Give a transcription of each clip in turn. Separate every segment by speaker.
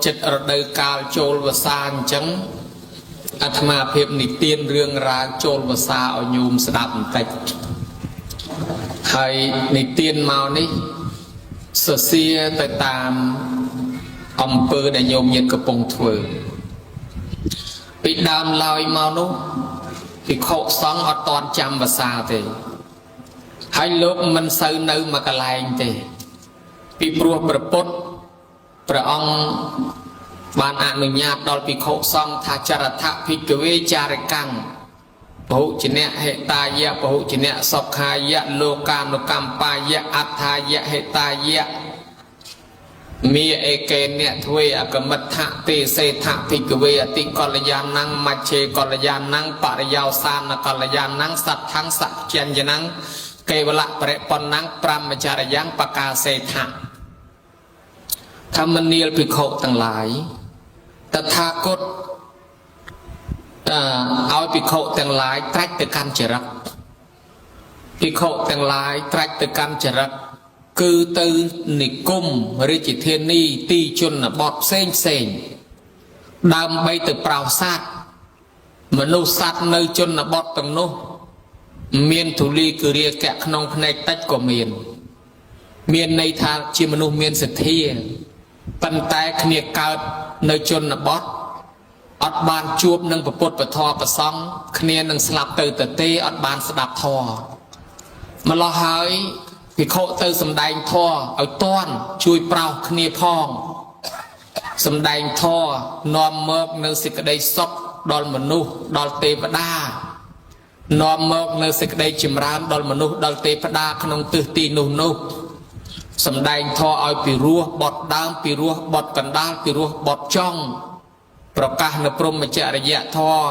Speaker 1: ចិត្តរដូវកាលចូលវស្សាអញ្ចឹងអាត្មាភាពនិទានរឿងរ៉ាវចូលវស្សាឲ្យញោមស្ដាប់បន្តិចហើយនិទានមកនេះសរសៀរទៅតាមអំពើដែលញោមញាតិកំពុងធ្វើពីដើមឡើយមកនោះភិក្ខុសង្ឃអត់តាន់ចាំវស្សាទេហើយលោកមិនសូវនៅមួយកន្លែងទេពីព្រោះព្រះពុទ្ធព្រះអង្គបានអនុញ្ញាតដល់ភិក្ខុសង្ឃថាចរថភិក្ខវេចារិកាំងពហុជនៈហេតាយៈពហុជនៈសុខាយៈលោកានុកម្មបាយៈអត្ថាយៈហេតាយៈមីអេកេនៈទ្វេអកមិដ្ឋៈទេសេថភិក្ខវេអតិកល្យាណੰមច្ឆេកល្យាណੰបរិយោសានកល្យាណੰសត្ថੰសច្ញ្ញណੰកេវលៈបរិប៉ុណ្ណੰប្រមចរិយ៉ាងបកាសេថៈធម្មនាលភិក្ខុទាំងឡាយតថាគតឲ្យភិក្ខុទាំងឡាយត្រាច់ទៅកាន់ចរិតភិក្ខុទាំងឡាយត្រាច់ទៅកាន់ចរិតគឺទៅនិគមរាជធានីទីជនបទផ្សេងផ្សេងដើម្បីទៅប្រោសសត្វមនុស្សសត្វនៅជនបទទាំងនោះមានធូលីគិរាកៈក្នុងផ្នែកតិចក៏មានន័យថាជាមនុស្សមានសទ្ធាប៉ុន្តែគ្នាកើតនៅជនបទអត់បានជួបនឹងពុទ្ធពធប្រសង់គ្នានឹងស្លាប់ទៅទេអត់បានស្ដាប់ធម៌ម្ល៉េះហើយភិក្ខុទៅសំដែងធម៌ឲ្យតន់ជួយប្រោសគ្នាផងសំដែងធម៌នាំមកនៅសេចក្តីសុខដល់មនុស្សដល់ទេវតានាំមកនៅសេចក្តីចម្រើនដល់មនុស្សដល់ទេវតាក្នុងទិសទីនោះសំដែងធម៌ឲ្យពីរោះបត់ដើមពីរោះបត់កណ្ដាលពីរោះបត់ចុងប្រកាសនៅព្រហ្មចរិយធម៌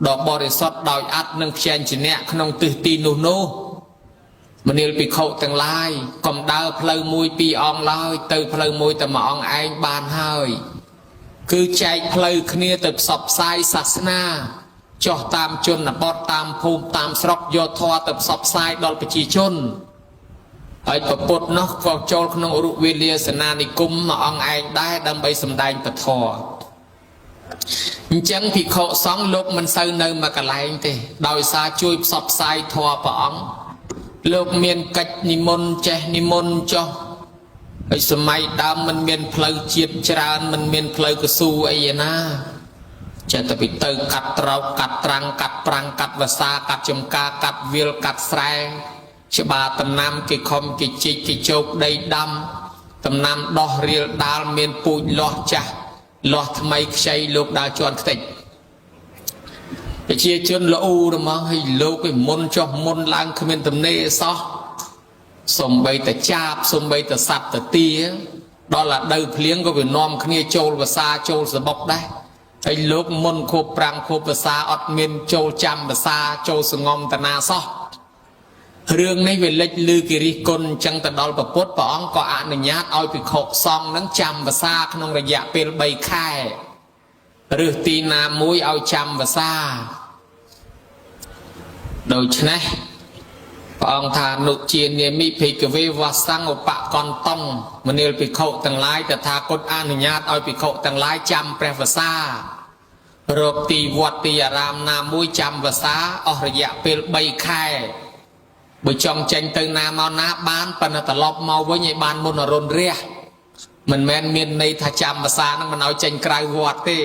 Speaker 1: ដ៏បរិសុទ្ធដោយអត្តនិងព្យញ្ជនៈក្នុងទិសទីនោះមនាលភិក្ខុទាំងឡាយកុំដើរផ្លូវមួយពីរអង្គឡើយទៅផ្លូវមួយតែមួយអង្គឯងបានហើយគឺចែកផ្លូវគ្នាទៅផ្សព្វផ្សាយសាសនាចុះតាមជនបទតាមភូមិតាមស្រុកយកធម៌ទៅផ្សព្វផ្សាយដល់ប្រជាជនហើយប្រពុតនោះក៏ចូលក្នុងរុវេលាសេនានិគមមួយអង្គឯងដែរដើម្បីសម្ដែងពធអញ្ចឹងភិក្ខុសង្ឃលោកមិនសូវនៅមួយកន្លែងទេដោយសារជួយផ្សព្វផ្សាយធម៌ព្រះអង្គលោកមានកិច្ចនិមន្តចេះនិមន្តចុះហើយសម័យដើមមិនមានផ្លូវជាតិច្រើនមិនមានផ្លូវកស៊ូអីណាចេះតែពីទៅកាត់ត្រោកកាត់ត្រាំងកាត់ប្រាំងកាត់វសាកាត់ចំការកាត់វាលកាត់ស្រែច្បារតំណាំគេខំគេជីកគេជោកដីដាំតំណាំដោះរៀលដាលមានពូជលាស់ចាស់លាស់ថ្មីខ្ចីលោកដើរជន់ខ្ទេចប្រជាជនល្អូរមកឲ្យលោកឯមុនចុះមុនឡើងគ្មានទំនេរសោះសំបីតែចាបសំបីតែសត្វតាទាដល់ឡាដៅភ្លៀងក៏វានាំគ្នាចូលភាសាចូលសបុកដែរហើយលោកមុនខួបប្រាំងខួបភាសាអត់មានចូលចាំភាសាចូលសងំតាណាសោះរឿងនេះវាលេចលឺគិរិះគុណអញ្ចឹងទៅដល់ព្រះពុទ្ធព្រះអង្គក៏អនុញ្ញាតឲ្យភិក្ខុសង្ឃនឹងចាំភាសាក្នុងរយៈពេល3ខែឬទីណាមួយឲ្យចាំភាសាដូច្នេះព្រះអង្គថានុជានាមិភិក្ខវេវសង្ឃឧបកន្តងមនាលភិក្ខុទាំងឡាយតថាគតអនុញ្ញាតឲ្យភិក្ខុទាំងឡាយចាំព្រះភាសារកទីវត្តទីអារាមណាមួយចាំភាសាអស់រយៈពេល3ខែបើចង់ចេញទៅណាមកណាបានប៉ុន្តែត្រឡប់មកវិញឲ្យបានមុនអរុណរះមិនមែនមានន័យថាចាំភាសានឹងមិនឲ្យចេញក្រៅវត្តទេ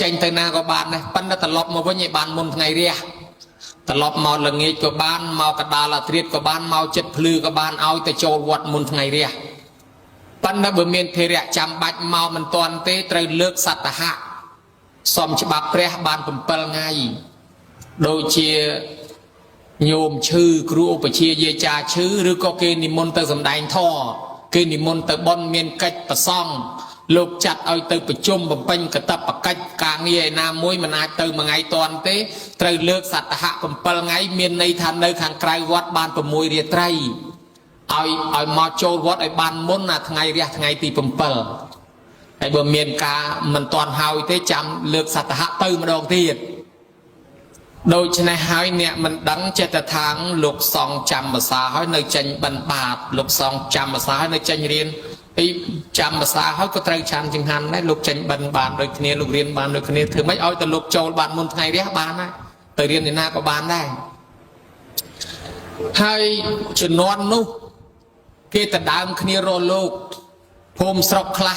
Speaker 1: ចេញទៅណាក៏បានដែរប៉ុន្តែត្រឡប់មកវិញឲ្យបានមុនថ្ងៃរះត្រឡប់មកល្ងាចក៏បានមកកដាលអាត្រៀតក៏បានមកចិត្តភ្លឺក៏បានឲ្យទៅចូលវត្តមុនថ្ងៃរះប៉ុន្តែបើមានធេរៈចាំបាច់មកមិនទាន់ទេត្រូវលើកសត្តហៈសុំច្បាប់ព្រះបាន7ថ្ងៃដូចជាញោមឈឺគ្រូឧបជាយាចាឈឺឬក៏គេនិមន្តទៅសម្ដែងធម៌គេនិមន្តទៅបន់មានកិច្ចប្រសង់លោកចាត់ឲ្យទៅប្រជុំបំពេញកតបកិច្ចការងារឯណាមួយមិនអាចទៅមួយថ្ងៃតាន់ទេត្រូវលើកសត្តហៈ7ថ្ងៃមានន័យថានៅខាងក្រៅវត្តបាន6រាត្រីឲ្យមកចូលវត្តឲ្យបានមុនណាថ្ងៃរះថ្ងៃទី7ហើយបើមានការមិនតាន់ហើយទេចាំលើកសត្តហៈទៅម្ដងទៀតដូច្នេះហើយអ្នកមិនដឹងចិត្តថាលោកសង្ឃចាំភាសាហើយនៅចេញបិណ្ឌបាតលោកសង្ឃចាំភាសាហើយនៅចេញរៀន chăm mà xa hết có trai chăm chừng hành đấy lục tranh bần bàn đôi kia lục riêng bàn đôi kia thường mấy oi từ lục châu bàn môn ngày đấy bàn á từ riêng thì na có bàn đây hai chuyện non nu kia từ đám kia rồi lục hôm sọc khla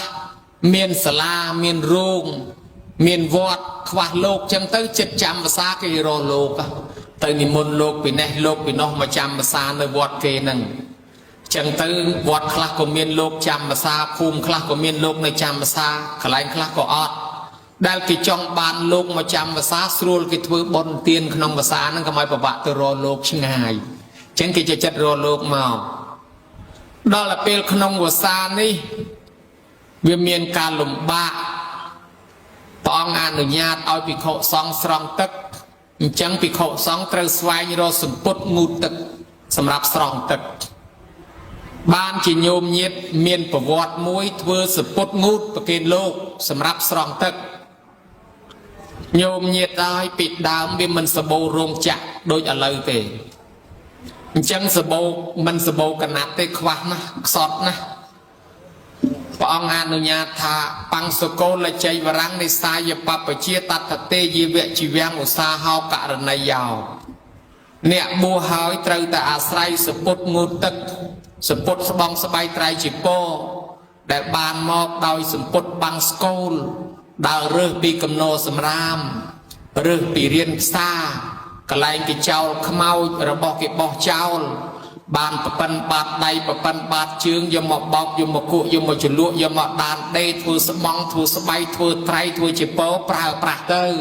Speaker 1: miền sala miền rung miền vọt khoa lục chẳng tới chật chăm mà xa kia rồi lục từ niệm môn lục bị này lục bị nó mà chăm mà xa nơi vọt kia nè chẳng tới vọt khla của miền lục chăm mà xa phùm khla của miền lục nơi chăm mà xa khla khla của ọt đại kỳ trong bàn lục mà chăm mà xa sưu cái thứ bồn tiền không mà xa nó có mấy bà bạn từ rồi lục chứ ngài chẳng kỳ chật rồi lục màu đó là pel không của xa ní vì miền ca lùm bạ tao ngàn ở nhà ao bị khổ song song tức chẳng bị khổ song trời xoay như rồi sừng bút ngụt tức sầm rạp song tức ban chỉ nhôm nhiệt miền của vọt mũi thưa sừng bút ngụt và kiên lô sầm rạp song tức nhôm nhiệt ai bị đám vì mình sờ bầu rong chặt đôi ở lời về chẳng sờ bầu mình sờ bầu cả nát tê khoa na sọt na ông anh nhà thà bằng số cô là chạy vào răng này sai giờ bắp ở chia tạt thật tê gì vậy chỉ vang một xa hao cả lần này giàu nè bùa hỏi trời ta à say sập bột ngột tức sập bột bong sập bay trái chỉ po để bàn mọc đòi sập bột bằng skol đào rơi bị cầm nô sầm ram rơi bị riêng xa cái này cái cháu khmau rồi bỏ cái bỏ cháu bàn bận bạt đầy bận bạt chương do một bọc do một cụ do một chuột lụa do một đàn đây thua sập mong thua sập bay thua trai thua chỉ po pra tư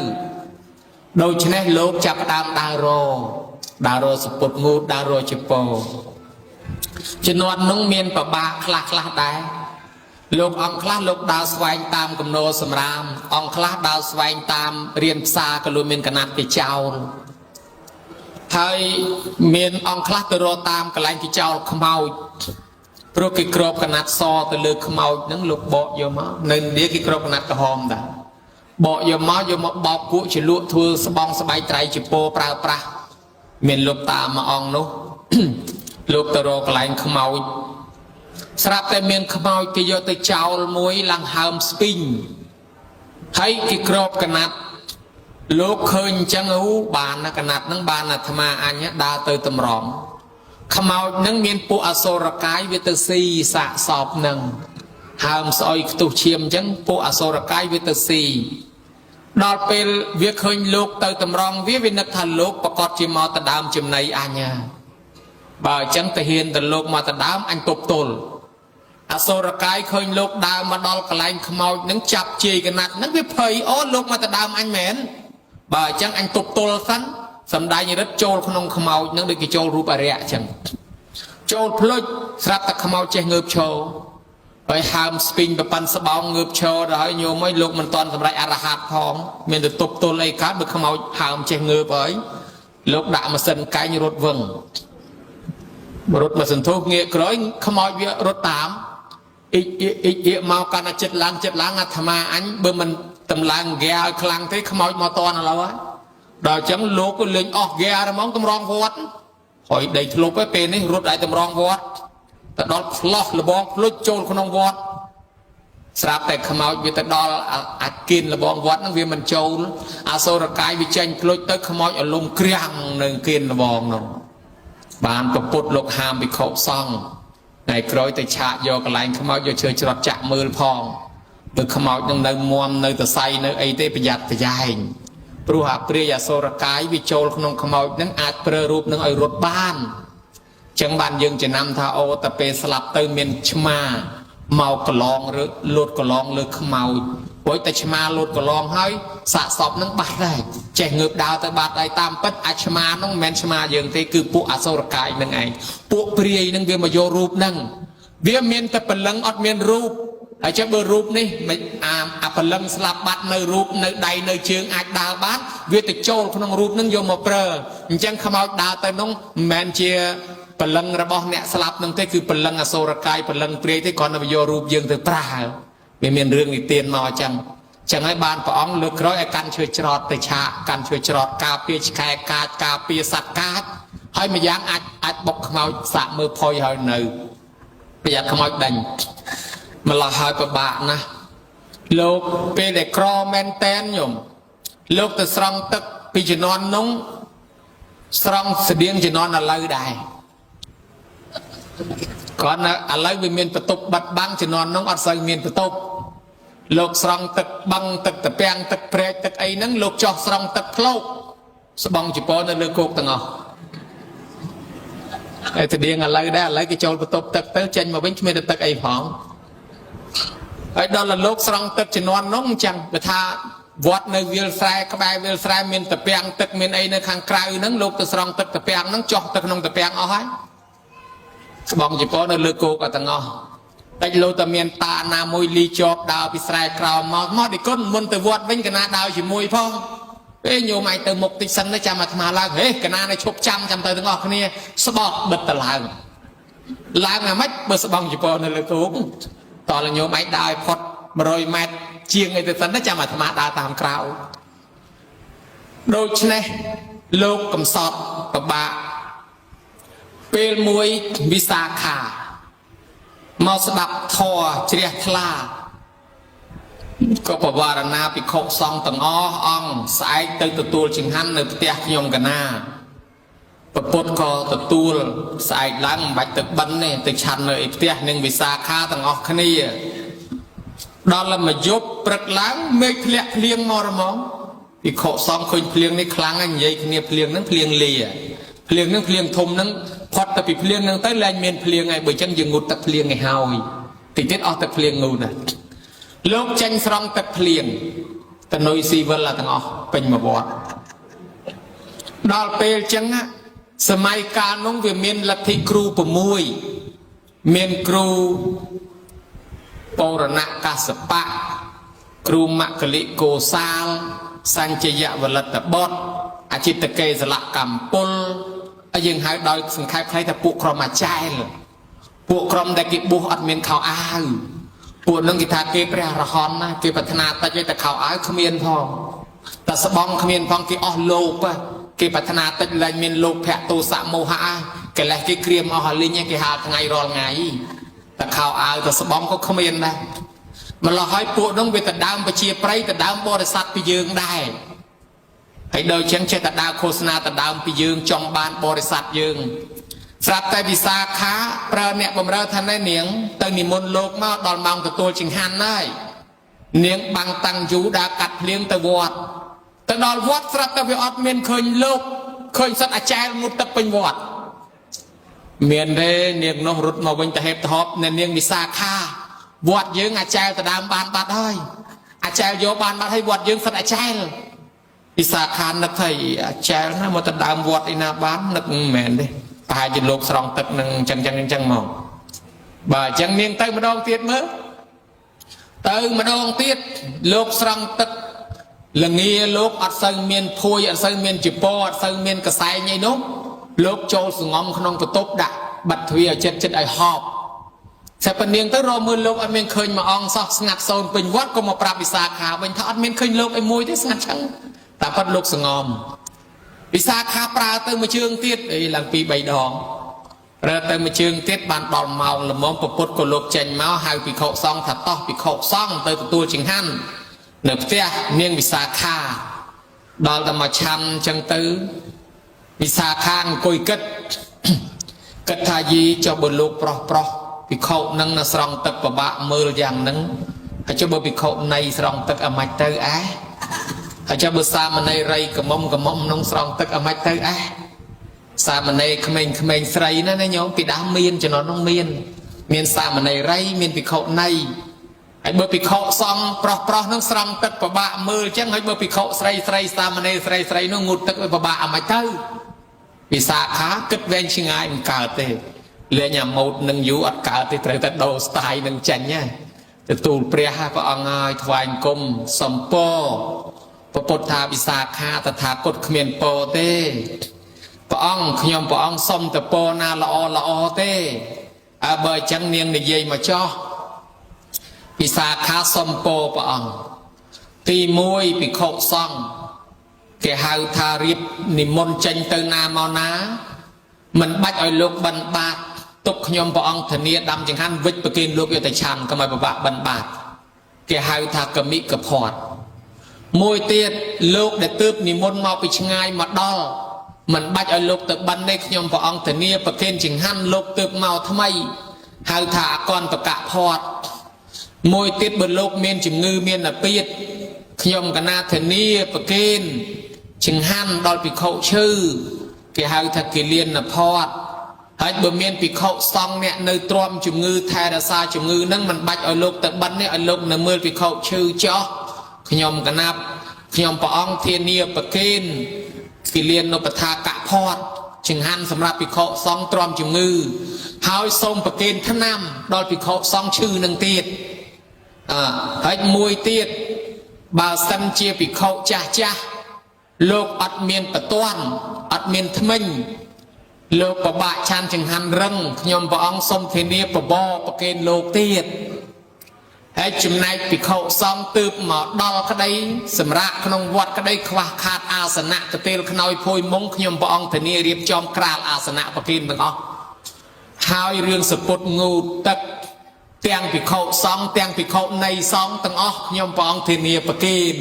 Speaker 1: đôi chân này lốp chập đam đào rô sập bột ngút đào rô chỉ po chân non nông miền và ba khla đá lục ông khla lục đào xoay tam cầm nô sầm ram ông khla đào xoay tam riêng xa cái lối miền cạn cái cháu hay miền ông khla từ rô tam cái lạnh cái cháu không mau pro cái crop cái nát so từ lược không mau những lục bộ vô máu nên đĩa cái crop cái nát cái hòm đã bộ vô máu vô một bọc của chỉ lụa thưa bong bay trái chỉ po pra miền lục tam mà ông nó lục từ rô cái lạnh không mau sạp tại miền không mau cái vô từ cháu muối lăng hàm spin hay cái crop cái nát lúc khơi chẳng ú bàn là cái nát nâng bàn là tham anh nhé đa từ tầm rõm không mau nâng miền phụ aso ra cái với từ si xạ sọp nâng hàm soi tu chiêm chẳng phụ aso ra cái với từ si đọt về việc khơi lúc từ tầm rõm với nước thành lúc và có chim mò từ đám chim này anh nha bà chẳng thể hiện từ lúc mà từ đám anh tục tồn aso ra cái khơi lúc đám mà đo cái lạnh không mau nâng chập chì cái nát nâng với phơi ó lúc mà từ đám anh mến bà chẳng anh tục tôl sẵn sầm đai như đất trôi không không mau những cái trôi rùa bà rẻ chẳng trôi plug sắp ta không mau che ngợp trôi bởi ham spin và pan sập bóng ngợp trôi rồi nhiều mấy lúc mình toàn sầm đai arahat phong mình được tục tôl lấy cá được không mau ham che ngợp ấy lúc đã mà sân cái như rốt vừng rốt mà sân thuốc nghĩa cối không mau việc rốt tám ít mau can chết láng tham anh bữa mình tầm làng ghe khlang thấy không mau to nào đâu á đòi chẳng lúa cái lính ghe ra mong tầm rong vót hỏi đầy lúa cái pin ấy rút lại tầm rong vót ta đó lót là bong lúa trôn không vót sạp tại không mau vì ta đó kín là bong vót nó vì mình trôn số là cái vì tranh lúa tới không mau ở lùng kriang nên kín là bong nào bàn tập bút lục hàm bị khổ xong này cối tới chạ vô cái lạnh không mau vô chơi chọt chạm mưa phong được không mau trong nơi muôn nơi từ say nơi ấy tới bây giờ từ dài pru hạ priya sô ra cái vì châu không mau những ạt prơ rụp những ở rốt ban chẳng bàn dương chỉ nằm thao ô tập về slap tới miền chma màu cỏ long rồi lột cỏ long lược không mau với tay chma lột cỏ long hơi xạ sọp những bát này trẻ ngược đào tới bát này tam bất chma nó men chma dương thế cứ bộ sô ra cái những ấy bộ priya những việc mà vô rụp nâng việc miền tập lăng ọt miền rụp ở trong bờ rụp này mình phần lăng slap bát nơi rụp nơi đầy nơi trường ạch đào bát việc từ châu không rụp nâng vô một prơ chẳng không mau đào tới nông men chia phần lăng ra bó nẹ slap nâng thế cứ phần lăng sô ra cái phần lăng priya thế còn là vô rụp dương từ pra vì miền rương thì tiền mò chẳng ai bàn của ông lược rồi căn chơi trọt từ chạ căn chơi trọt cà phê khai cà phê sạch cát hay mà dáng ạch bọc mau xạ mưa phôi hơi nơi bây giờ không mau đành mà là hai bà bạn nè lúc về để cro men ten nhung lúc từ song tức bị chỉ non núng song sự điên chỉ non là lâu đài còn là lấy vì miền tục bật băng chỉ non núng ở sân miền tục lúc song tức băng tức tập beng tức pre tức ấy nắng lúc cho song tức lâu sẽ băng chỉ bỏ nơi lưỡi cột tầng ngõ ấy thì điên là lâu đài lấy cái châu tục tức tới chân mà bánh miền tức ấy phỏng ấy đó là lúc song tức chỉ non núng chẳng người ta vót nơi viêu sai các bài viêu sai miền tập beng tức miền ấy nơi khang cày nắng lúc từ song tức tập beng nắng cho tức nông tập beng ở hết bong chỉ có nơi lưỡi cột ở tầng ngõ tại lô tầm miền ta na môi ly chọp đào bị sai cào mót đi con muốn từ vót vinh cái na đào chỉ môi phong ê nhiều mày từ một tịch sân nó chạm mà là ê cái na này chụp trăm từ tầng ngõ kia sắp bọt bật tờ làm là mất bơ sắp bong chỉ có nơi lưỡi cột toàn là nhiều mày đào phật rồi mày chiêng người từ sân nó chạm mà đào tam cào đôi chân này lô cầm sọt và bàពេលមួយវិសាខាមកស្ដាប់ធម៌ជ្រះថ្លាក៏បវរណាភិក្ខុសង្ឃទាំងអស់អង្គស្អែកទៅទទួលចង្ហាន់នៅផ្ទះខ្ញុំកណាប្រពុតក៏ទទួលស្អែកឡើងមិនបាច់ទៅបិណ្ឌទេទៅឆាន់នៅឯផ្ទះនឹងវិសាខាទាំងអស់គ្នាដល់ល្មកយប់ព្រឹកឡើងមេឃធ្លាក់ភ្លៀងមករហ្មងភិក្ខុសង្ឃឃើញភ្លៀងនេះខ្លាំងហើយនិយាយគ្នាភ្លៀងហ្នឹងភ្លៀងលាភ្លៀងហ្នឹងភ្លៀងធំហ្នឹងផុតទៅពីភ្លៀងហ្នឹងទៅលែងមានភ្លៀងហើយបើចឹងយើងងូតទឹកភ្លៀងឲ្យហើយតិចទៀតអស់ទឹកភ្លៀងងូតណាលោកចាញ់ស្រង់ទឹកភ្លៀងតនុយស៊ីវិលទាំងអស់ពេញមកវត្តដល់ពេលចឹងសម័យកាលនោះវាមានលទ្ធិគ្រូ6មានគ្រូបូរណកសបៈគ្រូមកលិកោសាលសញ្ជយវលតបុត្រអចិតកេសលកម្មពលហើយយើងហៅដោយសង្ខេបខ្លីថាពួកក្រុមអាចារ្យពួកក្រុមដែលគេបួសអត់មានខោអាវពួកនឹងគេថាគេព្រះរហន្តណាគេប្រាថ្នាតិចតែខោអាវគ្មានផងតែស្បង់គ្មានផងគេអស់លោកគេប្រាថ្នាតិចលែងមានលោកភៈទោសមោហៈកិលេសគេក្រៀមអស់ហើយលេងគេហាលថ្ងៃរាល់ថ្ងៃតែខោអាវតែស្បង់ក៏គ្មានដែរម្ល៉េះហើយពួកនោះវាទៅដើមប្រជាប្រិយទៅដើមបរិស័ទពីយើងដែរហើយដូចចឹងចេះតែដើរឃោសនាទៅដើមពីយើងចង់បានបរិស័ទយើងស្រាប់តែវិសាខាប្រើអ្នកបម្រើថាណែនាងទៅនិមន្តលោកមកដល់ម៉ោងទទួលចង្ហាន់ហើយនាងបាំងតាំងយូរដើរកាត់ភ្លៀងទៅវត្តទៅដល់វត្តស្រាប់តែវាអត់មានឃើញលោកឃើញសិតអាចារ្យងូតទឹកពេញវត្តមានទេនាងនោះរត់មកវិញទៅហេបទៅហប់នៅនាងវិសាខាវត្តយើងអាចារ្យទៅដើមបានបាត់ហើយអាចារ្យយកបានបាត់ហើយវត្តយើងសិតអាចារ្យវិសាខានឹកថាអាចារ្យណាមកទៅដើមវត្តឯណាបាននឹកមិនមែនទេប្រហែលជាលោកស្រង់ទឹកនឹងអញ្ចឹងមកបើអញ្ចឹងនាងទៅម្ដងទៀតមើលទៅម្ដងទៀតលោកស្រង់ទឹកល្ងាលោកអត់សូវមានភួយអត់សូវមានចពោអត់សូវមានកសែងអីនោះលោកចូលសងំក្នុងបន្ទប់ដាក់បាត់ទ្វារចិត្តឲ្យហប់តែប៉ុណ្្នឹងទៅរកមើលលោកអត់មានឃើញមួយអង្គសោះស្ងាត់សូនពេញវត្តក៏មកប្រាប់វិសាខាវិញថាអត់មានឃើញលោកឯមួយទេស្ងាត់ចឹងតែប៉ុតលោកសងំវិសាខាប្រើទៅមួយជើងទៀតអីឡើង2 3ដងប្រើទៅមួយជើងទៀតបានដល់ម៉ោងល្មមពពុតក៏លោកចេញមកហៅភិក្ខុសង្ឃថាតោះភិក្ខុសង្ឃទៅទទួលចង្ហាន់នៅផ្ទះនាងវិសាខាដល់តែមកឆាន់ចឹងទៅវិសាខាអង្គុយគិតថាយីចុះបើលោកប្រុសភិក្ខុនឹងនៅស្រង់ទឹកពិបាកមើលយ៉ាងហ្នឹងហើយចុះបើភិក្ខុនៃស្រង់ទឹកអាម៉េចទៅហើយចាំបើសាមណេររីកមុំក្នុងស្រង់ទឹកអាម៉េចទៅសាមណេរក្មេងស្រីណាញោមពីដើមមានចំណុចនោះមានសាមណេររីមានភិក្ខុនៃហើយបើភិក្ខុសង្ឃប្រុសនឹងស្រង់ទឹកពិបាកមើលអញ្ចឹងហើយបើភិក្ខុស្រីសាមណេរស្រីនោះងូតទឹកពិបាកអាម៉េចទៅវិសាខាគិតវែងឆ្ងាយមិនកើតទេលេងអាម៉ូតនឹងយូរអត់កើតទេត្រូវតែដូរស្ទាយនឹងចាញ់ទទួលព្រះព្រះអង្គហើយថ្វាយអង្គមសំពរពុទ្ធថាវិសាខាតថាគតគ្មានពរទេព្រះអង្គខ្ញុំព្រះអង្គសុំតែពរណាល្អទេបើអញ្ចឹងនាងនិយាយមកចោះវិសាខាសុំពរព្រះអង្គទី1ភិក្ខុសង្ឃគេហៅថារៀបនិមន្តចេញទៅណាមកណាមិនបាច់ឲ្យលោកបិណ្ឌបាត ตกขยมปองธเนียดำจังหันวิจประกินลูกยตชันก็มาประบะบันบาดแกหายทากมิกระพอดมวยเตียดลูกได้ตืบนิมนต์มาไปชงายมาดอลมันบัดเอาลูกตะบันในขยมปองธเนียประกินจังหันลูกตืบเมาทำไมหายทากรประกะพอดมวยเตียดบนลูกเมียนจึงงือเมียนเปียดขยมกันนาธเนียประกินจังหันดอลปิเขาชื่อแกหายทากิเลียนพอดให้บะเมียนปีเขาซองเนี่ยในตรอมจุงือไทยราซาจุงือนั่งมันบัดเอาลูกแต่บันเนี่ยเอาลูกในมือปีเขาชื่อจ้อขยมกันนับขยมปองเทียนเนียปะกินกิเลียนนปทากะพอดจึงหันสำหรับปีเขาซองตรอมจุงือหายทรงปะกินท่านำดอลปีเขาซองชื่อหนึ่งตีดให้มวยตีดบาสันเจียปีเขาจ้าโลกอัดเมียนปะต้วนอัดเมียนทมิงโลกประบะชันจึงหันรังขยมปองสมเทเนียประบอประเกณโลกเตียดให้จุมนายปีเขาซองตืบหมอดอลก็ได้สำระขนมวัดก็ได้ขวาขาดอาสนะกระเตลขนอยพวยมงขยมปองเทเนียเรียบจอมกราลอาสนะประเกณต่างอ๋อหายเรื่องสปุดงูตักเตียงปีเขาซองเตียงปีเขาในซองต่างอ๋อขยมปองเทเนียประเกณ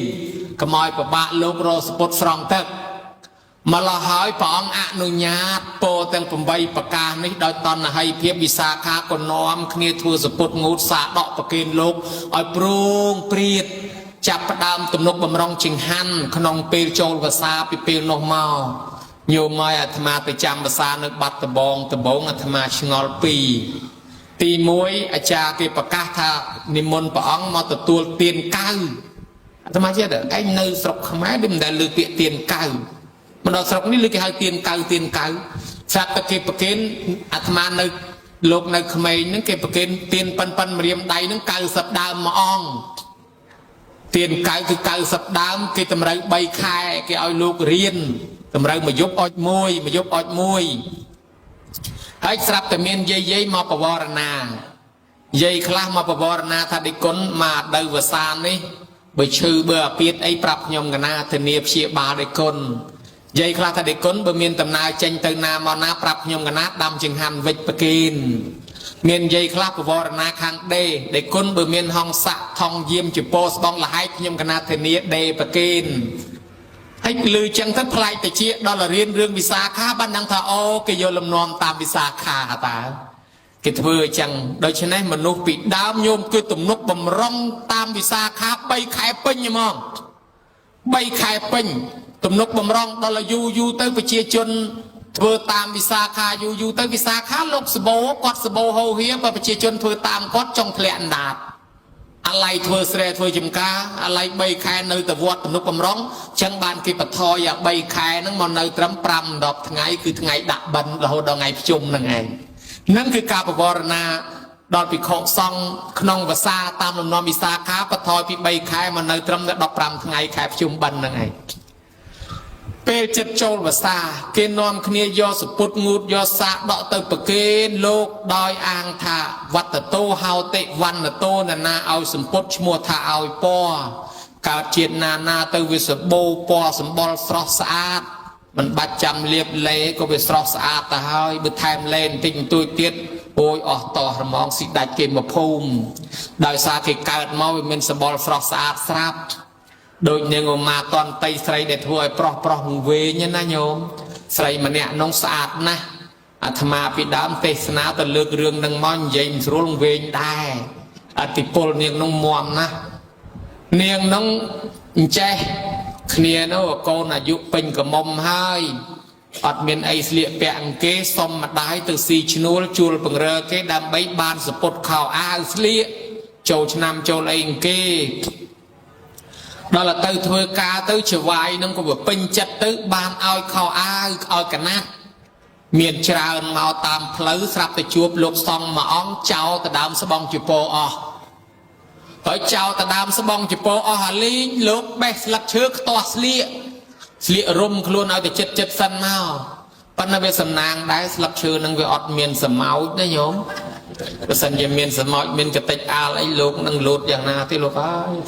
Speaker 1: ขมอยประบะโลกโรสปุดสรองตักมาละหายปองอนุญาตโปแต่งผมใบประกาศนี้โดยตอนให้เพียบวิสาขากน้อมคณีทัวสปุดงูสาดอกประเกณโลกอ้อยปรุงเปรียดจับประดามตุ่มนกบำรองจิงหันขนมเปลโจลภาษาปิเปลนกเมาโยมอยอาตมาไปจำภาษาเนกบัตตะบองอาตมาชงอลปีตีมวยอาจารย์เก็บประกาศทานิมนต์ปองมาตะตัวเตียนเก้าอาตมาเชื่อเด้อไอ้เนยสกขมายดิมได้ลือเปียเตียนเก้ามันเราสรุปนี่เลยคือให้เตียนเก่าสักตะเก็บประเคนอาตมาในโลกในขมายนั่งเก็บประเคนเตียนปันเรียมใดนั่งเก่าสัปดาห์มาอ่องเตียนเก่าคือเก่าสัปดาห์เก็บตำไรใบคายเก็บเอาลูกเรียนตำไรมายบอดมวยให้สลับแต่เมียนเย่มาประวรณาเย่คลามาประวรณาถ้าได้ก้นมาเดือวสานนี่ใบชื่อเบื่อเปียดไอ้ปรับยมกันนาเทเนียบเชียบาได้ก้นยายคลาถ้าเด็กคนบะเมียนตำนายเจงเตนามานาปรับยมกันนาดำจึงหันวิจปกินเมียนยายคลาปวารณาคังเดเด็กคนบะเมียนห้องสะทองเยี่ยมจุโปสบองละให้ยมกันนาเทเนียเดปกินให้ลือจังทัดพลายแต่เชี่ยดอลเรียนเรื่องวิสาขาบันดังทาโอเกยลมนอมตามวิสาขาตาเกตเวอจังโดยเฉพาะมนุษย์ปิดดาวโยมคือตุ่มนกบำร้องตามวิสาขาใบไข่ปิ้งยมองใบไข่ปิ้งตุ่มนกบำรองดอลยูเตอร์ไปเชียจนเพื่อตามวิสาขายูเตอร์วิสาขาลกสโบกอดสโบโฮเฮียไปเชียจนเพื่อตามกอดจงทะเลอันดาดอะไรเธอเสด็จเธอจิมกาอะไรใบแค่ในแต่วัดตุ่มนกบำรองช่างบานกีปทอยากใบแค่นั่งมันในตรำปรำดอกไงคือไงดักบันเราดอกไงจุ่มนั่งไงนั่นคือการปวารณาดอกปีโคซองขนองภาษาตามลำนองวิสาขาปทอยปีใบแค่มันในตรำดอกปรำไงแค่จุ่มบันนั่งไงเปจัดโจลภาษาเกณฑ์นอมคเนียยอสปุตงูดยอสะดอกเตปเกณฑ์โลกดอยอ่างทาวัตโตเฮาเตวันโตนาเอาสมปดชมัวทาเอาปอกาเจียนาเตวิสโบปอสมบอลสระสะอาดมันบัดจำเรียบเละก็ไปสระสะอาดแต่เฮ้ยบุทามเลนติงตุยเตียดโอยออกต่อมองสิได้เกมมาพุ่มดอยสาเกเกิดมาเป็นสมบอลสระสะอาดสรับโดยยังมาตอนไตใส่เด็ดหัวปลอกเวเนี่ยนะโยมใส่มาเนี่ยน้องสะอาดนะอาตมาปีดามเตสนาตะเลือกเรื่องนังมอนยิงรุ่งเวงได้อติปลเนียงน้องมอมนะเนียงน้องเจเนียน้องโกนอายุเป็นกับมอมให้อัดเมียนไอเสียแปะเกสมมาได้ตึกซีชนูลจูลปังเรเกดำใบบานสปดข่าวอาเสียโจชนำโจลเองเกđó là từ thuê ca từ chiều vài nông của bình chất từ bàn ao khao ai ao cả nát miền trà màu tam phơi sạp từ chuột lục xong mà ong chào từ đám sờ bông chụp po ở chào từ đám sờ bông chụp po hà lý lục bét lắc trước to slia rum luôn ao từ chất sân nàoปันนั้นเป็นสำนางได้สลับชื่อนั่งไปอดเมียนสมาวได้โยมสัญญาเมียนสมาวเมียนกระติกอะไรลูกนั่งหลุดอย่างนาที่ลูก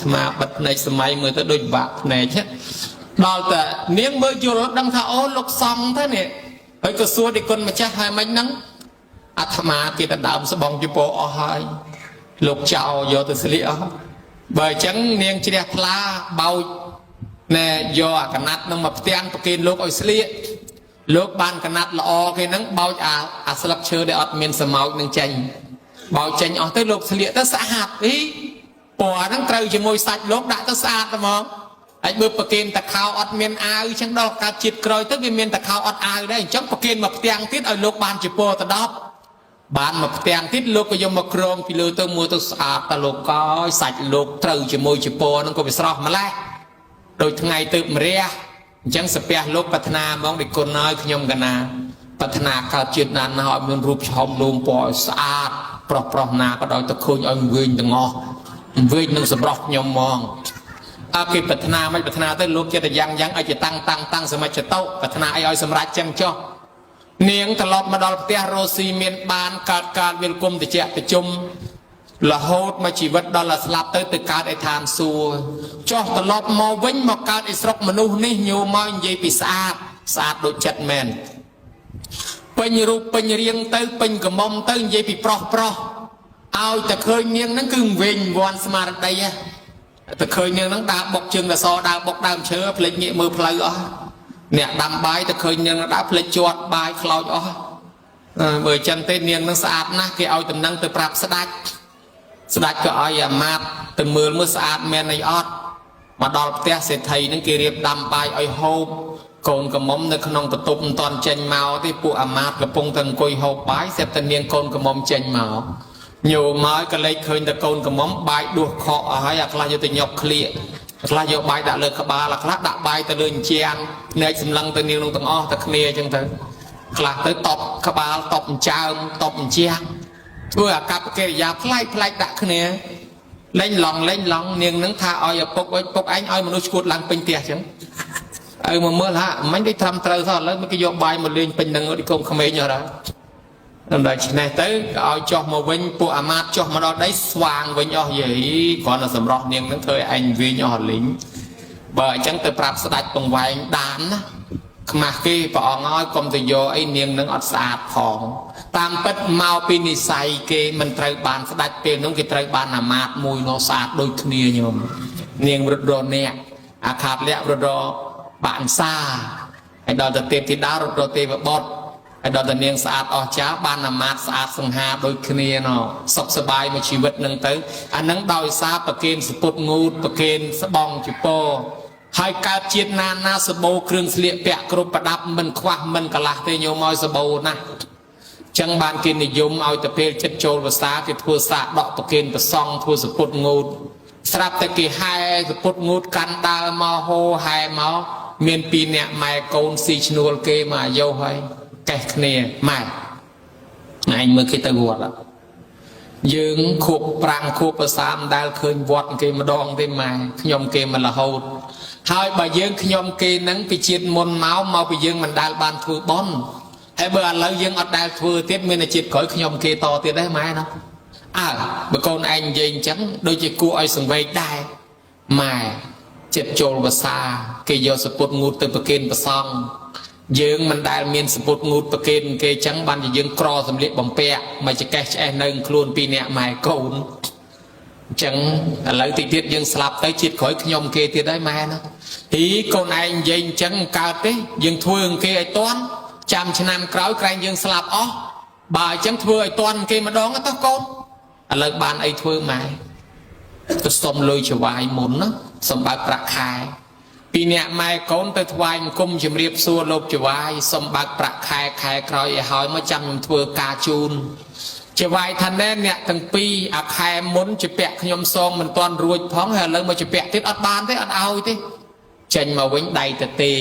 Speaker 1: ธรรมาบัดในสมัยมือจะโดยบาปแน่ใช่ดอลแต่เนี้ยเมื่ออยู่รถดังท่าโอ้ลูกซองท่านเนี่ยเฮ้ยก็ซัวดิคนมาแช่ให้มันนั่ง អាត្មាគេទៅដើមស្បងជប៉ុនអស់ហើយលោកចៅយកទៅស្លៀកអស់បើអញ្ចឹងនាងជ្រះថ្លាបោចណែយកអាកណាត់នឹងមកផ្ទាំងប្រគេនលោកឲ្យស្លៀកលោកបានកណាត់ល្អគេហ្នឹងបោចអាស្លឹកឈើដែលអត់មានសម្ោចនឹងចេញបោចចេញអស់ទៅលោកស្លៀកទៅស្អាតអីពណ៌ហ្នឹងត្រូវជាមួយសាច់លោកដាក់ទៅស្អាតហ្មងហើយបើប្រគេនតខោអត់មានអាវអញ្ចឹងដល់កាត់ជាតិក្រោយទៅវាមានតខោអត់អាវដែរអញ្ចឹងប្រគេនមកផ្ទាំងទៀតឲ្យលោកបានជាពណ៌ទៅ10បានមកផ្ទាំងទៀតលោកក៏យកមកក្រងពីលើទៅមើលទៅស្អាតតែលោកកោយសាច់លោកត្រូវជាមួយជាពណ៌ហ្នឹងក៏វាស្រស់ម្លេះដូចថ្ងៃទៅម្រះអញ្ចឹងសាពះលោកប្រាថ្នាហ្មងដូចគុណហើយខ្ញុំកណាប្រាថ្នាកើតជាតិណានណាឲ្យមានរូបឆោមលោមពណ៌ស្អាតប្រុសណាក៏ដោយទៅឃើញឲ្យវិញទាំងអស់វិញនឹងសម្រស់ខ្ញុំហ្មងអើគេប្រាថ្នាមិនប្រាថ្នាទៅលោកចិត្តយ៉ាងឲ្យជាតាំងសមិទ្ធតោប្រាថ្នាអីឲ្យសម្រេចចឹងចុះនាងត្រឡប់មកដល់ផ្ទះរស់ស៊ីមានបានកើតវិលគុំតិចប្រជុំរហូតមកជីវិតដល់ស្លាប់ទៅកើតឯឋានសួគ៌ចុះត្រឡប់មកវិញមកកើតឯស្រុកមនុស្សនេះញោមមកនិយាយពីស្អាតដូចចិត្តមែនពេញរូបពេញរាងទៅពេញកមុំទៅនិយាយពីប្រុសឲ្យតែឃើញនាងហ្នឹងគឺវិញវាន់ស្មារតីតែឃើញនាងហ្នឹងដើរបុកជើងកសដើរបុកដើមឈើភ្លេចងាកមើលផ្លូវអស់អ្នកដាំបាយតែឃើញនាងដើរភ្លេចជាប់បាយខ្លោចអស់បើអញ្ចឹងទេនាងហ្នឹងស្អាតណាស់គេឲ្យតំណែងទៅប្រាប់ស្ដេចក៏ឲ្យអាមាត្យទៅមើលស្អាតមែនអីអត់មកដល់ផ្ទះសេដ្ឋីហ្នឹងគេរៀបដាំបាយឲ្យហូបកូនកំមុំនៅក្នុងបន្ទប់មិនតាន់ចេញមកទេពួកអាមាត្យកំពុងតែអង្គុយហូបបាយស្រាប់តែនាងកូនកំមុំចេញមកញោមមកក៏លេចឃើញតែកូនកំមុំបាយដួសខកអស់ហើយអាខ្លះយកទៅញាប់ឃ្លៀកខ្លះយកបាយដាក់លើក្បាលអាខ្លះដាក់បាយទៅលើអញ្ចាំងភ្នែកសម្លឹងទៅនាងនោះទាំងអស់តែគ្នាអញ្ចឹងទៅខ្លះទៅតបក្បាលតបអញ្ចើមតបអញ្ចាំងធ្វើអាកប្បកិរិយាប្លែកដាក់គ្នាលេងឡងនាងនឹងថាឲ្យឪពុកឯងឲ្យមនុស្សឈួតឡើងពេញផ្ទះអញ្ចឹងឲ្យមកមើលហាមិនได้ត្រឹមត្រូវសោះឥឡូវមកគេយកបាយមកលេងពេញនឹងដូចកូនក្មេងអត់ហើយដល់ឆ្នេះទៅក៏ឲ្យចុះមកវិញពួកអាមាត្យចុះមកដល់ដីស្វាងវិញអស់យាយគ្រាន់តែសម្រស់នាងនឹងធ្វើឲ្យឯងវិញអស់លីងបើអញ្ចឹងទៅប្រាប់ស្ដេចបង្វែងដានណាខ្មាស់គេព្រះអង្គឲ្យកុំទៅយកអីនាងនឹងអត់ស្អាតផងតាមពិតមកពីនិស័យគេមិនត្រូវបានស្ដេចពេលនោះគេត្រូវបានអាមាត្យមួយនោះស្អាតដូចគ្នាញោមនាងរត់រអ្នកអាខាតលក្ខរត់របាក់សាហើយដល់ទៅទេពធីតារត់រទេវបុត្រហើយដល់តែនាងស្អាតអស្ចារ្យបានអាមាត្យស្អាតសង្ហាដូចគ្នាណោះសុខសប្បាយមួយជីវិតនឹងទៅអានឹងដោយសារប្រគេនសពុតងូតប្រគេនស្បងជប៉ុហើយកើតជាតិណាសបោគ្រឿងស្លៀកពាក់គ្រប់ប្រដាប់មិនខ្វះមិនកន្លះទេញោមឲ្យសបោណាចឹងបានគេនិយមឲ្យទៅពេលចិត្តចូលភាសាគេធ្វើសាកដកប្រគេនប្រសង់ធ្វើសពុតងូតស្រាប់តែគេហែសពុតងូតកាន់ដើរមកហោហែមកមាន2នាក់ម៉ែកូនស៊ីឈ្នួលគេមកអាយុហើយកេះគ្នាម៉ែឯងមើលគេទៅវត្តយើងខួបប្រាំងខួបប្រសាមដែលឃើញវត្តគេម្ដងទេម៉ែខ្ញុំគេមិនរហូតហើយបើយើងខ្ញុំគេនឹងពីជាតិមុនមកពីយើងមិនដែលបានធ្វើបន់ហើយបើឥឡូវយើងអត់ដែលធ្វើទៀតមានតែជាតិក្រោយខ្ញុំគេតទៀតដែរម៉ែណាបើកូនឯងនិយាយអញ្ចឹងដូចជាគួរឲ្យសង្វេគដែរម៉ែចិត្តចូលភាសាគេយកសពុតងូតទៅប្រគេនប្រសង់យើងមិនដែលមានសពុតងូតប្រគេនគេអញ្ចឹងបានជាយើងក្រសម្លៀកបំពាក់មកចកេះឆ្អេះនៅខ្លួន2នាក់ម៉ែកូនអញ្ចឹងឥឡូវតិចទៀតយើងស្លាប់ទៅជាតិក្រោយខ្ញុំគេទៀតហើយម៉ែណាទីកូនឯងនិយាយអញ្ចឹងកើតទេយើងធ្វើគេឲ្យតន់ចាំឆ្នាំក្រោយក្រែងយើងស្លាប់អស់បើអញ្ចឹងធ្វើឲ្យតន់គេម្ដងទៅកូនឥឡូវបានអីធ្វើម៉ែទៅសុំលុយចវាយមុនណាសំបើកប្រាក់ខែ2នាក់ម៉ែកូនទៅថ្វាយអង្គមជំរាបសួរលោកចវាយសំបើកប្រាក់ខែក្រោយឲ្យហើយមកចាំខ្ញុំធ្វើការជូនចវាយថាណែអ្នកទាំងពីរអាខែមុនជាពាក់ខ្ញុំសងមិនទាន់រួចផងហើយឥឡូវមកជាពាក់ទៀតអត់បានទេអត់ឲ្យទេចេញមកវិញដៃទៅទេ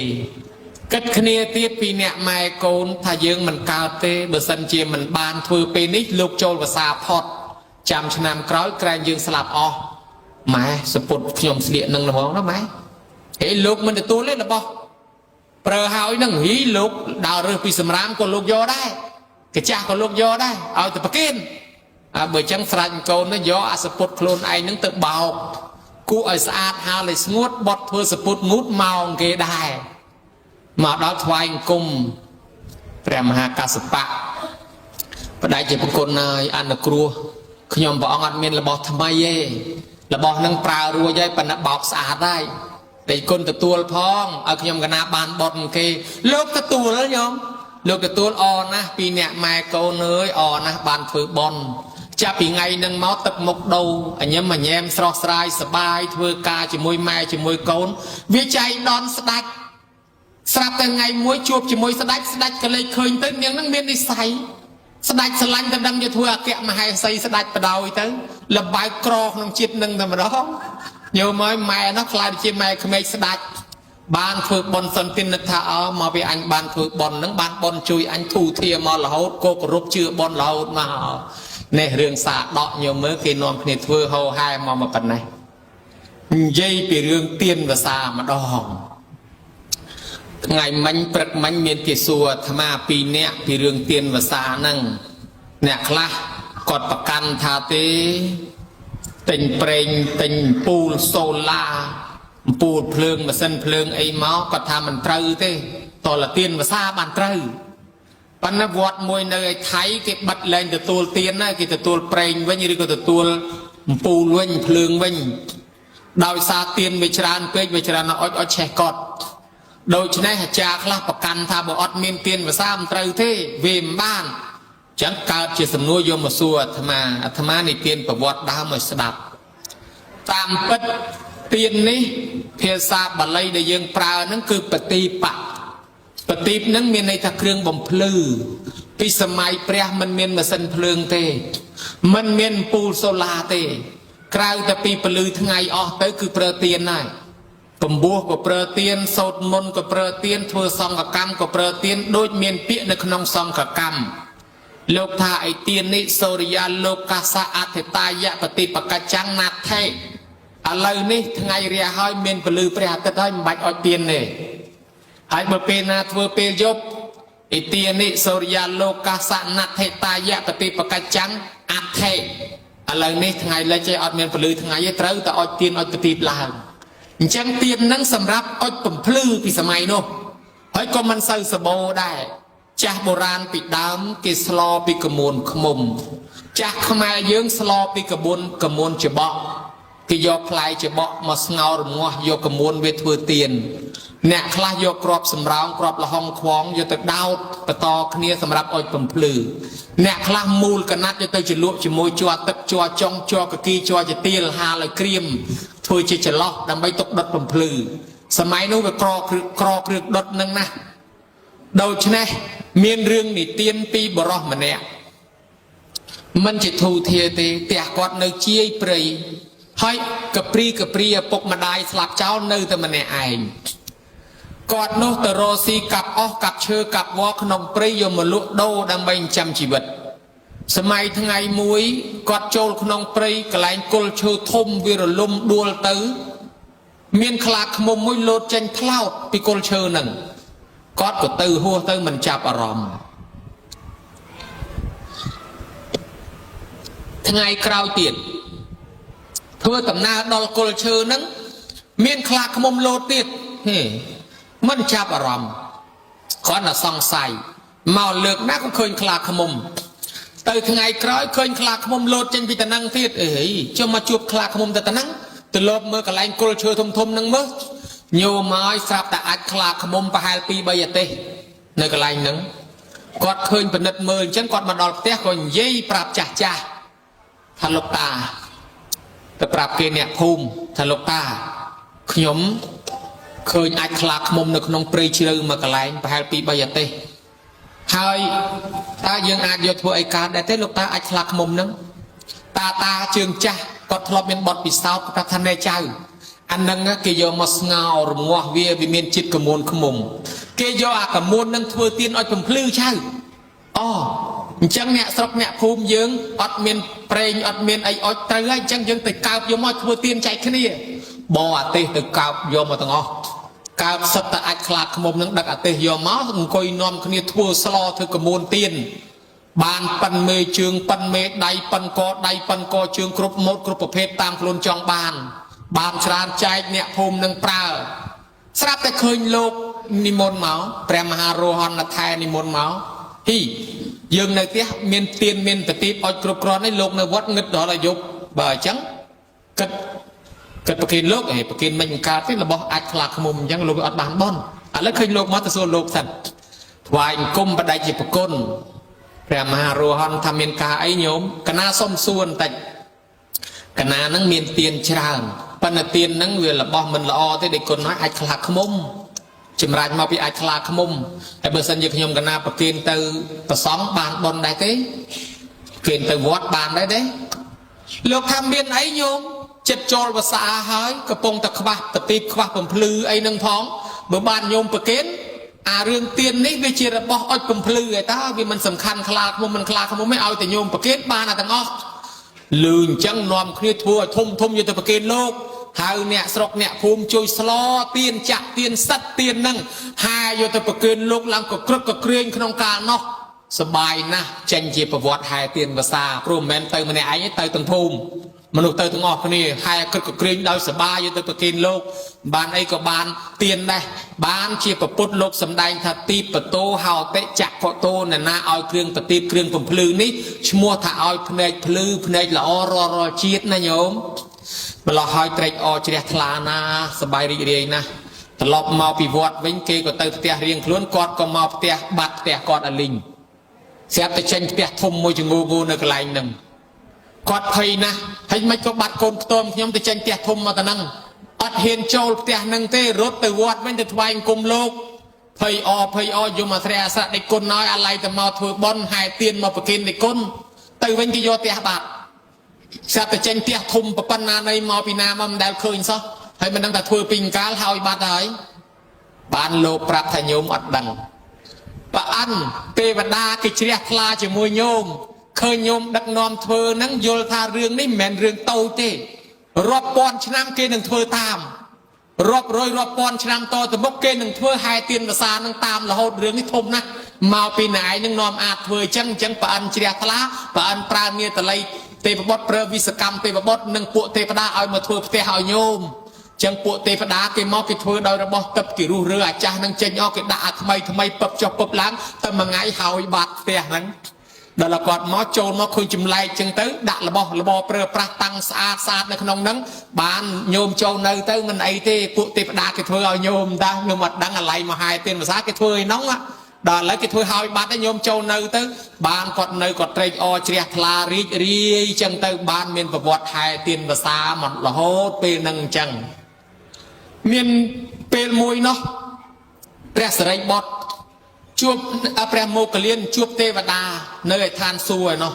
Speaker 1: គិតគ្នាទៀត2នាក់ម៉ែកូនថាយើងមិនកើតទេបើសិនជាមិនបានធ្វើពេលនេះលោកចូលភាសាផុតចាំឆ្នាំក្រោយក្រែងយើងស្លាប់អស់ម៉ែសពុតខ្ញុំស្លៀកនឹងហ្មងណាម៉ែហេលោកមិនទទួលទេរបស់ប្រើហើយនឹងហីលោកដើររើសពីសម្រាមក៏លោកយកដែរកាចាស់ក៏លោកយកដែរឲ្យទៅប្រគេនបើអញ្ចឹងស្រាច់កូនទៅយកអាសពុតខ្លួនឯងនឹងទៅបោកគូឲ្យស្អាតហាលឲ្យស្ងួតបត់ធ្វើសពុតងូតមកគេដែរមកដល់ថ្វាយអង្គមព្រះមហាកសបៈ ព đại chỉ một con này ăn được cua khi nhom bỏ ngọt miên là bọt tham ai ye là bọt nâng prao rùa dây phần là bọt xả đây để con tự tua phong ở khi nhom cái na bàn bọt kê lúc tự tua đó nhom lúc tự tua on na pi nẹt mai câu nơi on na bàn phơi bon cha pi ngày nâng máu tập một đầu anh em mà nhem sro srai sbai thưa ca chỉ môi mai chỉ môi côn viết chạy đón sạch sạp từ ngày muối chuột chỉ muối sạch cái lấy khơi tới miếng năng miên đi say sạch sạch lạnh ta đâm cho thua kẹo mà hay say sạch vào đầu tới là bài cro không chết nâng tầm đó nhiều mới mẹ nó lại chỉ mẹ không sạch ban phước bon sân tin lực thả mà vì anh ban phước bon nâng ban bon chui anh thu thiê mà là hốt cô có rút chưa bon là hốt mà nè rương xả đọ nhiều mới kia nôm kia thưa hầu hai mà phần này dây bị rương tiên và xa mà đỏ ngày manh bật manh miền kia xua tham à pi nè pi rương tiên và xa năng nè khla cọt bạc can tha tế tình preng tình pool solar pool phượng mà sân phượng ấy máu cọt tham mình trâu thế to là tiên và xa bàn trâu pan nó vọt môi nơi thấy cái bật lên từ tuôn tiên á cái từ tuôn preng với như cái từ tuôn pool với phượng với đào xa tiên với tràn nó oi che cọt đôi chân này cha khla bạc can tha bộ miên tiên và xa mình trâu thế về ban chẳng cao chỉ sầm nuôi vô mà xua tham à này tiên và vọt đau mà sập tam bất tiên ní phía xa bà lây để dương prao nó cứ bật ti bạc bật ti nó miền này thật riêng bồng phư vì sớm mai pre mình miền mà sân phượng tê mình miền pool solar tê càoแต่ปีปลือทั้งไงอ๋อtớiคือเปรเตียนnày bầm bùa củaเปรเตียนสดมนcủaเปรเตียนทัวซองกับกรรมcủaเปรเตียนโดยเมียนเปียในขนมซองกับกรรมโลกธาไอเตียนนิโซริยาโลกาสะอัตตายะปฏิปกจังนัดเทอะไรนี่ทั้งไงเรียให้เมียนปลือประหัตได้บัดอเตียนเนี่ยให้เบเปนาทัวเปยบไอเตียนนิโซริยาโลกาสะนัดเทตายะปฏิปกจังอัตเทอะไรนี่ทั้งไงเลยใจอดเมียนปลือทั้งไงยัตรึแต่อเตียนอปฏิปลาจังเตียนนั่งสำรับอดปุ่มพลื้ปีสมัยโน่ให้ก็มันใส่สบได้จากโบราณปิดดำกิสลอปีกระมวลขมุมจากขมายเยื้องสลอปีกระมวลจะบอกกิยกคลายจะบอกมาเงาหรือมัวยกกระมวลเวทเวเตียนเนี่ยคลายยกกรอบสำรองกรอบละห้องคว้องยกตะดาวตะตอเนียสำรับอดปุ่มพลื้เนี่ยคลามูลกันนัดจะเตยจะลุจะมวยจัวตึกจัวจงจัวกะกีจัวจะตีลหาเลยเกรียมถวยจะล็อกดำไปตกดดปุ่มพลื้สมัยนู้นไปกรอครึกดดนึงนะโดยฉะนั้นเมียนเรื่องนี่เตียนปีบรอมันเนี่ยมันจะทูเทียเตะกอดเนื้อเจี๊ยปรีให้กระปรีปกมาได้สลับเจ้าเนื้อแต่มันเนี่ยไอกอดโนตโรซีกับออกกับเชือกับวอขนมปรียมลุโดดำไปจำชีวิตสมัยทั้งไงมุ้ยกอดโจลขนมปรีกลายกุลเชือทมวิรลุมดัวตื้อเมียนคลาขมมุ้ยโลดเจนคลาวปีกุลเชือหนึ่งกอดก็ตื้อหัวตื้อมันจับอารมณ์ทั้งไงคราวเตียนเพื่อตำนาดอลกุลเชือนั้นเมียนคลาขมโลดเตียนมันจับอารมณ์ขอหน้าซองใส่เมาเลือกนักก็เคยคลาขมแต่ทั้งไงคราวเคยคลาขมโลดเจนพิตานังเทียดจะมาจูบคลาขมแต่ตานังแต่ลบเมื่อกระไรกุลเชือทมนังเมื่อโยมไอ้สาบแต่อัดคลาขมประหารปีใบเตะในกระไรนั้นกอดเคยเป็นนัดเมินฉันกอดมาดอลเตะก่อนเย่ปราบจ่าทะลุตาแต่ปราบเกณฑ์เนี่ยภูมิทะลุตาขยมเคยอัดคลาขมในขนมปรีเชื่อมากระไรประหารปีใบเตะให้ตายังอาจยศทัวไอการได้เตะลูกตาอัดคลาขมนั้นตาเชิงจ่ากอดทลบเป็นบอดปิดเสาประธานในใจอันนั้นก็เกี่ยวมาเงาหรือมัวเวียวิเมียนจิตกระมวลขมุมเกี่ยวกับมวลนั่งทัวเตียนอดผมพลื้ใช่อ๋อจังเนี่ยสกเนี่ยภูมิยืงอดเมียนเปรย์อดเมียนไออดไตรจังยังติดกาวโยมอทัวเตียนใจแค่นี้บ่อติติดกาวโยมมาตั้งอ๋อกาวสตอัดคลาขมุมนั่งดักติโยมอคอยนอมคนนี้ทัวสลอเธอกระมวลเตียนบานปันเมย์เชิงปันเมย์ใดปันกอเชิงกรุบมดกรุบประเภทตามโคลนจองบานชราญใจเนี่ยภูมินังเปล่าสลับแต่เคยโลกนิมนต์เมาแปรมหาโรหณไทยนิมนต์เมาฮี dương nơi tiếc miền tiền miền tự tiếp oi cướp con ấy lục nơi vót ngứt đó là dục bà trắng cất cất bậc kiến lục ấy bậc kiến mình cả tiếc là bỏ ạch lạc mồm chẳng lục ở bàn bon lấy khinh lục mất số lục thật vài cung bắt đại chỉ bậc côn rồi mà rồi hòn tham miền cả ấy nhóm cả na xôm xuân tạch cả na nắng miền tiền tràn phần là tiền nắng người là bỏ mình là o thế để con nói ạch lạc mồm chìm ra mà bị ai khla khăm mông hay bữa sinh nhật nhom cái nào bậc kiên từ sóng bàn bồn đại thế kiên từ vót bàn đấy lục tham biên ấy nhôm chật trôi và xa hơi cái bông tập khva tập tiếp khva bầm phư ấy nâng phóng bữa bàn nhôm bậc kiên rương tiền ấy về chia ra bỏ oi bầm phư người ta vì mình sầm khăn khla khăm mông mình khla khăm mông mấy ao từ nhôm bậc kiên bàn là thằng ngót lường chẳng nòm kia thua thum như từ bậc kiên lục hai nè sọc nè phum chui slo tiền chặt tiền sắt tiền nâng hai vô tới bậc kiên lúc làm có cướp có kiên không cả nó sbài na tranh chỉ bậc vọt hai tiền và xa prom men tới mình ấy tới từng phum mình được tới từng ngọc này hai cướp có kiên đôi sbài vô tới bậc kiên lúc bàn ấy có bàn tiền đây bàn chỉ bậc put lúc sầm đai thật tip bậc tô hào tệ chặt phò tô nè na ao kiên bậc tip kiên bậc phư ní mua thả ao phơi là o chiết na nhôm mà lo hỏi trạch o chia thà naสบายรีนะตลบมาปีวอดวิ่งเกก็เตยเตียเรียงคล้วนกอดก็มาเตียบัดเตียกอดอลิงเสียแต่เชนเตียทุ่มมวยจงูงูในกลายหนึ่งกอดเพยนะให้ไม่ก็บัดโกนต้มยมแต่เชนเตียทุ่มมาแต่นั่งอดเห็นโจลเตียนั่งเตรถเตยวอดวิ่งแต่ทวายกุมโลกเพยออยู่มาเสียสะในคนน้อยอะไรแต่มาถือบอลหายเตียนมาประกินในคนเตยวิ่งกิโยเตียบัดสัตว์เจนเตียทุ่มปปันนาในมอปีนามันได้เคยซะให้มันตั้งแต่ทัวปิงกาลหายบาดหายบ้านโลปรับทโยมอัดดังปะอันเทวดากิจเรียคลาจะมวยโยมเคยโยมดักนอมเธอนั่งโยลธาเรื่องนี่แมนเรื่องโตเจรอบปอนชนะเกหนึ่งเธอตามรอบรอยรอบปอนชนะโตแต่บกเกหนึ่งเธอหายเตียนภาษานั่งตามละโหดเรื่องนี้ทมนะมาปีไหนนั่งนอมอาจเธอจังปะอันเจียคลาปะอันปราเมียตะไลเทพบดเปรวิสกรรมเทพบดหนึ่งปุเทพดาเอามาทัวเทหายโยมจังปุเทพดาเกมอกิทัวโดยระบบตับกิรูเรือจ้านังเจนอกิดาทำไมปับจบปับล้างแต่มาไงหายบาดเตะนั้นเดี๋ยวเรากอดมอโจนมอคุยจุ่มไล่จังเต้ดักระบบเปรปรักตังสะอาดในขนมนั้นบ้านโยมโจนเต้มันไอเต้ปุเทพดากิทัวเอาโยมได้โยมมัดดังอะไรมาหายเตียนภาษากิทัวน้องอะดอแล้วกิทัวหายบาดได้โยมโจนเต้บ้านกอดเนยกอดเตยอเชียคลารีจังเต้บ้านเมียนประวัติหายเตียนภาษาหมดละโหดเป็นนังจังเมียนเป็นมวยเนาะแปรสไรบดจูบแปรโมกเลียนจูบเทวดาเนยทานซัวเนาะ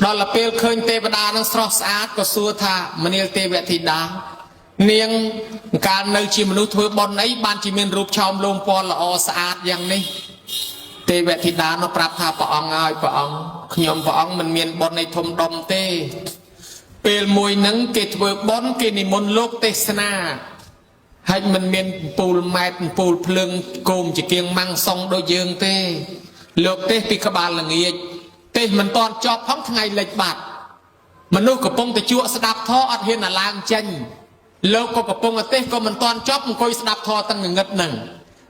Speaker 1: ดอละเปลเคยเทวดานังสระสะอาดก็ซัวท่ามันเนลเทวธิดาเนียงการเนยจีมนุษย์เธอบนไอ้บ้านจีเมียนรูปชาวลงปอนละอสะอาดอย่างนี้เทวธิดาเนาะปรับท่าปะองเอาปะองขยมปะองมันเมียนบนในทมดมเตเปลมวยนังเกตเวบนเกนิมนโลกเตสนาให้มันเมียนปูลไม้ปูลเพลิงโกมจะเกียงมังซองโดยยืงเต้โลกเต้ปีกบาลละเงียเต้มันตอนจอบพ้องไงเล็กบาดมนุษย์กับปงแต่จั่วสดับท่ออัดเห็นอะไรจันโลกกับปงเต้ก็มันตอนจอบมันคอยสดับท่อตั้งเงินหนึ่ง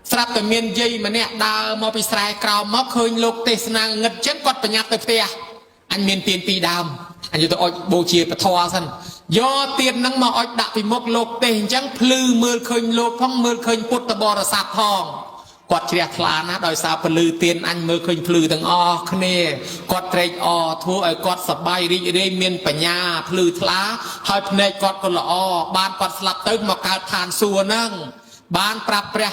Speaker 1: สดับแต่เมียนยีมันเนี่ยดาวมาไปสายกราวมาเคยโลกเตสนาเงินเช่นกอดปัญญาเตะอันเมียนเตียนปีดามอันอยู่ตัวโบเชียปะทอสันยอเตียนนังมาอดดักไปมกโลกเตะจังพลือมือเคยโลกพ้องมือเคยปุตตบรสัตทองกอดเชียคลานะโดยสาพลือเตียนอันมือเคยพลือตั้งอ้อคเนกอดเตรอทั่วไอกอดสบายริเรเมียนปัญญาพลือทลาหอยพเนกอดกละอ้อบานกอดสลับตึ้งมาการทานสัวนั่งบานปรับเปร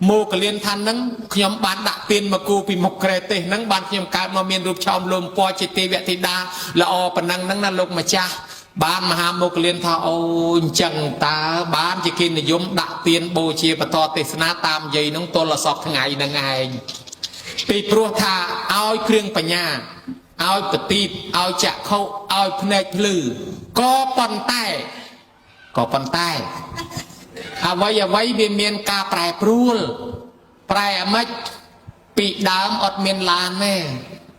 Speaker 1: โมกเลียนทันนังขยมบานดักเตียนมากูปีมกเกรเตนังบานขยมการมาเมียนรูปชอมลมปอจิตเตเวติดาละอปนังนังนั่นลงมาจ้าบ้านมหาโมกเลียนทาโอจังตาบ้านจะกินนิยมดักเตียนโบเชียปตอเตสนาตามยัยน้องตัวละสอกทั้งไงนังไงปีปลัวทาเอาเครื่องปัญญาเอาปฏิบเอาจะเข้าเอาพเนจพลือก็ปนใต้เอาไว้เมียนกาแปรปรูลแปรไม่ปีดามอดเมียนลานแม่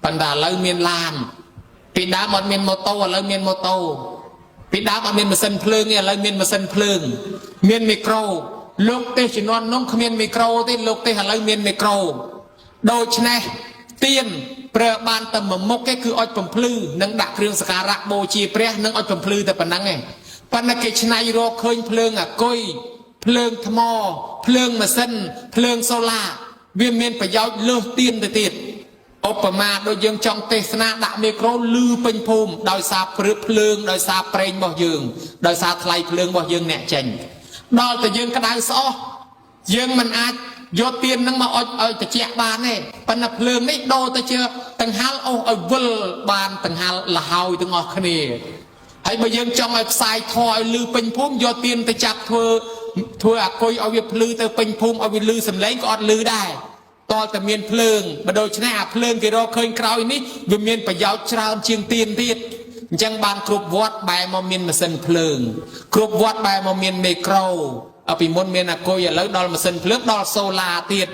Speaker 1: ปันดาเลยเมียนลานปีดามอดเมียนโมโตเลยเมียนโมโตปีดามอดเมียนมาเส้นเพลิงเนี่ยเลยเมียนมาเส้นเพลิงเมียนมิโครลูกเตชินวนน้องเมียนมิโครที่ลูกเตหะเลยเมียนมิโครโดยชนะ tiênប្រើបានតែមួយមុខគេគឺអុចបំភ្លឺនិងដាក់គ្រឿងសក្ការៈបូជាព្រះនិងអុចបំភ្លឺតែប៉ុណ្ណឹងឯងប៉ុន្តែគេឆ្នៃរកឃើញភ្លើងអាគុយភ្លើងថ្មភ្លើងម៉ាស៊ីនភ្លើងសូឡាវាមានប្រយោជន៍លើសទៀនទៅទៀតឧបមាដូចយើងចង់ទេសនាដាក់មីក្រូលឺពេញភូមិដោយសារព្រឹកភ្លើងដោយសារប្រេងរបស់យើងដោយសារថ្លៃភ្លើងរបស់យើងអ្នកចេញដល់តែយើងក្តៅស្អោះយើងមិនអាចយកទៀននឹងមកអុចឲ្យត្រជាក់បានទេប៉ុន្តែភ្លើងនេះដូរទៅជាតង្ហាល់អូសឲ្យវិលបានតង្ហាល់លហើយទាំងអស់គ្នាហើយបើយើងចង់ឲ្យផ្សាយធម៌ឲ្យលឺពេញភូមិយកទៀនទៅចាប់ធ្វើអាគុយឲ្យវាភ្លឺទៅពេញភូមិឲ្យវាលឺសំឡេងក៏អត់លឺដែរតើតែមានភ្លើងបើដូច្នេះអាភ្លើងគេរកឃើញក្រោយនេះវាមានប្រយោជន៍ច្រើនជាងទៀនទៀតអញ្ចឹងបានគ្រប់វត្តបែរមកមានម៉ាស៊ីនភ្លើងគ្រប់វត្តបែរមកមានមេក្រូពីមុនមានអាគុយឥឡូវដល់ម៉ាស៊ីនភ្លើងដល់សូឡាទៀត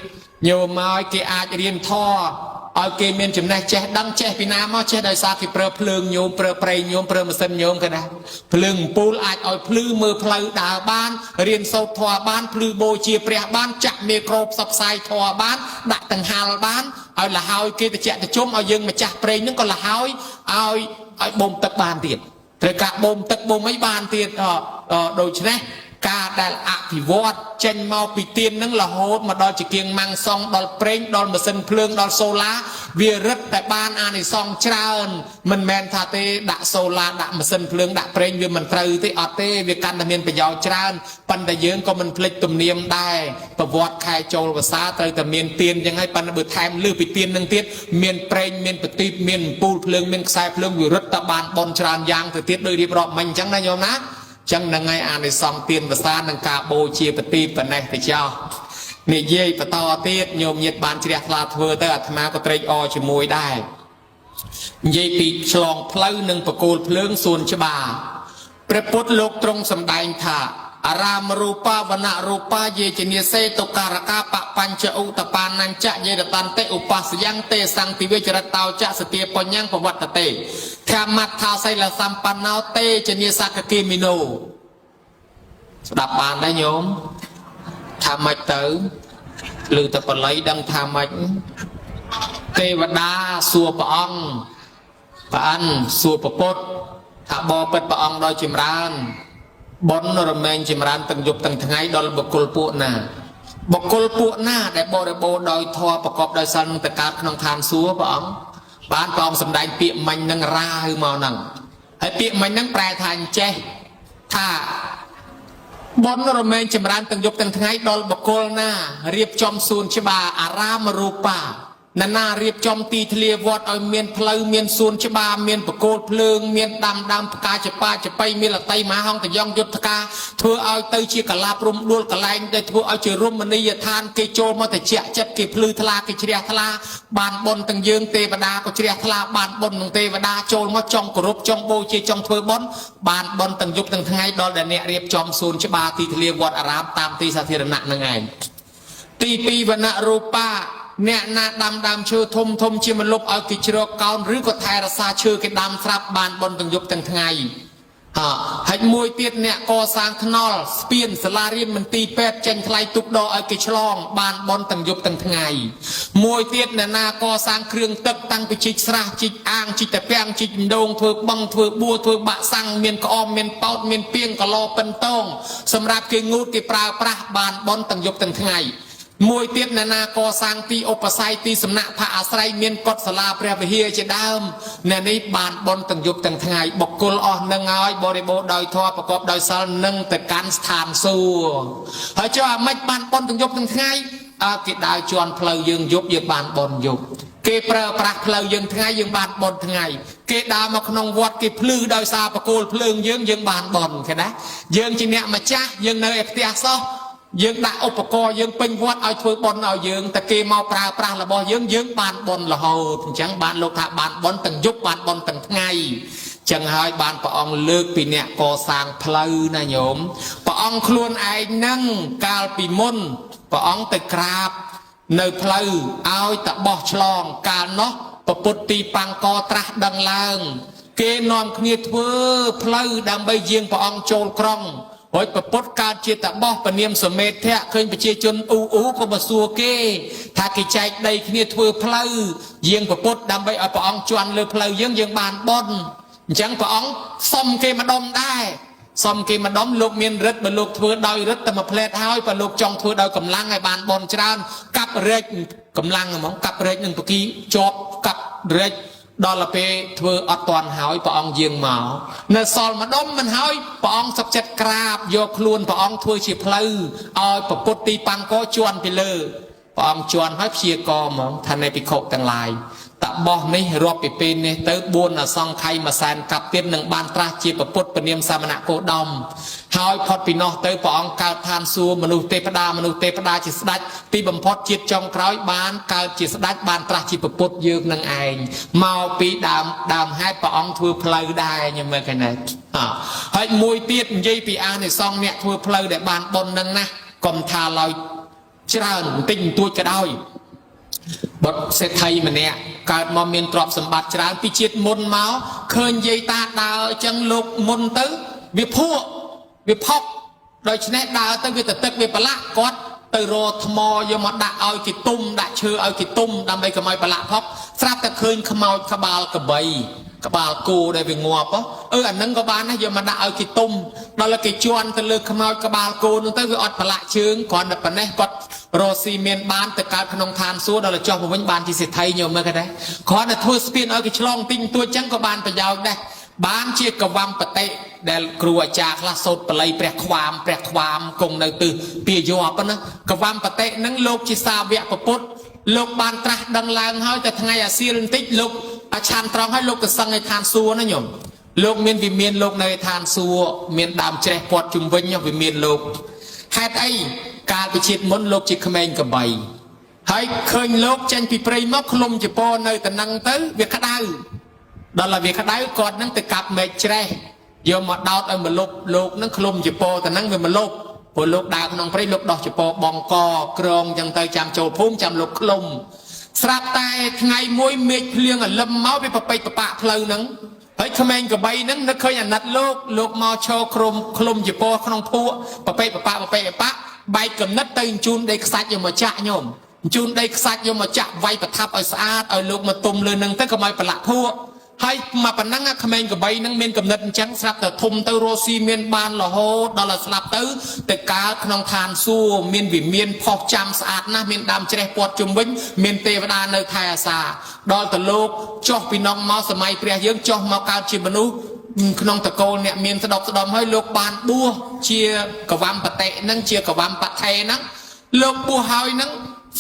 Speaker 1: ញោមមកគេអាចរៀនធម៌ឲ្យគេមានចំណេះចេះដឹងចេះពីណាមកចេះដោយសារគេប្រើភ្លើងញោមប្រើប្រេងញោមប្រើម៉ាស៊ីនញោមក៏ដែរភ្លើងអំពូលអាចឲ្យភ្លឺមើលផ្លូវដើរបានរៀនសូត្រធម៌បានភ្លឺបូជាព្រះបានចាក់មេក្រូផ្សព្វផ្សាយធម៌បានដាក់តង្ហាល់បានឲ្យលហើយគេតិចតិចុំឲ្យយើងម្ចាស់ប្រេងហ្នឹងក៏លហើយឲ្យបូមទឹកបានទៀតត្រូវការបូមទឹកបូមអីបានទៀតដូច្នេះការដែលអភិវឌ្ឍចេញមកពីទៀននឹងរហូតមកដល់ជាគៀងម៉ាំងសងដល់ប្រេងដល់ម៉ាស៊ីនភ្លើងដល់សូឡាវារឹតតែបានអានិសង្សច្រើនមិនមែនថាទេដាក់សូឡាដាក់ម៉ាស៊ីនភ្លើងដាក់ប្រេងវាមិនត្រូវទេអត់ទេវាកាន់តែមានប្រយោជន៍ច្រើនប៉ុន្តែយើងក៏មិនភ្លេចទំនៀមដែរប្រវត្តិខែចូលវស្សាត្រូវតែមានទៀនចឹងហើយប៉ុន្តែបើថែមលើពីទៀននឹងទៀតមានប្រេងមានប្រទីបមានអំពូលភ្លើងមានខ្សែភ្លើងវារឹតតែបានបនច្រើនយ៉ាងទៅទៀតដោយរៀបរាប់មិញអញ្ចឹងណាញោមណាចឹងនឹងឲ្យអានិសង្សទៀនភាសានឹងការបូជាប្រទីបប៉ុណ្ណេះទៅចោលនិយាយបន្តទៀតញោមញាតបានជ្រះថ្លាធ្វើទៅអាត្មាក៏ត្រេកអរជាមួយដែរនិយាយពីឆ្លងផ្លូវនិងបកូលភ្លើងសួនច្បារព្រះពុទ្ធលោកទ្រង់សម្ដែងថាអរាមរូបាវណៈរូបាយេជនិសេតុការកាបបញ្ចឧតបានញ្ចយេរតន្តិឧបស្សយ៉ាងទេសង្តិវិចរតោចសទាបញ្ញប្រវត្តតេធម្មថាសីលសម្បណ្ណោតេជនិសកគិមីណូស្ដាប់បានដែរញោមថាម៉េចទៅឮតែបល័យដឹងថាម៉េចទេវតាសួរព្រះអង្គប្រអិនសួរព្រះពុទ្ធថាបបិទ្ធព្រះអង្គដោយចម្រើនបុណ្យរមែងចម្រើនទាំងយប់ទាំងថ្ងៃដល់បុគ្គលពួកណាបុគ្គលពួកណាដែលបរិបូរដោយធម៌ប្រកបដោយសិលនឹងទៅកើតក្នុងឋានសួគ៌ព្រះអង្គបានព្រះអង្គសម្ដែងពាក្យមិញនឹងរាវមកហ្នឹងហើយពាក្យមិញហ្នឹងប្រែថាអញ្ចេះថាបុណ្យរមែងចម្រើនទាំងយប់ទាំងថ្ងៃដល់បុគ្គលណារៀបចំសួនច្បារអារាមរូបាណារៀបចំទីធ្លាវត្តឲ្យមានផ្លូវមានសួនច្បារមានបកគោលភ្លើងមានដាំផ្កាចបាចបៃមានលតីមហាហង្សតយងយុទ្ធការធ្វើឲ្យទៅជាកលាព្រំដួលកលែងទៅធ្វើឲ្យជារមណីយដ្ឋានគេចូលមកតិចចិត្តគេភ្លឺថ្លាគេជ្រះថ្លាបានបុណ្យទាំងយើងទេវតាក៏ជ្រះថ្លាបានបុណ្យនឹងទេវតាចូលមកចង់គោរពចង់បូជាចង់ធ្វើបុណ្យបានបុណ្យទាំងយប់ទាំងថ្ងៃដល់ដែលអ្នករៀបចំសួនច្បារទីធ្លាវត្តអារាមតាមទីសាធារណៈនឹងឯងទី2វណ្ណរូបាអ្នកណាដាំដើមឈើធំជាមលុបឲ្យគេជ្រកកោនឬក៏ថែរក្សាឈើគេដាំស្រាប់បានបុណ្យទាំងយប់ទាំងថ្ងៃហើយមួយទៀតអ្នកកសាងថ្នល់ស្ពានសាលារៀនមន្ទីរពេទ្យចេញថ្លៃទុកដកឲ្យគេឆ្លងបានបុណ្យទាំងយប់ទាំងថ្ងៃមួយទៀតអ្នកណាកសាងគ្រឿងទឹកតាំងពីជីកស្រះជីកអាងជីកតាពាំងជីកដងធ្វើបឹងធ្វើបួរធ្វើបាក់សាំងមានក្អមមានប៉ោតមានពីងកឡោប៉ិនតងសម្រាប់គេងូតគេប្រើប្រាស់បានបុណ្យទាំងយប់ទាំងថ្ងៃមួយទៀតអ្នកណាកសាងទីឧបស័យទីសំណាក់ផាអាស្រ័យមានកុដិសាលាព្រះវិហារជាដើមអ្នកនេះបានបុណ្យទាំងយប់ទាំងថ្ងៃបុគ្គលអស់នឹងហើយបរិបូរដោយធម៌ប្រកបដោយសិលនឹងទៅកាន់ស្ថានសួគ៌ហើយចុះអាម៉េចបានបុណ្យទាំងយប់ទាំងថ្ងៃគេដើរជន់ផ្លូវយើងយប់យើងបានបុណ្យយប់គេប្រើប្រាស់ផ្លូវយើងថ្ងៃយើងបានបុណ្យថ្ងៃគេដើរមកក្នុងវត្តគេភ្លឺដោយសារបកគោលភ្លើងយើងបានបុណ្យឃើញណាយើងជាអ្នកម្ចាស់យើងនៅឯផ្ទះសោះយើងដាក់ឧបករណ៍យើងពេញវត្តឲ្យធ្វើបុណ្យឲ្យយើងតែគេមកប្រើប្រាស់របស់យើងបានបុណ្យរហូតអញ្ចឹងបានលោកថាបានបុណ្យទាំងយប់បានបុណ្យទាំងថ្ងៃចឹងហើយបានព្រះអង្គលើកពីអ្នកកសាងផ្លូវណាញោមព្រះអង្គខ្លួនឯងនឹងកាលពីមុនព្រះអង្គទៅក្រាបនៅផ្លូវឲ្យតបោះឆ្លងកាលនោះព្រះពុទ្ធទីបង្កត្រាស់ដឹងឡើងគេនាំគ្នាធ្វើផ្លូវដើម្បីយាងព្រះអង្គចូលក្រុង ហើយប្រពុតកើតជាតបោះពនាមសមេធៈឃើញប្រជាជនអ៊ូក៏មកសួរគេថាគេចែកដីគ្នាធ្វើផ្លូវយាងប្រពុតដើម្បីឲ្យព្រះអង្គជន់លើផ្លូវយើងបានបុណ្យអញ្ចឹងព្រះអង្គសុំគេម្ដុំដែរសុំគេម្ដុំលោកមានរិទ្ធបើលោកធ្វើដោយរិទ្ធតែមួយផ្លែតហើយបើលោកចង់ធ្វើដោយកម្លាំងឲ្យបានបុណ្យច្រើនកាប់រែកកម្លាំងហ្មងកាប់រែកនឹងបកីជាប់កាប់រែកដល់ទៅពេលធ្វើអត់តាន់ហើយព្រះអង្គយាងមកនៅសល់ម្ដុំមិនហើយព្រះអង្គសុខចិត្តក្រាបយកខ្លួនព្រះអង្គធ្វើជាផ្លូវឲ្យប្រពុតទីបាំងកជន់ពីលើព្រះអង្គជន់ហើយព្យាករហ្មងថានៃភិក្ខុទាំងឡាយតបោះនេះរាប់ពីពេលនេះទៅ4អសង្ខ័យមួយសែនកាប់ទៀតនឹងបានត្រាស់ជាប្រពុតពនាមសាមណៈគោដមហើយផុតពីនោះទៅព្រះអង្គកើតឋានសួគ៌មនុស្សទេវតាជាស្ដេចទីបំផុតជាតិចុងក្រោយបានកើតជាស្ដេចបានត្រាស់ជាប្រពុតយើងនឹងឯងមកពីដើមហេតុព្រះអង្គធ្វើផ្លូវដែរខ្ញុំមើលឃើញណាហើយមួយទៀតនិយាយពីអានិសង្ឃអ្នកធ្វើផ្លូវដែលបានបុណ្យនឹងណាកុំថាឡើយច្រើនបន្តិចបន្តួចក៏ដោយបុត្រសេដ្ឋីម្នាក់កើតមកមានទ្រព្យសម្បត្តិច្រើនពីជាតិមុនមកឃើញយាយតាដើរអញ្ចឹងលោកមុនទៅវាភក់វាផុកដូច្នេះដើរទៅវាទៅទឹកវាប្រឡាក់គាត់ទៅរកថ្មយកមកដាក់ឲ្យគេទុំដាក់ឈើឲ្យគេទុំដើម្បីកុំឲ្យប្រឡាក់ផុកស្រាប់តែឃើញខ្មោចក្បាលកបីក្បាលគោដែលវាងាប់អាហ្នឹងក៏បានដែរយកមកដាក់ឲ្យគេទុំដល់គេជន់ទៅលើខ្មោចក្បាលគោនោះទៅវាអត់ប្រឡាក់ជើងគ្រាន់តែប៉ុណ្ណេះគាត់រស់ស៊ីមានបានទៅកើតក្នុងឋានសួគ៌ដល់ចុះមកវិញបានជាសេដ្ឋីញោមមើលគេដែរគ្រាន់តែធ្វើស្ពានឲ្យគេឆ្លងទិញទួចចឹងក៏បានប្រយោជន៍ដែរបានជាកវំបតិដែលគ្រូអាចារ្យខ្លះសូត្របល័យព្រះខ្វាមគង់នៅទិសពាយ័ព្យណាកវំបតិនឹងលោកជាសាវកពុទ្ធលោកបានត្រាស់ដឹងឡើងហើយតែថ្ងៃអាសៀលបន្តិចលោកអាឆានត្រង់ហើយលោកទៅសឹងឯឋានសួគ៌ណាញោមលោកមានវិមានលោកនៅឯឋានសួគ៌មានដើមច្រេះព័ទ្ធជុំវិញវិមានលោកហេតុអីកាលពីជាតិមុនលោកជាក្មេងកបីហើយឃើញលោកចេញពីព្រៃមកឃ្លុំចពោនៅតំណឹងទៅវាក្តៅដល់តែវាក្តៅគាត់នឹងទៅកាប់មែកច្រេះយកមកដោតឲ្យមកលុបលោកនឹងឃ្លុំចពោតំណឹងវាមកលុបព្រោះលោកដើរក្នុងព្រៃលោកដោះចពោបងកក្រងចឹងទៅចាំចូលភូមិចាំលោកឃ្លុំស្រាប់តែថ្ងៃមួយមេឃភ្លៀងអលឹមមកវាប្រពេចប្របាក់ផ្លូវហ្នឹងហើយក្មេងកបីហ្នឹងនឹកឃើញអាណិតលោកមកឈរក្រុមឃ្លុំចពោក្នុងភក់ប្រពេចប្របាក់បែកកំណត់ទៅជូនដីខ្សាច់យកមកចាក់ញោមជូនដីខ្សាច់យកមកចាក់វាយប្រថាប់ឲ្យស្អាតឲ្យលោកមកទុំលើនឹងទៅកុំឲ្យប្រឡាក់ភក់ហើយមកប៉ុណ្ណឹងក្មេងកបីនឹងមានកំណត់អញ្ចឹងស្រាប់តែធំទៅរស់ស៊ីមានបានរហូតដល់តែស្លាប់ទៅកើតក្នុងឋានសួគ៌មានវិមានផុសចាំស្អាតណាស់មានដើមច្រេះព័ទ្ធជុំវិញមានទេវតានៅថែអាសាដល់ទៅលោកចុះពីនំមកសម័យព្រះយើងចុះមកកើតជាមនុស្សក្នុងតកូលអ្នកមានស្ដុកស្ដំហើយលោកបានបួសជាកវំបតិនឹងជាកវំបថេហ្នឹងលោកបួសហើយហ្នឹង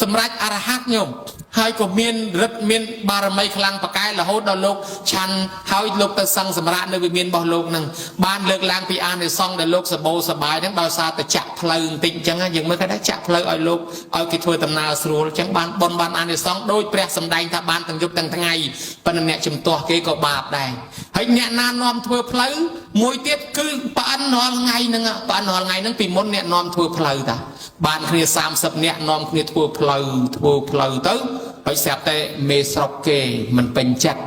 Speaker 1: សម្រាប់អរហត្តញោមហើយក៏មានរិទ្ធមានបារមីខ្លាំងប្រកែរហូតដល់លោកឆាន់ហើយលោកទៅសឹងសម្រាប់នៅវិមានរបស់លោកនឹងបានលើកឡើងពីអានិសង្ឃដែលលោកសបោសបាយហ្នឹងដោយសារតែចាក់ផ្លូវបន្តិចអញ្ចឹងយើងមើលគេថាចាក់ផ្លូវឲ្យលោកឲ្យគេធ្វើដំណើរស្រួលអញ្ចឹងបានបនបានអានិសង្ឃដោយព្រះសម្ដែងថាបានទាំងយប់ទាំងថ្ងៃប៉ុន្តែអ្នកជំទាស់គេក៏បាបដែរហើយអ្នកណានាំធ្វើផ្លូវមួយទៀតគឺប៉ាន់រាល់ថ្ងៃហ្នឹងពីមុនអ្នកនាំធ្វើផ្លូវតាបានគ្នា30នាក់នាំគ្នាធ្វើផ្លូវទៅហើយស្រាប់តែមេស្រុកគេមិនពេញចិត្ត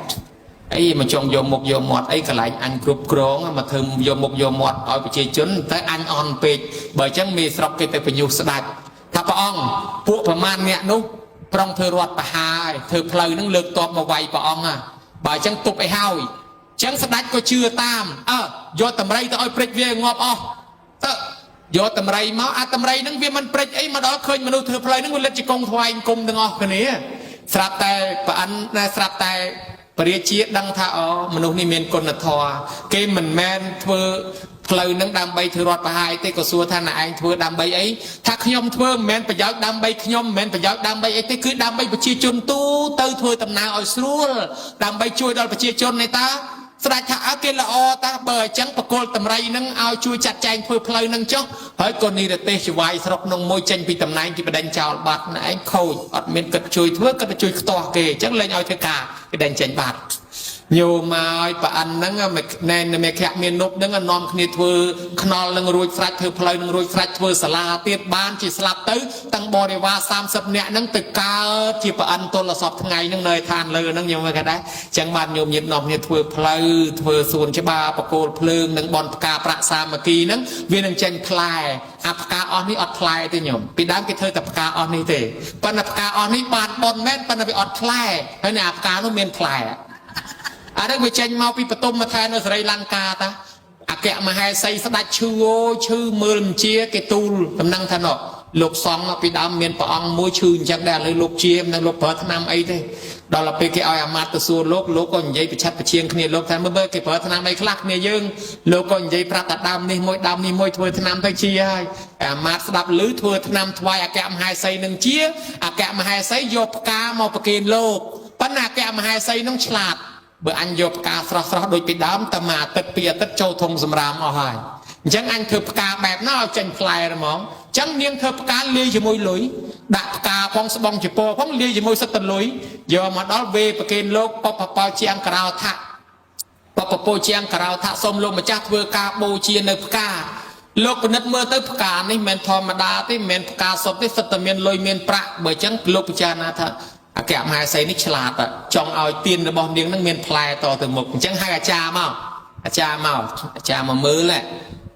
Speaker 1: អីមកចង់យកមុខយកមាត់អីកន្លែងអញគ្រប់គ្រងមកធ្វើយកមុខយកមាត់ឲ្យប្រជាជនតែអញអន់ពេកបើអញ្ចឹងមេស្រុកគេទៅបញ្ញុះស្ដាច់ថាព្រះអង្គពួកប្រមាណអ្នកនោះប្រងធ្វើរដ្ឋបហាយធ្វើផ្លូវហ្នឹងលើកតបមកវាយព្រះអង្គបើអញ្ចឹងទុកឲ្យហើយអញ្ចឹងស្ដាច់ក៏ជឿតាមយកតម្រៃទៅឲ្យព្រិចវាងាប់អស់ទៅយកតម្រៃមកអាតម្រៃហ្នឹងវាមិនព្រិចអីមកដល់ឃើញមនុស្សធ្វើផ្លូវហ្នឹងវាលិតជាកងថ្វាយគុំទាំងអស់គ្នាស្រាប់តែប្រអិនស្រាប់តែពរាជាដឹងថាមនុស្សនេះមានគុណធម៌គេមិនមែនធ្វើផ្លូវហ្នឹងដើម្បីធ្វើរដ្ឋបហាយទេក៏សួរថាណែឯងធ្វើដើម្បីអីថាខ្ញុំធ្វើមិនមែនប្រយោជន៍ដើម្បីខ្ញុំមិនមែនប្រយោជន៍ដើម្បីអីទេគឺដើម្បីប្រជាជនទូទៅធ្វើដំណើរឲ្យស្រួលដើម្បីជួយដល់ប្រជាជននេះតាស្ដេចថាគេល្អតាបើអញ្ចឹងបកគលតម្រៃនឹងឲ្យជួយចាត់ចែងធ្វើផ្លូវនឹងចុះហើយក៏និរទេសចវាយស្រុកក្នុងមួយចេញពីតំណែងគេបដិញ្ញចោលបាត់ណែឯងខូចអត់មានគិតជួយធ្វើគិតជួយខ្ទាស់គេអញ្ចឹងលែងឲ្យធ្វើការគេដេញចេញបាត់ nhiều mà bà anh nắng nên mẹ khẹt miền nốt nắng nòm kia thưa knol nâng ruồi phách thưa plei nâng ruồi phách thưa sả la tiết ban chỉ slap tới tăng bò để va sam sập nhẹ nâng từ cao chỉ bà anh tôi là sọp ngày nâng nơi than lơ nâng nhiều mà cái đấy chẳng bàn nhiều nhiệt nòm nhiệt thưa plei thưa xuân chế ba bà cô plương nâng bòn cà prạ sam mà kỳ nâng viên nâng tranh plei áp cá on ní ọt plei tới nhom bị đám cái thưa tập cá on ní thế pan áp cá on ní bàn bòn mét pan bị ọt plei hay nè áp cá nó miền plei à đó người tranh mau bị bắt tôm mà thay nó Sri Lanka ta à kẹo mà hai xây sẽ đặt chư mưa làm chia cái tu tầm năng thân nọ lục xong mà bị đám miền bỏng môi chư chắc đà lấy lục chia năng lục phở năm ấy thế đó là cái ai amat từ xưa lục còn dây bị chặt bị chiên kia lục thay mới bơi cái phở năm ấy khác này dương lục còn dây prat đam đi môi thôi năm tới chia hai amat đạp lưới thôi năm thoại à kẹo hai xây nâng chia à kẹo mà hai xây vô cá mau bạc kiền lục bắt à kẹo mà hai xây nông chặt bữa anh vô cá sọt đôi bị đám tầm mà tết bia tết châu thùng dầm ram ở hai chẳng anh thưa cá bẹp nó chân phai rồi mong chẳng niên thưa cá lia cho môi lưới đạp cá phong bong chỉ po phong lia cho môi sắt tần lưới giờ mà đó về bậc kiên lô po chiang cào thạ po chiang cào thạ xôm lô mà chắc vừa cá bô chia nơi cá lô của đất mưa tới cá này men thò mà đá tới men cá sọt tới sắt tần miền lôi miền prạ bởi chẳng lô cha na thàแกะมาใส่นิชลาดจองเอาตีนบอลเลี้ยงนั่งเมียนพลายต่อถึงหมกจังให้อาจารย์มามือแหละ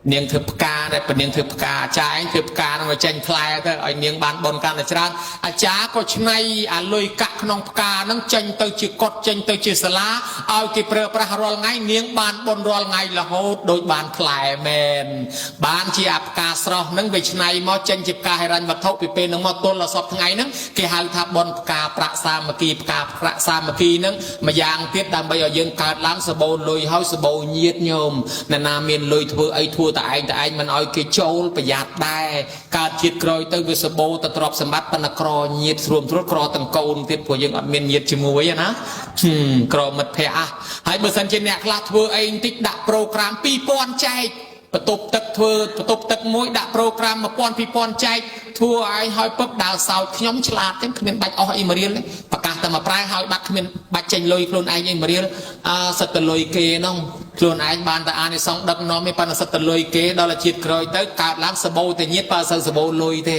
Speaker 1: เนียงถือกาได้เป็นเนียงถือกาจ่ายถือกาต้องมาเจนพลายก็ไอเนียงบานบนการอาจารย์อาจารย์ก็ชนัยลอยกะขนมกานั่งเจนเตอร์จีกดเจนเตอร์จีสลาเอาจีเปรย์ประหารไงเนียงบานบนรอลไงละโหดโดยบานพลายแมนบานจีอับกาสระนั่งไปชนัยมอเจนจีกาให้รันมาทบไปเป็นนั่งมาต้นละสอบไงนั่งเกี่ยหทับบนกาประสามกีกาประสามกีนั่งมายางเทียบดำไปเอายังการล้างสบู่ลอยเฮาสบู่เยียดโยมนาเมียนลอยทัวไอทัวแต่ไอมันเอาเกจโจลประหยัดได้การเทียดกรอยเตอร์วิสโบตตรอบสมบัติปนกรอเยียดรวมทุกกรอตังโกนเทียดพวกยังอัดเมียนเยียดจมูกไว้นะกรอมัดแพ้ให้เบอร์สันเจเนกลาทัวไอติดดักโปรแกรมปีปอนใจประตูตึกทัวประตูตึกมวยดักโปรแกรมมาปอนปีปอนใจทัวไอหอยปุ๊บดาวสาวขย่มฉลาดจังขมิ้นใบอ้อยมาเรียนเลยประกาศแต่มาปลายหอยบักขมิ้นใบเจนลอยโคลนไอยังมาเรียนสัตว์ลอยเกน้องโคลนไอบานแต่อันในสองดักน้องไม่ปันสัตว์ลอยเกดอลจิตกรอยเตอการล้างสบู่แต่เงียบปลาสบู่ลอยเท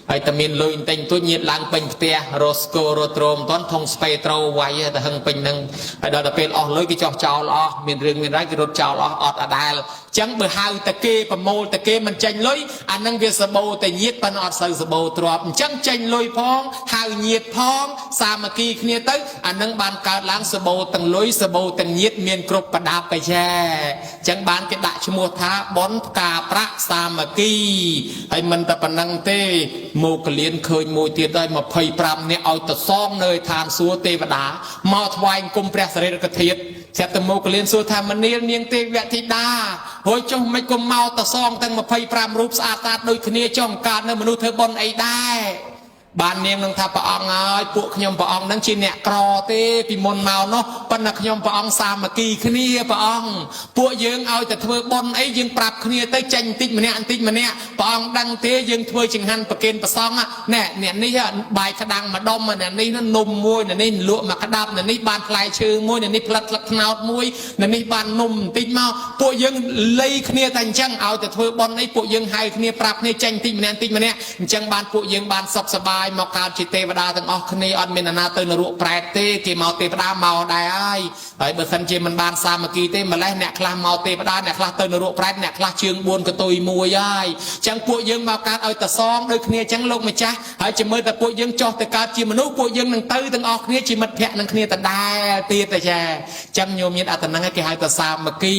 Speaker 1: ไอตะมินลอยเต็งตัวเงียบล้างเป็นเตียโรสโกโรโตรมต้นทงสเปโตรไว้แต่หึงเป็นหนึ่งไอดอลเป็นออกเลยกี่จอกเจ้าล้อมีเรื่องมีไรกี่รถเจ้าล้ออดอะได้จังเบอร์ฮาวตะเกปโมตะเกมันเจนลอยอันนั้นเวสบู่แต่เงียบปันอดสบู่ตรอบจังเจนลอยพองฮาวเงียบพองสามัคคีเนี่ยตึ๊กอันนั้นบานการล้างสบู่ตั้งลอยสบู่ตั้งเงียบเมียนกรบประดับไปแช่จังบานกระดาษชมัวท้าบอนกาประสามัคคีให้มันตะปนังเตโมกเลียนเคยมวยเตียได้มาเพยปรำเนี่ยเอาตะซ่องเนยทานสัวเทวดามาถวายกุมเปรสเรกเทียดเสตโมกเลียนสัวทามันเนียเนียงเทวธิดาโหยจงไม่กุมเมาตะซ่องตั้งมาเพยปรำรูปสะอาดตาโดยคเนียจ้องการในมนุษย์เธอบนไอได้บ้านเนียงนังทับปะองไอ้พวกขยมปะองนั่งชินเนี่ยกรอเต้ปีมนเมาเนาะปนักขยมปะองสามมากีขณีปะองพวกยืงเอาแต่เธอบนไอ้ยืงปรับขณีเต้จังติดมาเนี่ยอันติดมาเนี่ยปะองดังเต้ยืงเธอจึงหันประเกณฑ์ประซองอ่ะเนี่ยนี่ฮะใบขดังมาดมมาเนี่ยนี่นั่นนมมวยเนี่ยนี่ลวกมากระดับเนี่ยนี่บานพลายชื่อมวยเนี่ยนี่พลัดขนาวมวยเนี่ยนี่บานนมติดเมาพวกยืงเลยขณีแต่จังเอาแต่เธอบนไอ้พวกยืงให้ขณีปรับเนี่ยจังติดมาเนี่ยติดมาเนี่ยจังบานพวกยืงบานสบายมาการจิตเทวดาทั้งออกนี้อันเป็นนาเตนรุแปรเต้กี่เมาเทวดาเมาได้ไอ้เบอร์สันเจมันบานสามัคคีเต้มาแล้วเนี่ยคลาเมาเทวดาเนี่ยคลาเตนรุแปรเนี่ยคลาเชืองบวนกระตุยมวยย่ายจังพวกยังมาการเอาแต่ซองโดยเนี้ยจังลงมาจ้าไอ้จะเมื่อแต่พวกยังจ่อแต่การจีมนุษย์พวกยังนั่งตื้อทั้งออกเนี้ยจีมัดแพะนั่งเนี้ยแต่ได้ตีแต่แช่จังโยมยันอัตนังให้กี่ให้แต่สามัคคี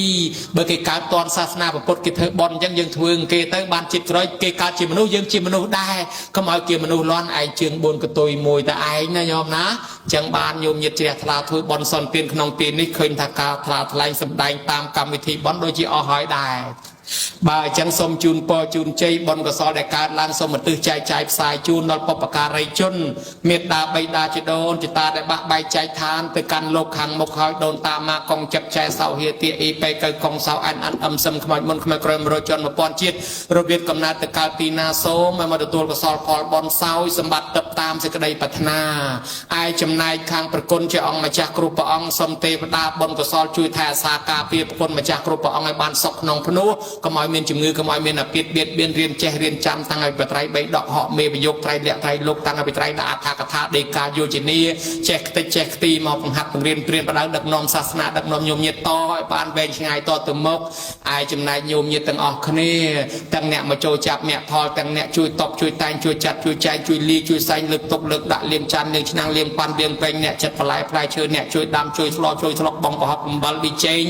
Speaker 1: เบอร์กี่การตอนศาสนาประพุทธกี่เธอบอลยังยังทวงกี่เตอบานจิตร้อยกี่การจีมนุษย์ยังจีมนุษย์ได้ก็มากี่มนุษย์ร้อนไอเชืองบวนกระตุยมวยแต่ไอ้นะโยมนะจังบานโยมยัดเจียทลาทุยบอลซอนเตียนขนมเตียนนี่เคยทักกาทลาทลายสำแดงตามกรรมวิธีบอลโดยจีอหอยได้ bà chẳng xôm chun po chun chay bon có so đại ca lang xôm một tư chạy chạy xài chun nó bọc cà ray chun miệt đà bay đà chỉ đôn chỉ ta đại bác bay chạy than từ căn lục hàng một khói đồn ta mà con chặt chạy sau hiệp tiệt y bay cây con sau anh âm sâm khmai môn khmai kram rồi chọn một pon chiết rồi biết cầm nát từ cao tì na số mà được tuột có so phò bon sau sâm bát tập tam sẽ cái đây bát na ai chấm này khangประគុណជាអង្គម្ចាស់គ្រូព្រះអង្គសូមទេវតាបុណ្យកុសលជួយថែអាសាការពារប្រគុណម្ចាស់គ្រូព្រះអង្គឲ្យបានសុខក្នុងភ្នោះកុំឲ្យមានជំងឺកុំឲ្យមានអាពាធបៀតបៀនរៀនចេះរៀនចាំតាំងឲ្យបត្រៃបីដកហក់មេប្រយោគត្រៃលក្ខត្រៃលោកតាំងឲ្យបត្រៃដាក់អថាកថាដេកាយោជនីចេះខ្ទេចចេះខ្ទីមកបង្ហាត់បង្រៀនព្រៀនបដៅដឹកនាំសាសនាដឹកនាំញោមញាតតឲ្យបានវែងឆ្ងាយតទៅមុខអាយចំណែកញោមញាតទាំងអស់គ្នាទាំងអ្នកមកចូលចាប់អ្នកផលទាំងអ្នកជួយតបជួយតែងជួយចាត់ជួយចែកជួយលីជួយសែងលើកទុកលើកដាក់លៀងចាន់លៀងឆ្នាំងលៀងប៉ាន់លៀងពេញអ្នកចិត្តបន្លែផ្លែឈើអ្នកជួយដាំជួយស្លជួយស្លុកបងប្រហុកអំបិលប៊ីចេង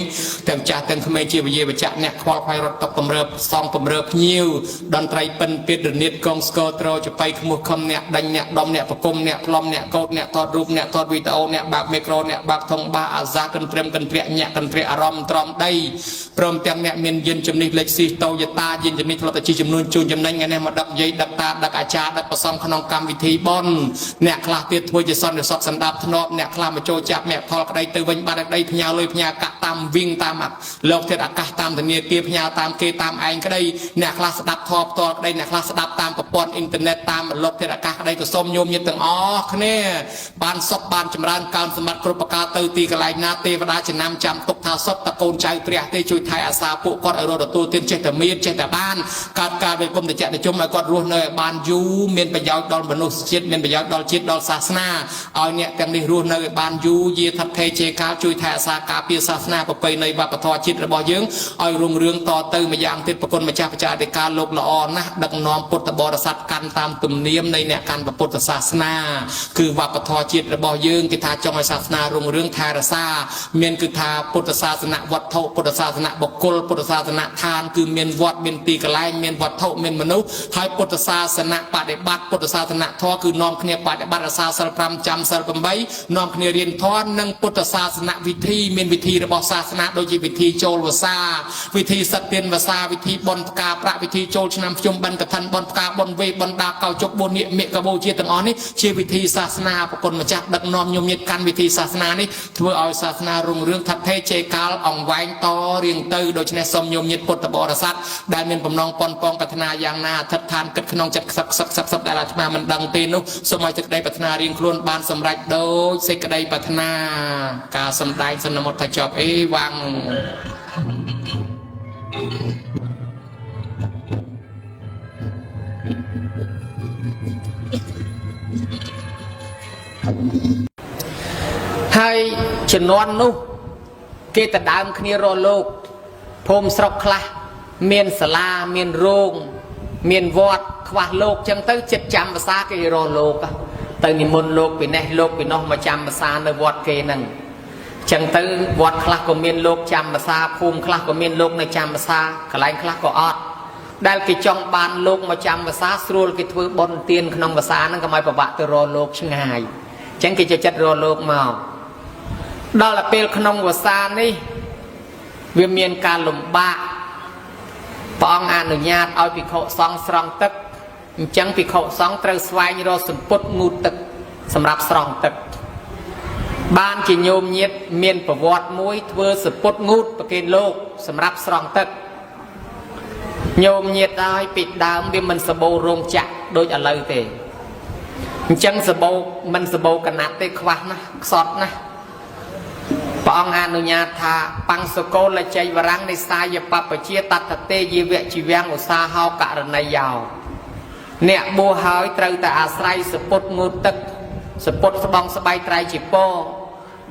Speaker 1: ទាំងចាស់ទាំងក្មេងជាវិជាបច្ចៈអ្នកខ្វល់ខ្វាយរត់តុកបំរើសងបំរើភ្ញៀវតន្ត្រីពិនពីរនិតកងស្គរត្រចបៃខ្មោះខំអ្នកដេញអ្នកដំអ្នកប្រគុំអ្នកផ្លុំអ្នកកោតអ្នកថតរូបអ្នកថតវីដេអូអ្នកបាក់មីក្រូអ្នកបាក់ធុងបាអាសាកិនត្រឹមកិនត្រាក់ញាក់កិនត្រាក់អារម្មណ៍ត្រំដីព្រមទាំងអ្នកមានយានជំនិះលេខស៊ីតូយតាយានជំនិះធ្លាប់តែជាចំនួនជូនចំណេញថ្ងៃនេះមកដឹកយាយដឹកតាដឹកអាចារ្យដឹកប្រសំក្នុងកម្មវិធីបុណ្យអ្នកខ្លះទៀតធ្វើជាសន្តិសុខសណ្ដាប់ធ្នាប់អ្នកខ្លះមកចូលចាប់អ្នកផលក្តីទៅវិញបាត់ក្តីផ្ញើលុយផ្ញើកាក់តាមវិញតាមលោកធាតុអាកាសតាមធនាគារផ្ញើតាមគេតាមឯងក្តីអ្នកខ្លះស្ដាប់ធម៌ផ្ទាល់ក្តីអ្នកខ្លះស្ដាប់តាមប្រព័ន្ធអ៊ីនធឺណិតតាមលោកធាតុអាកាសក្តីក៏សូមញោមញាតិទាំងអស់គ្នាបានសុខបានចម្រើនកើនសម្បត្តិគ្រប់ប្រការទៅទីកន្លែងណាទេវតាចំណាំចាំទុកថាសុខតកូនចៅព្រះទេជួយថែអាសាពួកគាត់ឲ្យរត់ទទួលទានចេះតែមានចេះតែបានកើតការវិគុំតិចតិជុំឲ្យគាត់រស់នៅឲ្យបានយូរមានប្រយោជន៍ដល់មនុស្សជាតិមានប្រយោជន៍ដល់ជាតិដល់សាសនាឲ្យអ្នកទាំងនេះរស់នៅឲ្យបានយូរយាថិតថេជេកាលជួយថែអាសាការពារសាសនាប្រពៃណីវប្បធម៌ជាតិរបស់យើងឲ្យរុងរឿងតទៅម្យ៉ាងទៀតប្រគុណម្ចាស់បច្ចាតិកាលោកល្អណាស់ដឹកនាំពុទ្ធបរិស័ទកាន់តាមទំនៀមនៃអ្នកកាន់ពុទ្ធសាសនាគឺវប្បធម៌ជាតិរបស់យើងគេថាចង់ឲ្យសាសនារុងរឿងថែរក្សាមានគឺថាពុទ្ធសាសនាវត្ថុពុទ្ធសាសនាបុគ្គលពុទ្ធសាសនាឋានគឺមានវត្តមានទីកន្លែងមានវត្ថុមានមនុស្សហើយពុទ្ធសាសនាបដិបត្តិពុទ្ធសាសនាធម៌គឺនាំគ្នាបដិបត្តិរក្សាសិល5ចាំសិល8នាំគ្នារៀនធម៌និងពុទ្ធសាសនាវិធីមានវិធីរបស់សាសនាដូចជាវិធីចូលវសាវិធីសត្យទានវសាវិធីបន់ផ្កាប្រាក់វិធីចូលឆ្នាំភ្ជុំបិណ្ឌកឋិនបន់ផ្កាបន់វេបន់ដាកោជុកបួននិមិកបោជាទាំងអស់នេះជាវិធីសាសនាប្រគុណម្ចាស់ដឹកនាំញោមញាតកាន់វិធីសាសនានេះធ្វើឲ្យសាសនារុងរឿងថាត់ថេជេកាលអង្វែងតរៀងទៅដូច្នេះសូមញោមញាតពុទ្ធបរិស័ទដែលមានបំណងប៉ុនប៉ងប្រាថ្នាយ៉ាងណាអធិដ្ឋានគិតក្នុងចិត្តសឹកដែលអាត្មាមិនដឹងទេនោះសូមឲ្យសេចក្តីប្រាថ្នារៀងខ្លួនបានសម្រេចដោយសេចក្តីប្រាថ្នាការសម្ដែងសន្មតថាចប់អេវ៉ាំងហើយជំនាន់នោះគេទៅដើមគ្នារលោកភូមិស្រុកខ្លះមានសាលាមានរោងមានវត្តខ្វះលោកចឹងទៅចិត្តចាំភាសាគេរលោកទៅនិមន្តលោកពីនេះលោកពីនោះមកចាំភាសានៅវត្តគេហ្នឹងចឹងទៅវត្តខ្លះក៏មានលោកចាំភាសាភូមិខ្លះក៏មានលោកនៅចាំភាសាកន្លែងខ្លះក៏អត់ដែលគេចង់បានលោកមកចាំភាសាស្រួលគេធ្វើបុណ្យទានក្នុងភាសាហ្នឹងកុំឲ្យពិបាកទៅរលោកឆ្ងាយចឹងគេចូលចិត្តរលោកមកដល់តែពេលក្នុងភាសានេះវាមានការលំបាកព្រះអង្គអនុញ្ញាតឲ្យភិក្ខុសង្ឃស្រង់ទឹកអញ្ចឹងភិក្ខុសង្ឃត្រូវស្វែងរកសម្ពុតងូតទឹកសម្រាប់ស្រង់ទឹកបានជាញោមញាតមានប្រវត្តិមួយធ្វើសម្ពុតងូតប្រគេនលោកសម្រាប់ស្រង់ទឹកញោមញាតហើយពីដើមវាមិនសបោរោងចក្រដូចឥឡូវទេអញ្ចឹងសបោមិនសបោកណាត់ទេខ្វះណាស់ខ្សត់ណាស់ព្រះអង្គអនុញ្ញាតថាបង្សកលលជ័យវរាំងនៃសាយបពជាតតតេយវជីវាំងឧស្សាហោករណីយោអ្នកបួសហើយត្រូវតែអាស្រ័យសពុតងូតទឹកសពុតស្បងស្បៃត្រៃជាព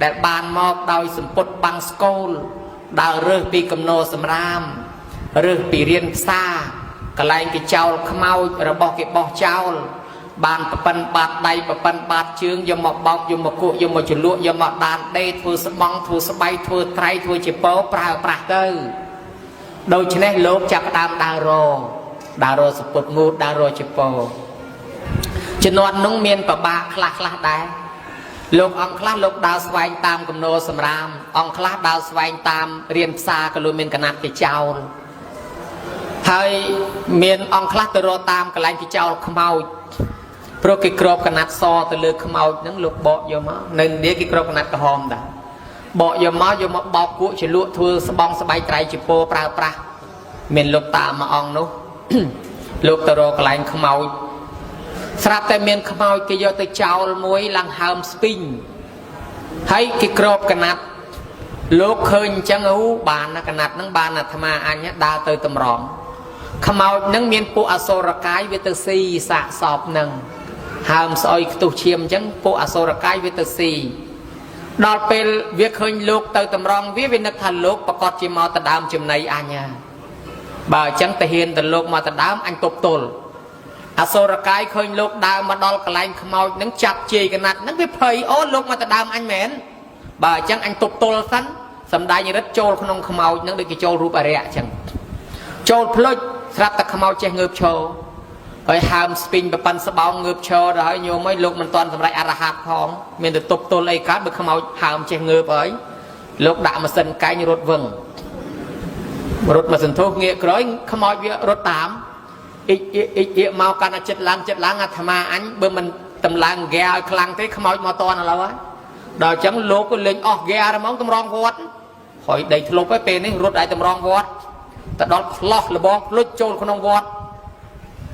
Speaker 1: ដែលបានមកដោយសពុតបង្សកលដើររើសពីកំណោសម្រាមរើសពីរៀនផ្សារកន្លែងគេចោលខ្មោចរបស់គេបោះចោលបានប្រប៉ិនបាតដៃប្រប៉ិនបាតជើងយកមកបោកយកមកគក់យកមកជលក់យកមកដានដេធ្វើស្បង់ធ្វើស្បៃធ្វើត្រៃធ្វើជាពោប្រើប្រាស់ទៅដូច្នេះលោកចាប់ដើមដើរសពុតងូតដើររជាពោជំនាន់នោះមានប្របាកខ្លះដែរលោកអង្គខ្លះលោកដើរស្វែងតាមកំណោសម្រាមអង្គខ្លះដើរស្វែងតាមរៀនផ្សារក៏លោកមានកណាត់គេចោល ហើយមានអង្គខ្លះទៅរកតាមកន្លែងគេចោលខ្មោចព្រោះគេក្របកណាត់សទៅលើខ្មោចហ្នឹងលោកបកយកមកនៅឥណ្ឌាគេក្របកណាត់ក្រហមដែរបកយកមកបោកគក់ជាលក់ធ្វើស្បង់ស្បែកត្រៃជាពោប្រើប្រាស់មានលោកតាមួយអង្គនោះ លោកទៅរកកន្លែងខ្មោចស្រាប់តែមានខ្មោចគេយកទៅចោលមួយឡើងហើមស្ពីងហើយគេក្របកណាត់លោកឃើញអញ្ចឹងបានណាកណាត់ហ្នឹងបានអាត្មាអញដើរទៅតម្រង់ខ្មោចហ្នឹងមានពួកអសុរកាយវាទៅស៊ីសាកសពហ្នឹងហើមស្អុយខ្ទុះឈាមអញ្ចឹងពួកអសុរកាយវាទៅស៊ីដល់ពេលវាឃើញលោកទៅតម្រង់វានឹកថាលោកប្រកាសជាមកទៅដើមចំណីអញបើអញ្ចឹងទៅហ៊ានទៅលោកមកទៅដើមអញទប់ទល់អសុរកាយឃើញលោកដើរមកដល់កន្លែងខ្មោចហ្នឹងចាប់ជាយកណាត់ហ្នឹងវាភ័យអូលោកមកទៅដើមអញមែនបើអញ្ចឹងអញទប់ទល់សិនសម្ដែងរិទ្ធចូលក្នុងខ្មោចហ្នឹងដូចគេចូលរូបអរិយអញ្ចឹងចូលភ្លុចស្រាប់តែខ្មោចចេះងើបឈរហើយហើមស្ពីងប្រប៉ិនស្បោងងើបឈរដល់ហើយញោមអើយលោកមិនទាន់សម្រេចអរហត្តផងមានតែទប់ទល់អីកើតបើខ្មោចហើមចេះងើបហើយលោកដាក់ម៉ាស៊ីនកែងរត់វឹងរត់មកសន្ធោសងាកក្រោយខ្មោចវារត់តាមអ៊ីកមកកាន់តែចិត្តឡើងអាត្មាអញបើមិនតម្លើងហ្គាឲ្យខ្លាំងទេខ្មោចមកតនឥឡូវហើយដល់អញ្ចឹងលោកក៏លេងអស់ហ្គាហ្មងតម្រង់វត្តហើយដីធ្លុបហើយពេលនេះរត់ឲ្យតម្រង់វត្តទៅដល់ផ្លោះលបងភ្លុចចូលក្នុងវត្ត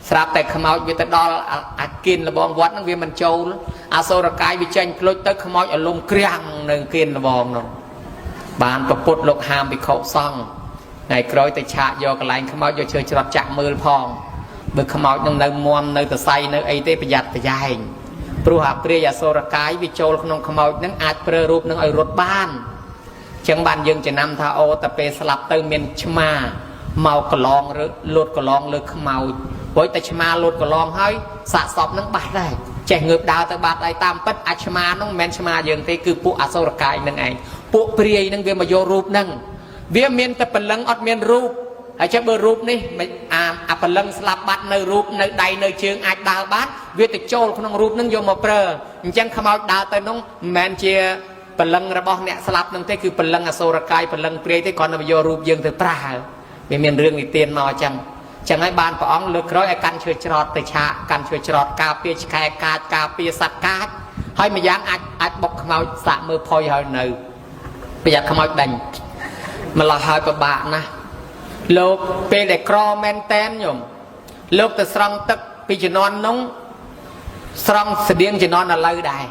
Speaker 1: ស្រាប់តែខ្មោចវាទៅដល់អាគៀនលបងវត្តហ្នឹងវាមិនចូលអសុរកាយវាចេញភ្លុចទៅខ្មោចអលំក្រាំងនៅគៀនលបងនោះបានប្រពុតលោកហាមភិក្ខុសង្ឃថ្ងៃក្រោយទៅឆាកយកកន្លែងខ្មោចយកឈើច្រត់ចាក់មើលផងបើខ្មោចនឹងនៅមមនៅតសៃនៅអីទេប្រយ័ត្នប្រយែងព្រោះអាព្រាយអសុរកាយវាចូលក្នុងខ្មោចនឹងអាចប្រើរូបនឹងឲ្យរត់បានចឹងបានយើងចំណាំថាអូតែពេលស្លាប់ទៅមានឆ្មាមកកន្លងឬលូតកន្លងលើខ្មោចព្រោះតែឆ្មាលូតកន្លងហើយសាកសពនឹងបាត់ដែរចេះងើបដើរទៅបាត់ហើយតាមពិតអាឆ្មានោះមិនមែនឆ្មាយើងទេគឺពួកអសុរកាយនឹងឯងពួកព្រាយនឹងវាមកយករូបនឹងវាមានតែព្រលឹងអត់មានរូបហើយចឹងបើរូបនេះអាព្រលឹងស្លាប់បាត់នៅរូបនៅដៃនៅជើងអាចដើរបានវាទៅចូលក្នុងរូបនឹងយកមកប្រើអញ្ចឹងខ្មោចដើរទៅនោះមិនមែនជាព្រលឹងរបស់អ្នកស្លាប់នឹងទេគឺព្រលឹងអសុរកាយព្រលឹងព្រាយទេគ្រាន់តែយករូបយើងទៅប្រើវាមានរឿងនិទានមកអញ្ចឹងហើយបានព្រះអង្គលើកក្រោយឲ្យកាន់ឈើច្រត់ទៅឆាកកាន់ឈើច្រត់ការពារឆ្កែកាចការពារសត្វកាចហើយម្យ៉ាងអាចបុកខ្មោចសាក់មើលផុយហើយនៅប្រយ័ត្នខ្មោចដេញម្ល៉េះហើយពិបាកណាស់លោកពេលដែលក្រមែនតែនញោមលោកទៅស្រង់ទឹកពីជំនាន់នោះស្រង់ស្តៀងជំនាន់ឥឡូវដែរ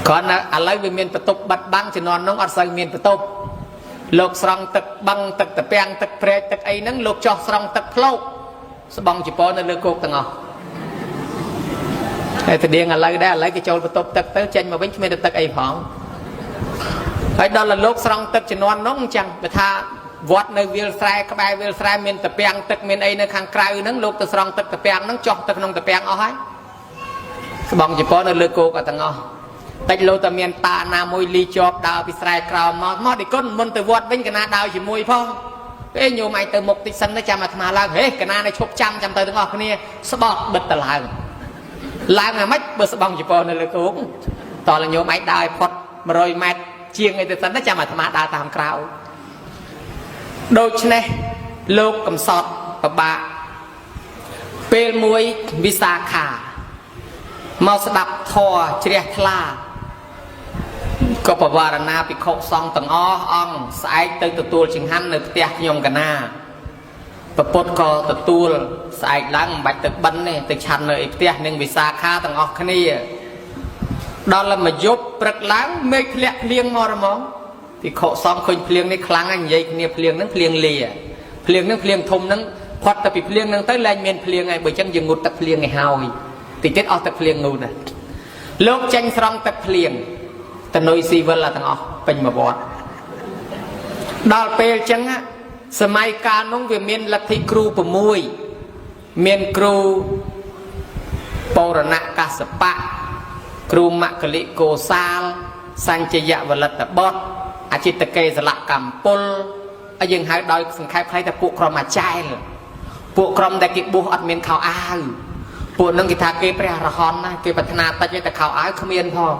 Speaker 1: គ្រាន់តែឥឡូវវាមានបន្ទប់បាត់បាំងជំនាន់នោះអត់សូវមានបន្ទប់លោកស្រង់ទឹកបឹងទឹកតាពាំងទឹកព្រែកទឹកអីហ្នឹងលោកចោះស្រង់ទឹកផ្លោកស្បង់ជប៉ុននៅលើគោកទាំងអស់ហើយស្តៀងឥឡូវដែរឥឡូវគេចូលបន្ទប់ទឹកទៅចេញមកវិញគ្មានទឹកអីផងហើយដល់លោកស្រង់ទឹកជំនាន់នោះអញ្ចឹងបើថាវត្តនៅវាលស្រែក្បែរវាលស្រែមានតាពាំងទឹកមានអីនៅខាងក្រៅហ្នឹងលោកទៅស្រង់ទឹកតាពាំងហ្នឹងចោះទៅក្នុងតាពាំងអស់ហើយស្បង់ជប៉ុននៅលើគោកទាំងអស់តែលោកតែមានតាណាមួយលីជាប់ដើរពីស្រែក្រោមមកឌីគុណមុនទៅវត្តវិញកណាដើរជាមួយផងពេលញោមឯងទៅមុខតិចសិនទៅចាំអាត្មាឡើងហេកណានៅឈប់ចាំទៅទាំងអស់គ្នាស្បត់បិទទៅឡើងអាម៉េចបើស្បង់ជប៉ុននៅលើគោកតើញោមឯងដើរឲ្យផុត100ម៉ែត្រជាងអីទៅសិនទៅចាំអាត្មាដើរតាមក្រៅដូច្នេះលោកកំសត់ពិបាកពេលមួយវិសាខាមកស្ដាប់ធម៌ជ្រះថ្លាក៏បវរណាភិក្ខុសង្ឃទាំងអស់អង្គស្អែកទៅទទួលចង្ហាន់នៅផ្ទះខ្ញុំកណាប្រពុតក៏ទទួលស្អែកឡើងមិនបាច់ទៅបិណ្ឌទេទៅឆាន់នៅឯផ្ទះនឹងវិសាខាទាំងអស់គ្នាដល់មកយប់ព្រឹកឡើងមេឃធ្លាក់ភ្លៀងមករហ្មងភិក្ខុសង្ឃឃើញភ្លៀងនេះខ្លាំងហើយនិយាយគ្នាភ្លៀងហ្នឹងភ្លៀងលាភ្លៀងហ្នឹងភ្លៀងធំហ្នឹងផុតទៅពីភ្លៀងហ្នឹងទៅលែងមានភ្លៀងហើយបើអញ្ចឹងយើងងូតទឹកភ្លៀងឲ្យហើយតិចទៀតអស់ទឹកភ្លៀងងូតលោកចេញស្រង់ទឹកភ្លៀងតនុយស៊ីវិលទាំងអស់ពេញមកវត្តដល់ពេលអញ្ចឹងសម័យកាលនោះវាមានលទ្ធិគ្រូ6មានគ្រូបូរណកសបៈគ្រូមគ្គលិកោសាលសញ្ជយវលិតបុត្រអចិតកេសលកម្មពលហើយយើងហៅដោយសង្ខេបខ្លីថាពួកក្រុមអាចារ្យពួកក្រុមដែលគេបួសអត់មានខោអាវពួកនឹងគេថាគេព្រះអរហន្តណាគេប្រាថ្នាតិចតែខោអាវគ្មានផង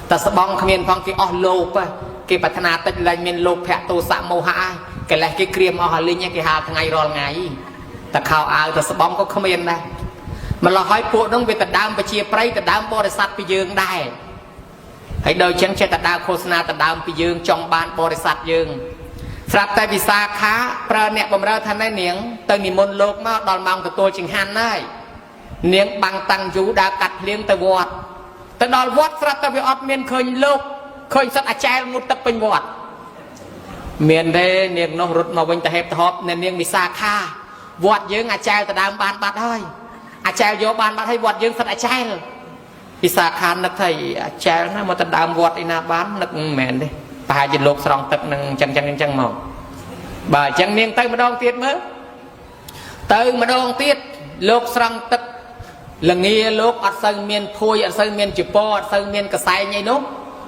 Speaker 1: តែស្បង់គ្មានផងគេអស់លោកគេប្រាថ្នាតិចឡើងមានលោកភៈទោសៈមោហៈ
Speaker 2: cái này cái kia mà họ lên nhé cái hà thằng ngày rồi ngày ta khao áo ta sẽ bóng có không yên đây mà là hỏi bộ nông về ta đam và chia prey ta đam bò để sát bị dương đây hãy đời chẳng che ta đam khô na ta đam bị dương trong ban bò để sát dương sạp tại vì xa khá pra nẹt bầm ra thân này niếng từ niệm môn lục mà đòn mong từ tôi chừng han này niếng bằng tăng chú đã cắt liếng từ vọt từ đòn vọt sạp tại vì ọt miền khơi lục khơi sát à chai một tập bình vọt miền đây niếng nó rút mà bên ta hẹp họp nên niếng bị xa khá vọt dương à chai từ đam ban bát hơi à chai vô ban bát hay vọt dương sát à chai bị xa khá nó thầy à chai nó mà từ đam vọt đi na bán nó mền đi bà chỉ lục sòng tập nâng chân màu bà chẳng niên tới mà đong tiết mới tới mà đong tiết lục sòng tập là nghe lục ở sân miền thui ở sân miền chụp po ở sân miền cà say nhây nốt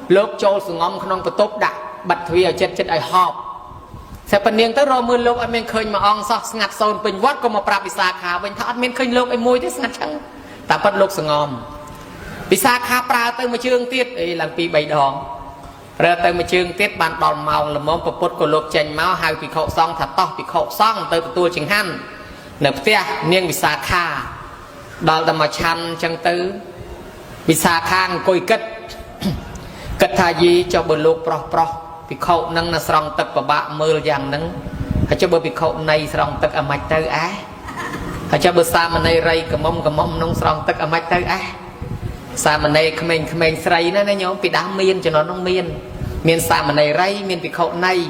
Speaker 2: lục trôi sừng ngom không có tốt đã bật thủy ở chết ai họp sẽ phần niên tới rồi mưa lục ở miền khơi mà ong sọt ngặt sồn bình vót có một prap bisa khá bình thọ miền khơi lục ai môi thế ngặt chẳng ta bật lục sừng ngom bisa khá pra tới mà chương tiết ấy là pi bảy đòn rồi tới một chương tiết bàn đòn màu là món bột của lục chanh máu hai bị khẩu xong thật to bị khẩu xong tới tua chính hắn nợ tia niên bị xa kha đó là mà chăn chân tứ bị xa khang coi cất thay gì cho bờ lục pro bị khẩu nâng là sòng tật và bạn mơ rằng nâng hay cho bờ bị khẩu này sòng tật ở mạch tới á hay cho bờ xa mà này rây cầm mông nông sòng tật ở mạch tới á sa mà này khmeng sray nó nhóm bị đám miên cho nó nông miên sa mà này ray miên bị khẩu này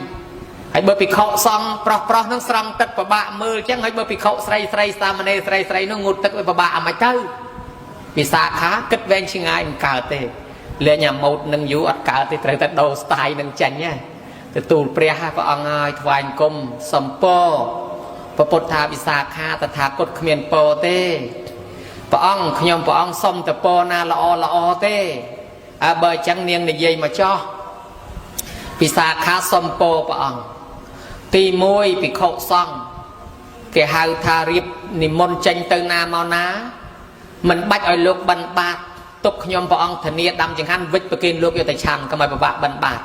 Speaker 2: hãy bơ bị khẩu xong pro nó xong tất và bạ mơ chẳng hãy bơ bị khẩu sray sa mà này sray nó ngụt tất và bạ mà chơi vì sa khá cất ven chừng ai cào tê lệ nhà một nâng vũ ở cào tê trời tất đồ style nâng chanh nha từ tù pre ha và ông ai thoại công sầm po và bột thà vì sa khá ta thà cốt khmiền po tê bà ông xong tập po na la o tê à bờ chẳng niên này dây mà cho vì xa khá xong po bà ông tì môi bị khẩu xong cái hào thà riêng niệm môn tranh từ na mau ná mình bách ở lúc bần bạc tục nhóm bà ông thần niên đâm chẳng hắn vích bà kinh lúc yêu tài chăn cầm bà bạc bần bạc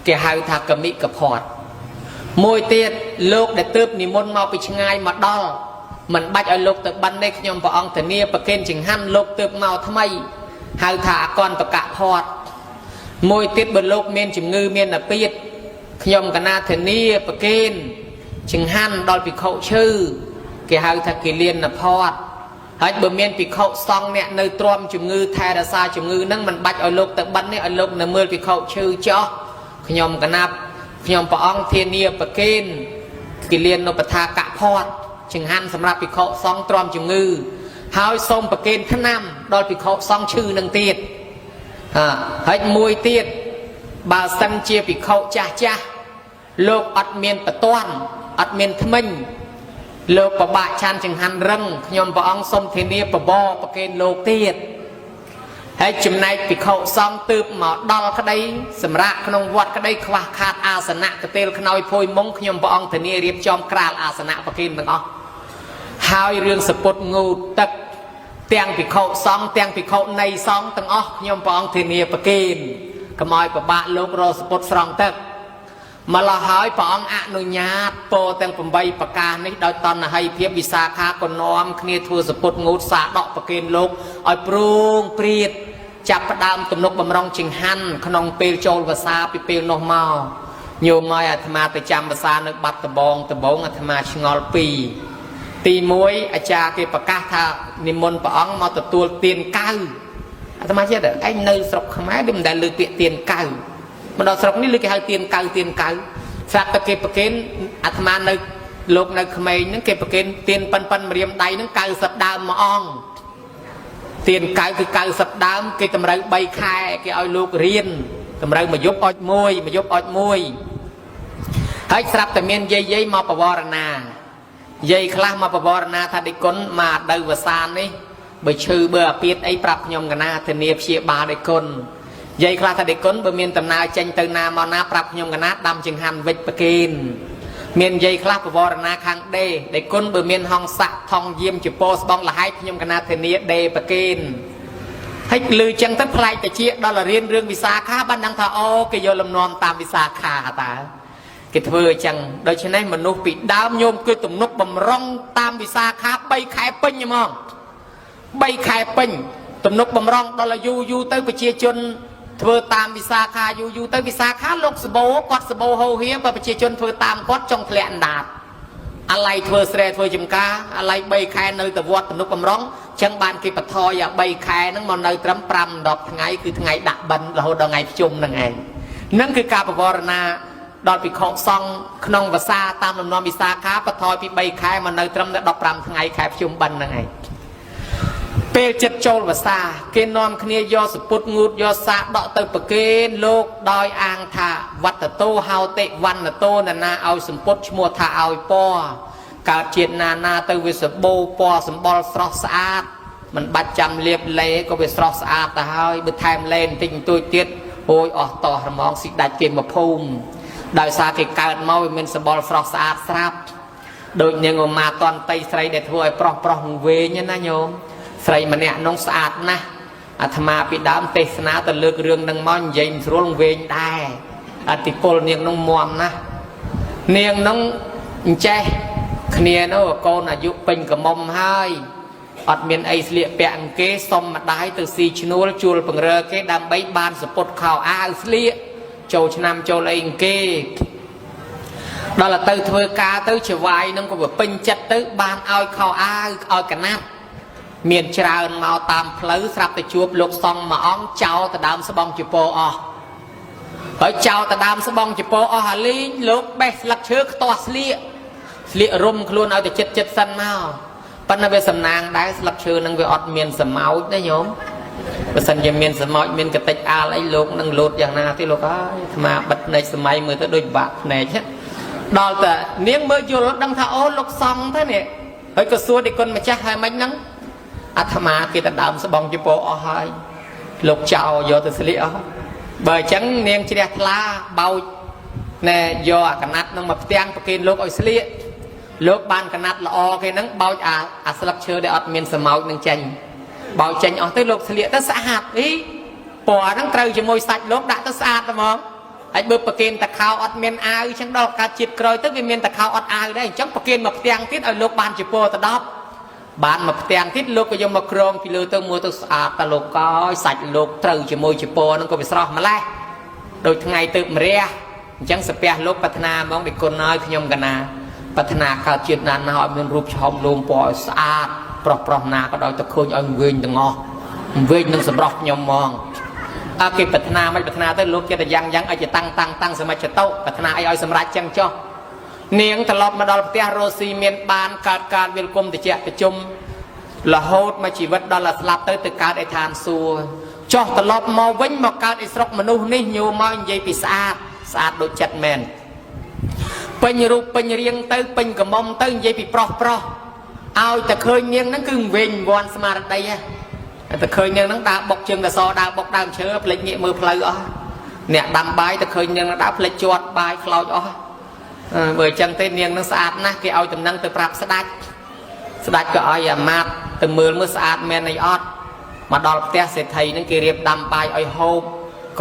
Speaker 2: cái hào thà cầm mỹ cập họt môi tiết lúc để tướp niệm môn mau bị ngay mà đo mình bách ở lục từ ban đây nhom vào ông thần nia bậc kên chừng han lục từ màu tham ấy hai thả con tập cả thọt môi tiết bật lục miền chừng ngư miền là piết nhom cả na thần nia bậc kên chừng han đòi bị khẩu chư cái hai thả kỳ liên là thọt hai bờ miền bị khẩu xong nè nơi trôm chừng ngư thay ra xa chừng ngư nâng mình bách ở lục từ ban đây ở lục là mưa bị khẩu chư cho nhom cả na nhom vào ông thiên nia bậc kên kỳ liên nó bật thả cả thọt chừng hanสำหรับ bị khổ xong tròn chừng ngư háo xong bậc kên thứ năm đôi bị khổ xong chư nâng tiệt hết mùi tiệt bà sân chia bị khổ cha lục ắt miền bờ toan ắt miền thâm minh lục bà bạ chan chừng han răng nhom bà ông xong thiên địa bà bo bậc kên lục tiệt hết chừng này bị khổ xong từ mà đo cái đây សម្រាប់ ក្នុងវត្តក្តីខ្វះខាតអាសនៈកទេលខ្នើយភួយមុងខ្ញុំព្រះអង្គធានារៀបចំក្រាលអាសនៈប្រគិនទាំងអស់ហើយរឿងសពុតងូតទឹកទាំងភិក្ខុសង្ឃទាំងភិក្ខុនៃសង្ឃទាំងអស់ខ្ញុំព្រះអង្គធានាប្រគិនកុំឲ្យពិបាកលោករសពុតស្រង់ទឹកម្ល៉េះហើយព្រះអង្គអនុញ្ញាតពោទាំង8ប្រការនេះដោយតណ្ហិភាពវិសាខាក៏នាំគ្នាធ្វើសពុតងូតសាដកប្រគិនលោកឲ្យព្រងព្រាតចាប់ផ្ដើមទំនុកបំរុងចង្ហាន់ក្នុងពេលចូលភាសាពីពេលនោះមកញោមមកអាត្មាទៅចាំភាសានៅបាត់ដំបងអាត្មាឆ្ងល់ពីរទី1អាចារ្យគេប្រកាសថានិមន្តព្រះអង្គមកទទួលទានកៅអាត្មាចេះតែឯងនៅស្រុកខ្មែរដូចមិនដែលលើពាក្យទានកៅមកដល់ស្រុកនេះលើគេហៅទានកៅស្រាប់តែគេប្រគេនអាត្មានៅលោកនៅក្មេងហ្នឹងគេប្រគេនទានប៉ិនម្រាមដៃហ្នឹង90ដើមមួយអង្គទានកៅគឺ90ដើមគេតម្រូវ3ខែគេឲ្យលោករៀនតម្រូវមួយយប់អុចមួយហើយស្រាប់តែមានយាយមកបវរណាយាយខ្លះមកបវរណាថាដេគុណមកដៅវសានេះបើឈឺបើអាពាតអីប្រាប់ខ្ញុំកណាធានាព្យាបាលដេគុណយាយខ្លះថាដេគុណបើមានដំណើរចេញទៅណាមកណាប្រាប់ខ្ញុំកណាដាំចង្ហាន់វិចប្រគេនមានយាយខ្លះបវរណាខាងដេគុណបើមានហងស័កថងយាមជពោស្បងលហែកខ្ញុំកណាធានាដេប្រគេនហើយលឺចឹងទៅផ្លែកតាជាដល់រៀនរឿងវិសាខាបានដឹងថាអូគេយកលំនាំតាមវិសាខាតើ គេធ្វើអញ្ចឹងដូច្នេះមនុស្សពីដើមញោមគឺទំនុកបំរុងតាមវិសាខា3ខែពេញហ្មង3ខែពេញទំនុកបំរុងដល់យូរទៅប្រជាជនធ្វើតាមវិសាខាយូរទៅវិសាខាលោកសបោគាត់សបោហោហៀបើប្រជាជនធ្វើតាមគាត់ចង់ធ្លាក់អណ្ដាតអាឡ័យធ្វើស្រែធ្វើចំការអាឡ័យ3ខែនៅតែវត្តទំនុកបំរុងចឹងបានគេបថយ3ខែហ្នឹងមកនៅត្រឹម5-10ថ្ងៃគឺថ្ងៃដាក់បិណ្ឌរហូតដល់ថ្ងៃភ្ជុំហ្នឹងឯងហ្នឹងគឺការបវរណាដល់ភិក្ខុសង្ឃក្នុងភាសាតាមលំនាំវិសាខាបថយពី3ខែមកនៅត្រឹមតែ15ថ្ងៃខែភ្ជុំបិណ្ឌហ្នឹងឯងពេលចិត្តចូលភាសាគេនាំគ្នាយកសពុតងូតយកសាដកទៅប្រគេនលោកដោយអាងថាវត្តតោហៅតិវណ្ណតោណាឲ្យសម្ពុតឈ្មោះថាឲ្យពណ៌កើតជាតិណាទៅវាសបោពណ៌សម្បល់ស្រស់ស្អាតមិនបាច់ចាំលាបលេក៏វាស្រស់ស្អាតទៅហើយបើថែមលេបន្តិចបន្តួចទៀតអូយអស់តោះរមងស៊ីដាច់គេមកភូមិដោយសារគេកើតមកវាមានសម្បល់ស្រស់ស្អាតស្រាប់ដូចនាងឧមាតន្តីស្រីដែលធ្វើឲ្យប្រុសវែងណាញោមស្រីម្នាក់នោះស្អាតណាស់អាត្មាពីដើមទេសនាទៅលើករឿងនឹងមកនិយាយមិនស្រួលវែងដែរអតិពលនាងនោះមាំណាស់នាងនោះអញ្ចេះគ្នានោះកូនអាយុពេញកមុំហើយអត់មានអីស្លៀកពាក់អង្គេសុំម្ដាយទៅស៊ីឈ្នួលជួលបង្រើគេដើម្បីបានសពុតខោអាវស្លៀកចូលឆ្នាំចូលអីអង្គេដល់ទៅធ្វើការទៅចវាយនឹងក៏ពេញចិត្តទៅបានឲ្យខោអាវឲ្យកណាត់មានច្រើនមកតាមផ្លូវស្រាប់តែជួបលោកសង្ឃមួយអង្គចោលទៅដើមស្បង់ជប៉ុនអស់ហើយចោលទៅដើមស្បង់ជប៉ុនអស់ហើយលេងលោកបេះស្លឹកឈើខ្ទាស់ស្លៀករុំខ្លួនឲ្យទៅចិត្តសិនមកប៉ុន្តែវាសំណាងដែរស្លឹកឈើនឹងវាអត់មានសម្ោចទេញោមបើសិនជាមានសម្ោចមានកតិចអាលអីលោកនឹងលោតយ៉ាងណាទេលោកអើយអាត្មាបិទភ្នែកសម័យមើលទៅដូចបាក់ភ្នែកដល់តែនាងមើលយល់ដឹងថាអូលោកសង្ឃទេនេះហើយក៏សួរទីគុណម្ចាស់ហើយមិនហ្នឹងអាត្មាគេទៅដើមស្បង់ជប៉ុនអស់ហើយលោកចៅយកទៅស្លៀកអស់បើអញ្ចឹងនាងជ្រះថ្លាបោចណែយកអាកណាត់នឹងមកផ្ទាំងប្រគេនលោកឲ្យស្លៀកលោកបានកណាត់ល្អគេហ្នឹងបោចអាស្លឹកឈើដែលអត់មានសម្ោចនឹងចេញបោចចេញអស់ទៅលោកស្លៀកទៅស្អាតអីពណ៌ហ្នឹងត្រូវជាមួយសាច់លោកដាក់ទៅស្អាតហ្មងហើយបើប្រគេនតខោអត់មានអាវអញ្ចឹងដល់កាត់ជាតិក្រោយទៅវាមានតខោអត់អាវដែរអញ្ចឹងប្រគេនមកផ្ទាំងទៀតឲ្យលោកបានជាពណ៌ទៅ10បានមកផ្ទាំងទៀតលោកក៏យកមកក្រងពីលើទៅមើលទៅស្អាតតលោកកោយសាច់លោកត្រូវជាមួយជាពណ៌ហ្នឹងក៏វាស្រស់ម្លេះដូចថ្ងៃទៅម្រះអញ្ចឹងសាពះលោកប្រាថ្នាហ្មងពីគុណហើយខ្ញុំកណាប្រាថ្នាកើតជាតិណានឲ្យមានរូបឆោមលោមពណ៌ឲ្យស្អាតប្រុសណាក៏ដោយទៅឃើញឲ្យវែងទាំងអស់វែងនឹងសម្រស់ខ្ញុំហ្មងគេប្រាថ្នាមិនប្រាថ្នាទៅលោកចិត្តយ៉ាងឲ្យជាតាំងសមត្ថចតុប្រាថ្នាអីឲ្យសម្រេចចឹងចុះនាងត្រឡប់មកដល់ផ្ទះរស់ស៊ីមានបានកើតការវិលគុំតិចប្រជុំរហូតមកជីវិតដល់ស្លាប់ទៅកើតឯឋានសួគ៌ចុះត្រឡប់មកវិញមកកើតឯស្រុកមនុស្សនេះញោមមកនិយាយពីស្អាតដូចចិត្តមែនពេញរូបពេញរាងទៅពេញកមុំទៅនិយាយពីប្រុសឲ្យតែឃើញនាងហ្នឹងគឺវិញវាន់ស្មារតីហ៎តែឃើញនាងហ្នឹងដើរបុកជើងតសដើរបុកដើមឈើផ្លេចងាកមើលផ្លូវអស់អ្នកដាំបាយតែឃើញនាងដើរផ្លេចជាប់បាយខ្លោចអស់បើអញ្ចឹងទេនាងហ្នឹងស្អាតណាស់គេឲ្យតំណែងទៅប្រាប់ស្ដេចក៏ឲ្យអាមាត្យទៅមើលស្អាតមែនអីអត់មកដល់ផ្ទះសេដ្ឋីហ្នឹងគេរៀបដាំបាយឲ្យហូប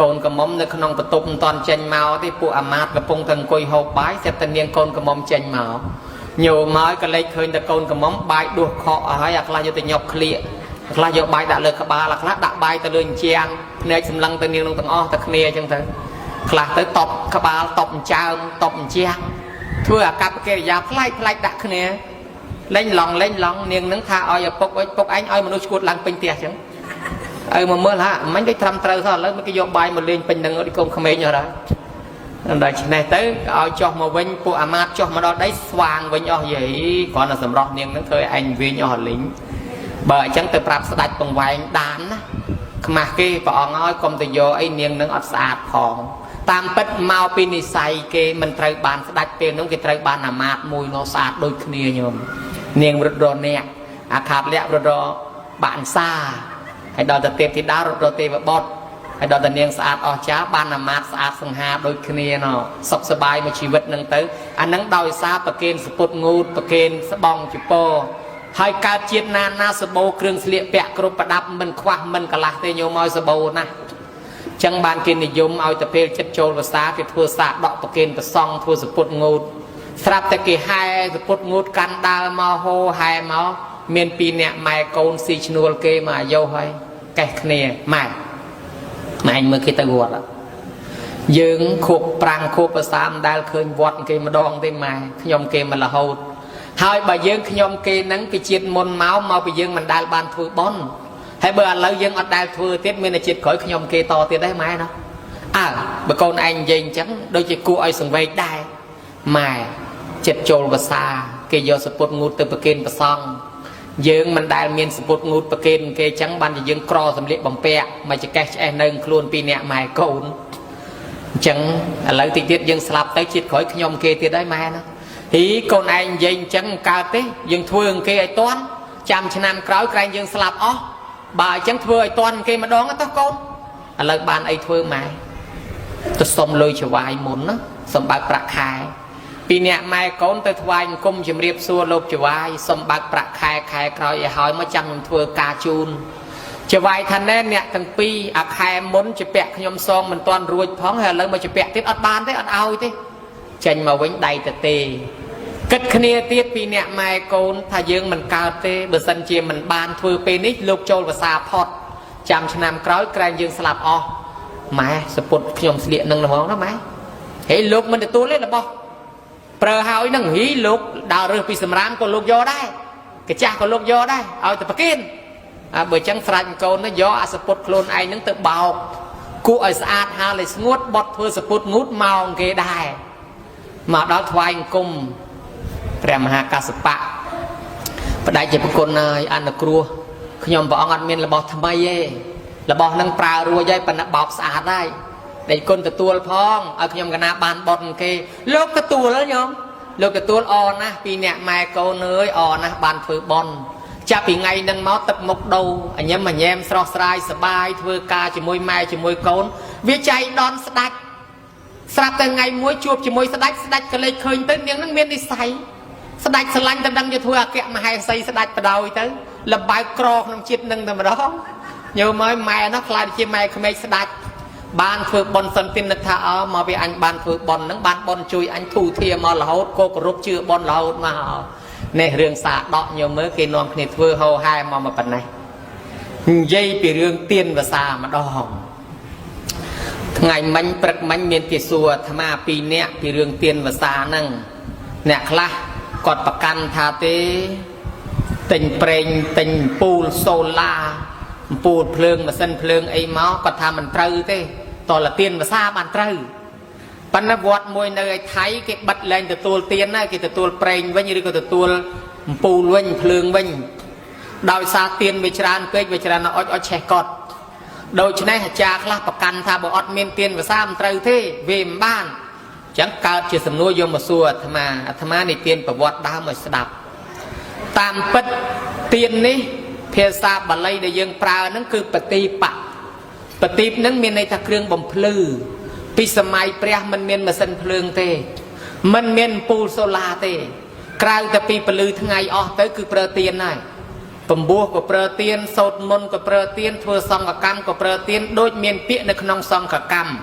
Speaker 2: កូនកមុំនៅក្នុងបន្ទប់មិនតាន់ចេញមកទេពួកអាមាត្យកំពុងតែអង្គុយហូបបាយស្រាប់តែនាងកូនកមុំចេញមកញោមមកក៏លេចឃើញតែកូនកមុំបាយដួសខកអស់ហើយអាខ្លះយកទៅញប់ក្លៀកខ្លះយកបាយដាក់លើក្បាលអាខ្លះដាក់បាយទៅលើអញ្ចាំងភ្នែកសម្លឹងទៅនាងនឹងទាំងអស់តែគ្នាអញ្ចឹងទៅខ្លះទៅតបក្បាលតបអញ្ចើមតបអញ្ចាំងធ្វើអាកប្បកិរិយាប្លែកដាក់គ្នាលេងឡងនាងនឹងថាឲ្យឪពុកអញឲ្យមនុស្សឈួតឡើងពេញផ្ទះអញ្ចឹងឲ្យមកមើលហាមិនដូចត្រឹមត្រូវសោះឥឡូវគេយកបាយមកលេងពេញនឹងដូចកូនក្មេងអស់ហើយដល់ឆ្នេះទៅឲ្យចុះមកវិញពួកអាមាត្យចុះមកដល់ដីស្វាងវិញអស់យីគ្រាន់តែសម្រស់នាងនឹងធ្វើឲ្យឯងវិញអស់លីងបើអញ្ចឹងទៅប្រាប់ស្ដេចបង្វែងដានណាខ្មាស់គេព្រះអង្គឲ្យកុំទៅយកអីនាងនឹងអត់ស្អាតផងតាមពិតមកពីនិស័យគេមិនត្រូវបានស្ដេចពេលនោះគេត្រូវបានអាមាត្យមួយនោះស្អាតដូចគ្នាញោមនាងរត់រអ្នកអាខាតលក្ខរត់របាក់សាហើយដល់ទៅទេពធីតារត់រទេវបុត្រហើយដល់តែនាងស្អាតអស្ចារ្យបានអាមាត្យស្អាតសង្ហាដូចគ្នាណោះសុខសប្បាយមួយជីវិតនឹងទៅអានឹងដោយសារប្រគេនសពុតងូតប្រគេនស្បង់ជប៉ុនហើយកើតជាតិណាសបោគ្រឿងស្លៀកពាក់គ្រប់ប្រដាប់មិនខ្វះមិនកលាស់ទេញោមឲ្យសបោណា ចឹងបានគេនិយមឲ្យតែពេលចិត្តចូលភាសាគេធ្វើសាកដកប្រគេនប្រសង់ធ្វើសពុតងូតស្រាប់តែគេហែសពុតងូតកាន់ដើរមកហោហែមកមានពីរអ្នកម៉ែកូនស៊ីឈ្នួលគេមកអាយុហើយកេះគ្នាម៉ែឯងមើលគេទៅវត្តយើងខួបប្រាំងខួបភាសាមិនដែលឃើញវត្តគេម្ដងទេម៉ែខ្ញុំគេមិនរហូតហើយបើយើងខ្ញុំគេហ្នឹងពីជាតិមុនមកពីយើងមិនដែលបានធ្វើបន់ហើយបើឥឡូវយើងអត់ដែលធ្វើទៀតមានតែជាតិក្រោយខ្ញុំគេតទៀតដែរម៉ែណាបើកូនឯងនិយាយអញ្ចឹងដូចជាគួរឲ្យសង្វេគដែរម៉ែចិត្តចូលភាសាគេយកសពុតងូតទៅប្រគេនប្រសង់យើងមិនដែលមានសពុតងូតប្រគេនគេអញ្ចឹងបានជាយើងក្រសម្លៀកបំពាក់មកចកេះឆ្អេះនៅខ្លួនពីអ្នកម៉ែកូនអញ្ចឹងឥឡូវតិចទៀតយើងស្លាប់ទៅជាតិក្រោយខ្ញុំគេទៀតដែរម៉ែណាហ៊ីកូនឯងនិយាយអញ្ចឹងកើតទេយើងធ្វើគេឲ្យតន់ចាំឆ្នាំក្រោយក្រែងយើងស្លាប់អស់បើអញ្ចឹងធ្វើឲ្យតន់គេម្ដងទៅកូនឥឡូវបានអីធ្វើម៉ែទៅសុំលុយច្រវាយមុនណាសុំបើកប្រាក់ខែពីអ្នកម៉ែកូនទៅថ្វាយអង្គមជំរាបសួរលោកច្រវាយសុំបើកប្រាក់ខែក្រោយឲ្យហើយមកចាំខ្ញុំធ្វើការជូនច្រវាយថាណែអ្នកទាំងពីរអាខែមុនជាពាក់ខ្ញុំសងមិនទាន់រួចផងហើយឥឡូវមកជាពាក់ទៀតអត់បានទេអត់ឲ្យទេចេញមកវិញដៃទៅទេគិតគ្នាទៀតពីអ្នកម៉ែកូនថាយើងមិនកើតទេបើសិនជាមិនបានធ្វើពេលនេះលោកចូលភាសាផុតចាំឆ្នាំក្រោយក្រែងយើងស្លាប់អស់ម៉ែសពុតខ្ញុំស្លៀកនឹងហ្មងណាម៉ែហេលោកមិនទទួលទេរបស់ប្រើហើយនឹងហីលោកដើររើសពីសម្រាមក៏លោកយកដែរកាចាស់ក៏លោកយកដែរឲ្យតែប្រគិនបើអញ្ចឹងស្រាច់កូនទៅយកអាសពុតខ្លួនឯងនឹងទៅបោកគួរឲ្យស្អាតហាលឲ្យស្ងួតបត់ធ្វើសពុតងូតមកគេដែរមកដល់ថ្វាយអង្គមព្រះមហាកសបៈបដិជាប្រគុណហើយអនុគ្រោះខ្ញុំព្រះអង្គអត់មានរបស់ថ្មីទេរបស់នឹងប្រើរួចហើយប៉ុន្តែបោកស្អាតហើយដែលគុណទទួលផងឲ្យខ្ញុំកណាបានបត់គេលោកទទួលញោមលោកទទួលអណាស់ពីអ្នកម៉ែកូនអើយអណាស់បានធ្វើបន់ចាប់ពីថ្ងៃនឹងមកទឹកមុខដូរអញញញែមស្រស់ស្រាយសបាយធ្វើការជាមួយម៉ែជាមួយកូនវាចៃដន់ស្ដាច់ស្រាប់តែថ្ងៃមួយជួបជាមួយស្ដាច់ក៏លេចឃើញទៅនាងនឹងមាននិស្ស័យស្ដាច់ស្រឡាញ់តែដឹងយកធ្វើអគ្គមហេសីស្ដាច់បដ ாய் ទៅលំបើកក្រក្នុងជាតិនឹងតែម្ដងញោមហើយម៉ែនោះខ្លាចជាម៉ែក្មេកស្ដាច់បានធ្វើបន់សន្តិនិថាមកវាអញបានធ្វើបន់ហ្នឹងបានបន់ជួយអញធូធាមករហូតក៏គោរពជឿបន់រហូតមកនេះរឿងសាដកញោមមើលគេនាំគ្នាធ្វើហោហែមកប៉ុណ្ណេះនិយាយពីរឿងទៀនភាសាម្ដងថ្ងៃមិញព្រឹកមិញមានគេសួរអាត្មាពីរនាក់ពីរឿងទៀនភាសាហ្នឹងអ្នកខ្លះគាត់ប្រកាន់ថាទេទិញប្រេងទិញពូលសូឡាពូលភ្លើងម៉ាស៊ីនភ្លើងអីមកគាត់ថាមិនត្រូវទេតលទៀនភាសាបានត្រូវប៉ុន្តែវត្តមួយនៅឯថៃគេបិទលែងទទួលទៀនហើយគេទទួលប្រេងវិញឬក៏ទទួលពូលវិញភ្លើងវិញដោយសារទៀនវាច្រើនពេកវាច្រើនអុចឆេះកត់ដូច្នេះអាចារ្យខ្លះប្រកាន់ថាបើអត់មានទៀនភាសាមិនត្រូវទេវាមិនបានអញ្ចឹងកើតជាសំណួរយកមកសួរអាត្មានេះទៀនប្រវត្តិដើមឲ្យស្ដាប់តាមពិតទៀននេះភាសាបាលីដែលយើងប្រើហ្នឹងគឺបទីបៈបទីបហ្នឹងមានន័យថាគ្រឿងបំភ្លឺពីសម័យព្រះមិនមានម៉ាស៊ីនភ្លើងទេមិនមានពូលសូឡាទេក្រៅតែពីពលឺថ្ងៃអស់ទៅគឺប្រើទៀនហើយបំពោះក៏ប្រើទៀនសោតមុនក៏ប្រើទៀនធ្វើសង្ឃកម្មក៏ប្រើទៀនដូចមានពាក្យនៅក្នុងសង្ឃកម្ម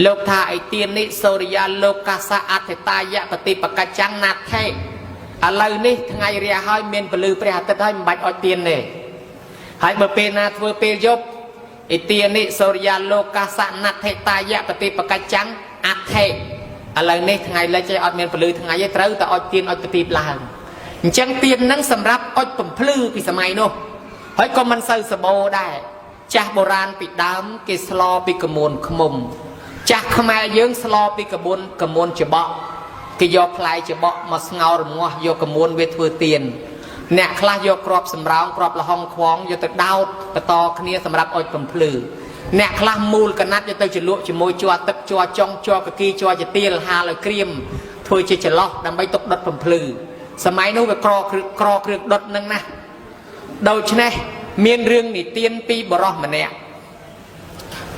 Speaker 2: លោកថាឯទៀននេះសូរិយាលោកកាសៈអធិតាយៈបតិបកច្ចាំងណាថេឥឡូវនេះថ្ងៃរះហើយមានពលឺព្រះអាទិត្យហើយមិនបាច់អុចទៀនទេហើយបើពេលណាធ្វើពេលយប់ឯទៀននេះសូរិយាលោកកាសៈណាថេតាយៈបតិបកច្ចាំងអធិឥឡូវនេះថ្ងៃលិចឯអត់មានពលឺថ្ងៃទេត្រូវតែអុចទៀនអុចបទីបឡើងអញ្ចឹងទៀនហ្នឹងសម្រាប់អុចបំភ្លឺពីសម័យនោះហើយក៏មិនសូវសបោដែរចាស់បុរាណពីដើមគេស្លពីកមួនឃ្មុំចាស់ខ្មែរយើងស្លពីកមួនច្បក់គេយកផ្លែច្បក់មកស្ងោររងាស់យកកមួនវាធ្វើទៀនអ្នកខ្លះយកគ្រាប់សម្រោងគ្រាប់លហុងខ្វងយកទៅដោតបន្តគ្នាសម្រាប់អុចបំភ្លឺអ្នកខ្លះមូលកណាត់យកទៅជ្រលក់ជាមួយជ័រទឹកជ័រចុងជ័រកគីជ័រជាទៀលហាលឲ្យក្រៀមធ្វើជាចន្លោះដើម្បីទុកដុតបំភ្លឺសម័យនោះវាក្រគ្រឿងដុតនឹងណាដូច្នេះមានរឿងនិទានពីបរោះម្នាក់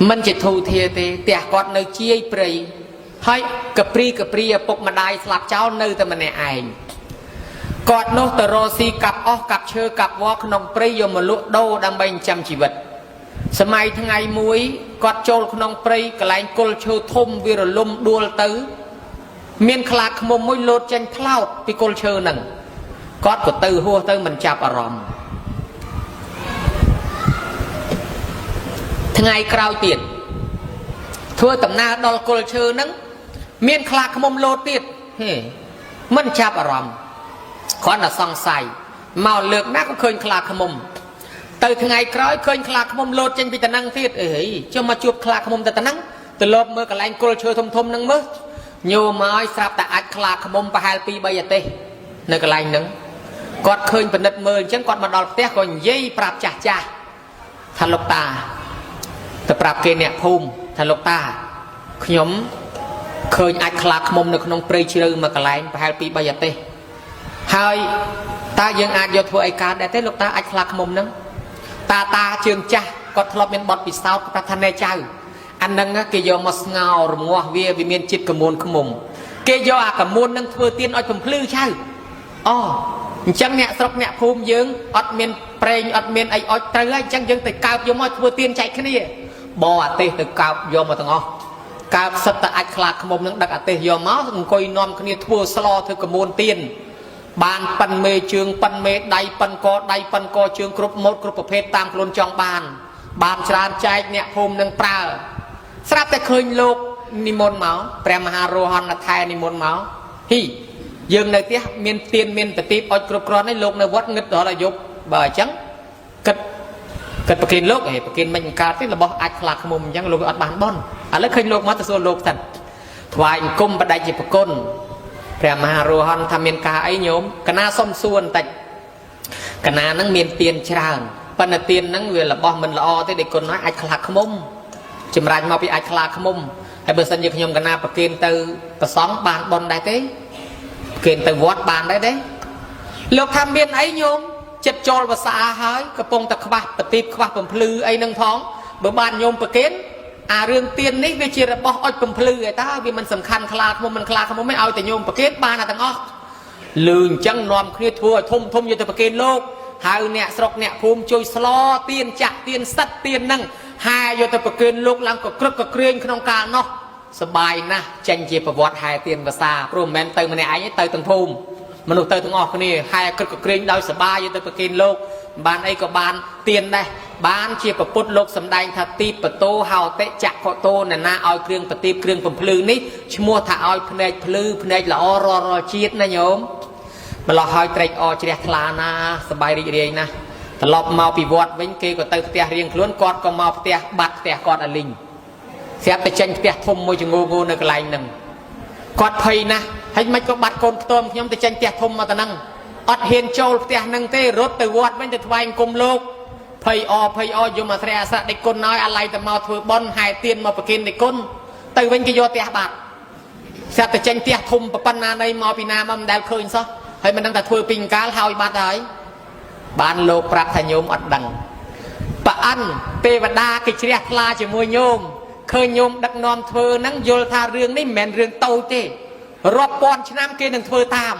Speaker 2: មិនជាធូធាទេផ្ទះគាត់នៅជាយព្រៃហើយកព្រីឪពុកម្ដាយស្លាប់ចោលនៅតែម្នាក់ឯងគាត់នោះទៅរកស៊ីកាប់អស់កាប់ឈើកាប់វល្លិក្នុងព្រៃយកមកលក់ដូរដើម្បីចិញ្ចឹមជីវិត สมัยทั้งไงมวยกอดโจลขนองปรีกระไลกลเชอทมวิรลมดวลตื้อเมียนคลาขมมวยโลดจันคลาวปีกลเชอหนึ่งกอดก็ตื้อหัวตื้อมันจับอารมณ์ทั้งไงกราวเตียนทั่วตำนาดอลกลเชอนั้นเมียนคลาขมมโลดเตียนเฮ้มันจับอารมณ์ขอหน้าซองใส่เมาเลือกนักก็เคยคลาขมมตื่นทั้งไงกราวเคยคลาขมมโลดจันปีตะนังเตียนจะมาจูบคลาขมมแต่ตะนังตลบเมื่อกระไลกลเชอทมๆนั่งเมื่อโยมไอ้สาบแต่อัดคลาขมมไปหาปีใบยเตในกระไลนึงกอดเคยเป็นนัดเมื่อจังกอดมาดอลเตะก่อนยี่ปราบจ่าจ่าทันลกตาแต่ปราบเกณฑ์เนี่ยภูมิทันลกตาขยมเคยอัดคลาขมมในขนมปรีชื่อมากระไลไปหาปีใบยเตหายตายังอาจยศทัวไอการแต่เตลกตาอัดคลาขมมนั้นตาเชื่องจ่ากอดทลบเป็นบอดปิดเสาประธานในใจอันนั้นก็เกี่ยวมาสงาวรมัวเวียวิเมียนจิตกมลขมุมเกี่ยวกับมลนั่งเถื่อเตียนอ้อยผมพลื้อใช่อ๋อจังเนี่ยสกเนี่ยภูมิยืงอดเมียนเปรย์อดเมียนไออ้อยเตยจังยังแต่กาบยมอ้อยเถื่อเตียนใจแค่นี้บ่อเตะแต่กาบยมมาตั้งอ๋อกาบสัตว์อัดคลาขมุมนั่งดักเตะยมอ้อคอยนอมแค่นี้ทั่วสลอเถื่อกมลเตียนบานปันเมย์จึงปันเมย์ใดปันกอจึงกรุบมดกรุบประเภทตามกลนจองบานชราญใจเนี่ยภูมินั่งปลาสรับแต่เคยโลกนิมนต์เมาแปรมหาโรหันนาไทยนิมนต์เมาฮียังในเตี้ยเมียนเตียนเมียนปฏิบอดกรุบกรอนในโลกในวัดเงินต่อระยบบ่อยจังกัดประกินโลกประกินมันการที่เราบอกอัดคลาขมุมยังโลกอัดบานบอนอะไรเคยโลกมาแต่ส่วนโลกสันถวายกุมบัดไดจิปกลแปรมหาโรหันทำเมียนกาไอโยมคณะส้มส่วนแต่คณะนั่งเมียนเตียนชราญปนเตียนนั่งเวลาบอกมันละอที่เด็กคนน้อยอัดคลาขมุมจำรายมาไปอัดคลาขมุมให้เบอร์สัญญาขยมกันนาประเกณฑ์ตือประสองบานบอลได้เต้เกณฑ์ตือวัดบานได้เด้โลกทำเบียนไอ้โยมเจ็บจอลภาษาหายกระปงตะขบะปฏิบขบะผมพลือไอ้นังท้องเบอร์บานโยมประเกณฑ์เรื่องเตียนนี้วิจิระบอกอ้อยผมพลือไอ้ตาวิมันสำคัญคลาขมุมมันคลาขมุมไม่เอาแต่โยมประเกณฑ์บานต่างอ้อลืมจังนอมเครียดทั่วทมอยู่แต่ประเกณฑ์โลกหายเนี่ยสกเนี่ยภูมิช่วยสลอเตียนจักเตียนสัตเตียนนั่งหายโยตะประเกินลูกหลังก็กรึกก็เกรียนขนมการเนาะสบายนะจังเจียประวัติหายเตียนภาษาโปรแมนเติมมาในไอ้เติมตั้งภูมิมนุษย์เติมตั้งออกคนนี้หายกรึกก็เกรียนได้สบายโยตะประเกินลูกบ้านไอ้ก็บ้านเตียนได้บ้านเจียประปุตโลกสำได้ทัดตีประตูเฮาเตะจักขอโตน่ะนะเอาเครื่องปฏิบเครื่องผมพลือนี้ชั่วโมงถ้าเอาพเนจพลือพเนจละอรอชีดนะโยมมาเราหอยเตะอเจียคลานะสบายดีเรียงนะตลบมาปีวัดเว้นเกยก็เติมเตียเรียงล้วนกอดก็มาเตียบัดเตียกอดอลิงเสียไปเจนเตียทมมวยจงงูในกลายหนึ่งกอดเพยนะให้ไม่ก็บัดคนเติมยมแต่เจนเตียทมมาตะนั่งอดเห็นโจลเตียนั่งเตรถเตวัดเว้นจะทวายกลมโลกเพยอยมมาเสียสะเด็กคนน้อยอะไรแต่มาถือบอลหายเตียนมาประกินเด็กคนเตเว้นกิโยเตียบัดเสียแต่เจนเตียทมปปันนาในมาปีนามันได้เคยซะให้มันตั้งแต่ถือปิงกาลหายบัดได้บ้านโลกปราถโยมอัดดังปะอันเทวดากิจเรียกลาจะมวยโยมเคยโยมดักนอมเธอนั่งโยธาเรื่องนี่แมนเรื่องโตเจรอบปอนชนามเกณฑ์หนึ่งเธอตาม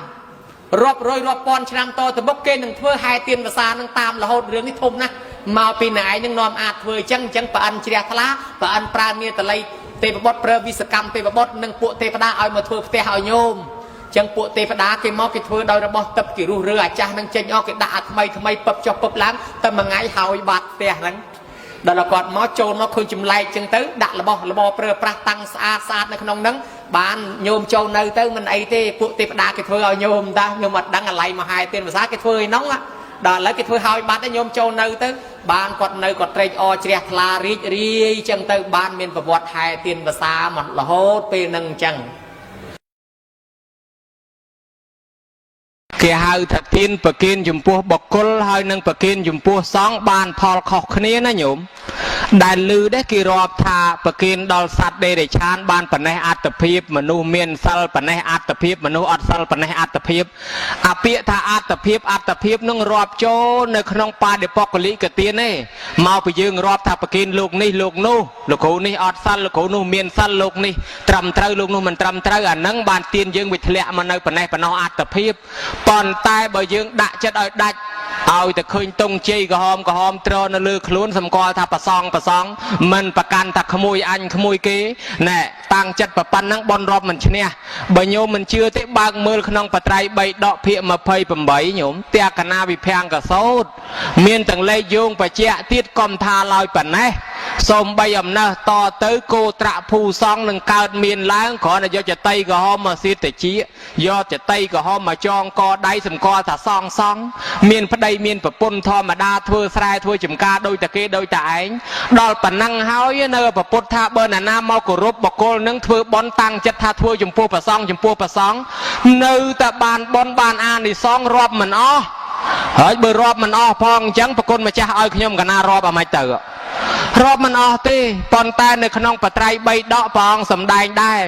Speaker 2: รอบรอยรอบปอนชนามโตแต่บกเกณฑ์หนึ่งเธอหายเตียนภาษานั่งตามละหดเรื่องนี้ทมนะมาปีไหนยังนอมอาเธอจังปะอันเรียกลาปะอันปราเนียตะไลเทวบดเปรวิศกรรมเทวบดนั่งปุเทวดาเอามาเธอเตะเอาโยมจังปุเทวดาเกมอกิเธอโดยระบบตับกิรูเรือจ้านั่งเจนอกิดาทำไมปับจบปับล้างแต่มาไงหายบาดเตะนั้นดารกอดมอโจนอคุยจุ่มไล่จังตื้อดักระบบเปรประตังสะอาดในขนมนั้นบ้านโยมโจนในตื้อมันไอเต้ปุเทวดากิเธอเอาโยมตาโยมมัดดังอะไรมาหายเตียนภาษากิเธอน้องอ่ะดาแล้วกิเธอหายบาดได้โยมโจนในตื้อบ้านกอดในกอดเตยอเจียคลารีจังตื้อบ้านเมียนประวัติหายเตียนภาษาหมดละโหดเป็นนังจังเกี่ยหาถัดทินประกินจุ่มปัวบกกลหายนังประกินจุ่มปัวสองบานพอลขอกนี้นะโยมได้ลือได้กี่รอบทาประกินดอลสัตเดได้ชานบานปันในอัตภีบมนุเมียนซัลปันในอัตภีบมนุอัตซัลปันในอัตภีบอภิธาอัตภีบนั่งรอบโจในขนมปลาเดปอกลิกเตียนเน่มาไปยืงรอบทาประกินลูกนี่ลูกนู้ลูกนี่อัตซัลลูกนู้เมียนซัลลูกนี่ตรำเตอลูกนู้มันตรำเตอนั่งบานเตียนยืงวิทเลมันในปันในปนอัตภีบปอนตายบ่ยืงดักจะได้ดัก ឲ្យតែឃើញតុងជ័យក្រហមត្រនៅលើខ្លួនសម្គាល់ថាប្រសងមិនប្រកាន់ថាក្មួយអញក្មួយគេណែតាំងចិត្តប៉ុណ្ណឹងបនរាប់មិនឈ្នះបើញោមមិនជឿទេបើកមើលក្នុងបត្រៃ3ដកភាគ28ញោមទះកណាវិភាំងកសោតមានទាំងលេខយោងបច្ចៈទៀតកុំថាឡើយប៉ុណ្ណេះសូមបីអំណះតទៅគោត្រាក់ភូសងនឹងកើតមានឡើងគ្រាន់តែយកចតីក្រហមមកសៀតតិចយកចតីក្រហមមកចងកដៃសម្គាល់ថាសងមានប្តីមានប្រពន្ធធម្មតាធ្វើស្រែធ្វើចំការដោយតែគេដោយតែឯងដល់ប៉ុណ្ណឹងហើយនៅប្រពុតថាបើណានាមកគោរពបកគលនឹងធ្វើបន់តាំងចិត្តថាធ្វើចំពោះប្រសងនៅតែបានបន់បានអានិសងរាប់មិនអស់ហើយបើរាប់មិនអស់ផងអញ្ចឹងប្រគុណម្ចាស់ឲ្យខ្ញុំកណារាប់អាម៉េចទៅរាប់មិនអស់ទេប៉ុន្តែនៅក្នុងបត្រៃ3ដកព្រះអង្គសម្ដែងដែរ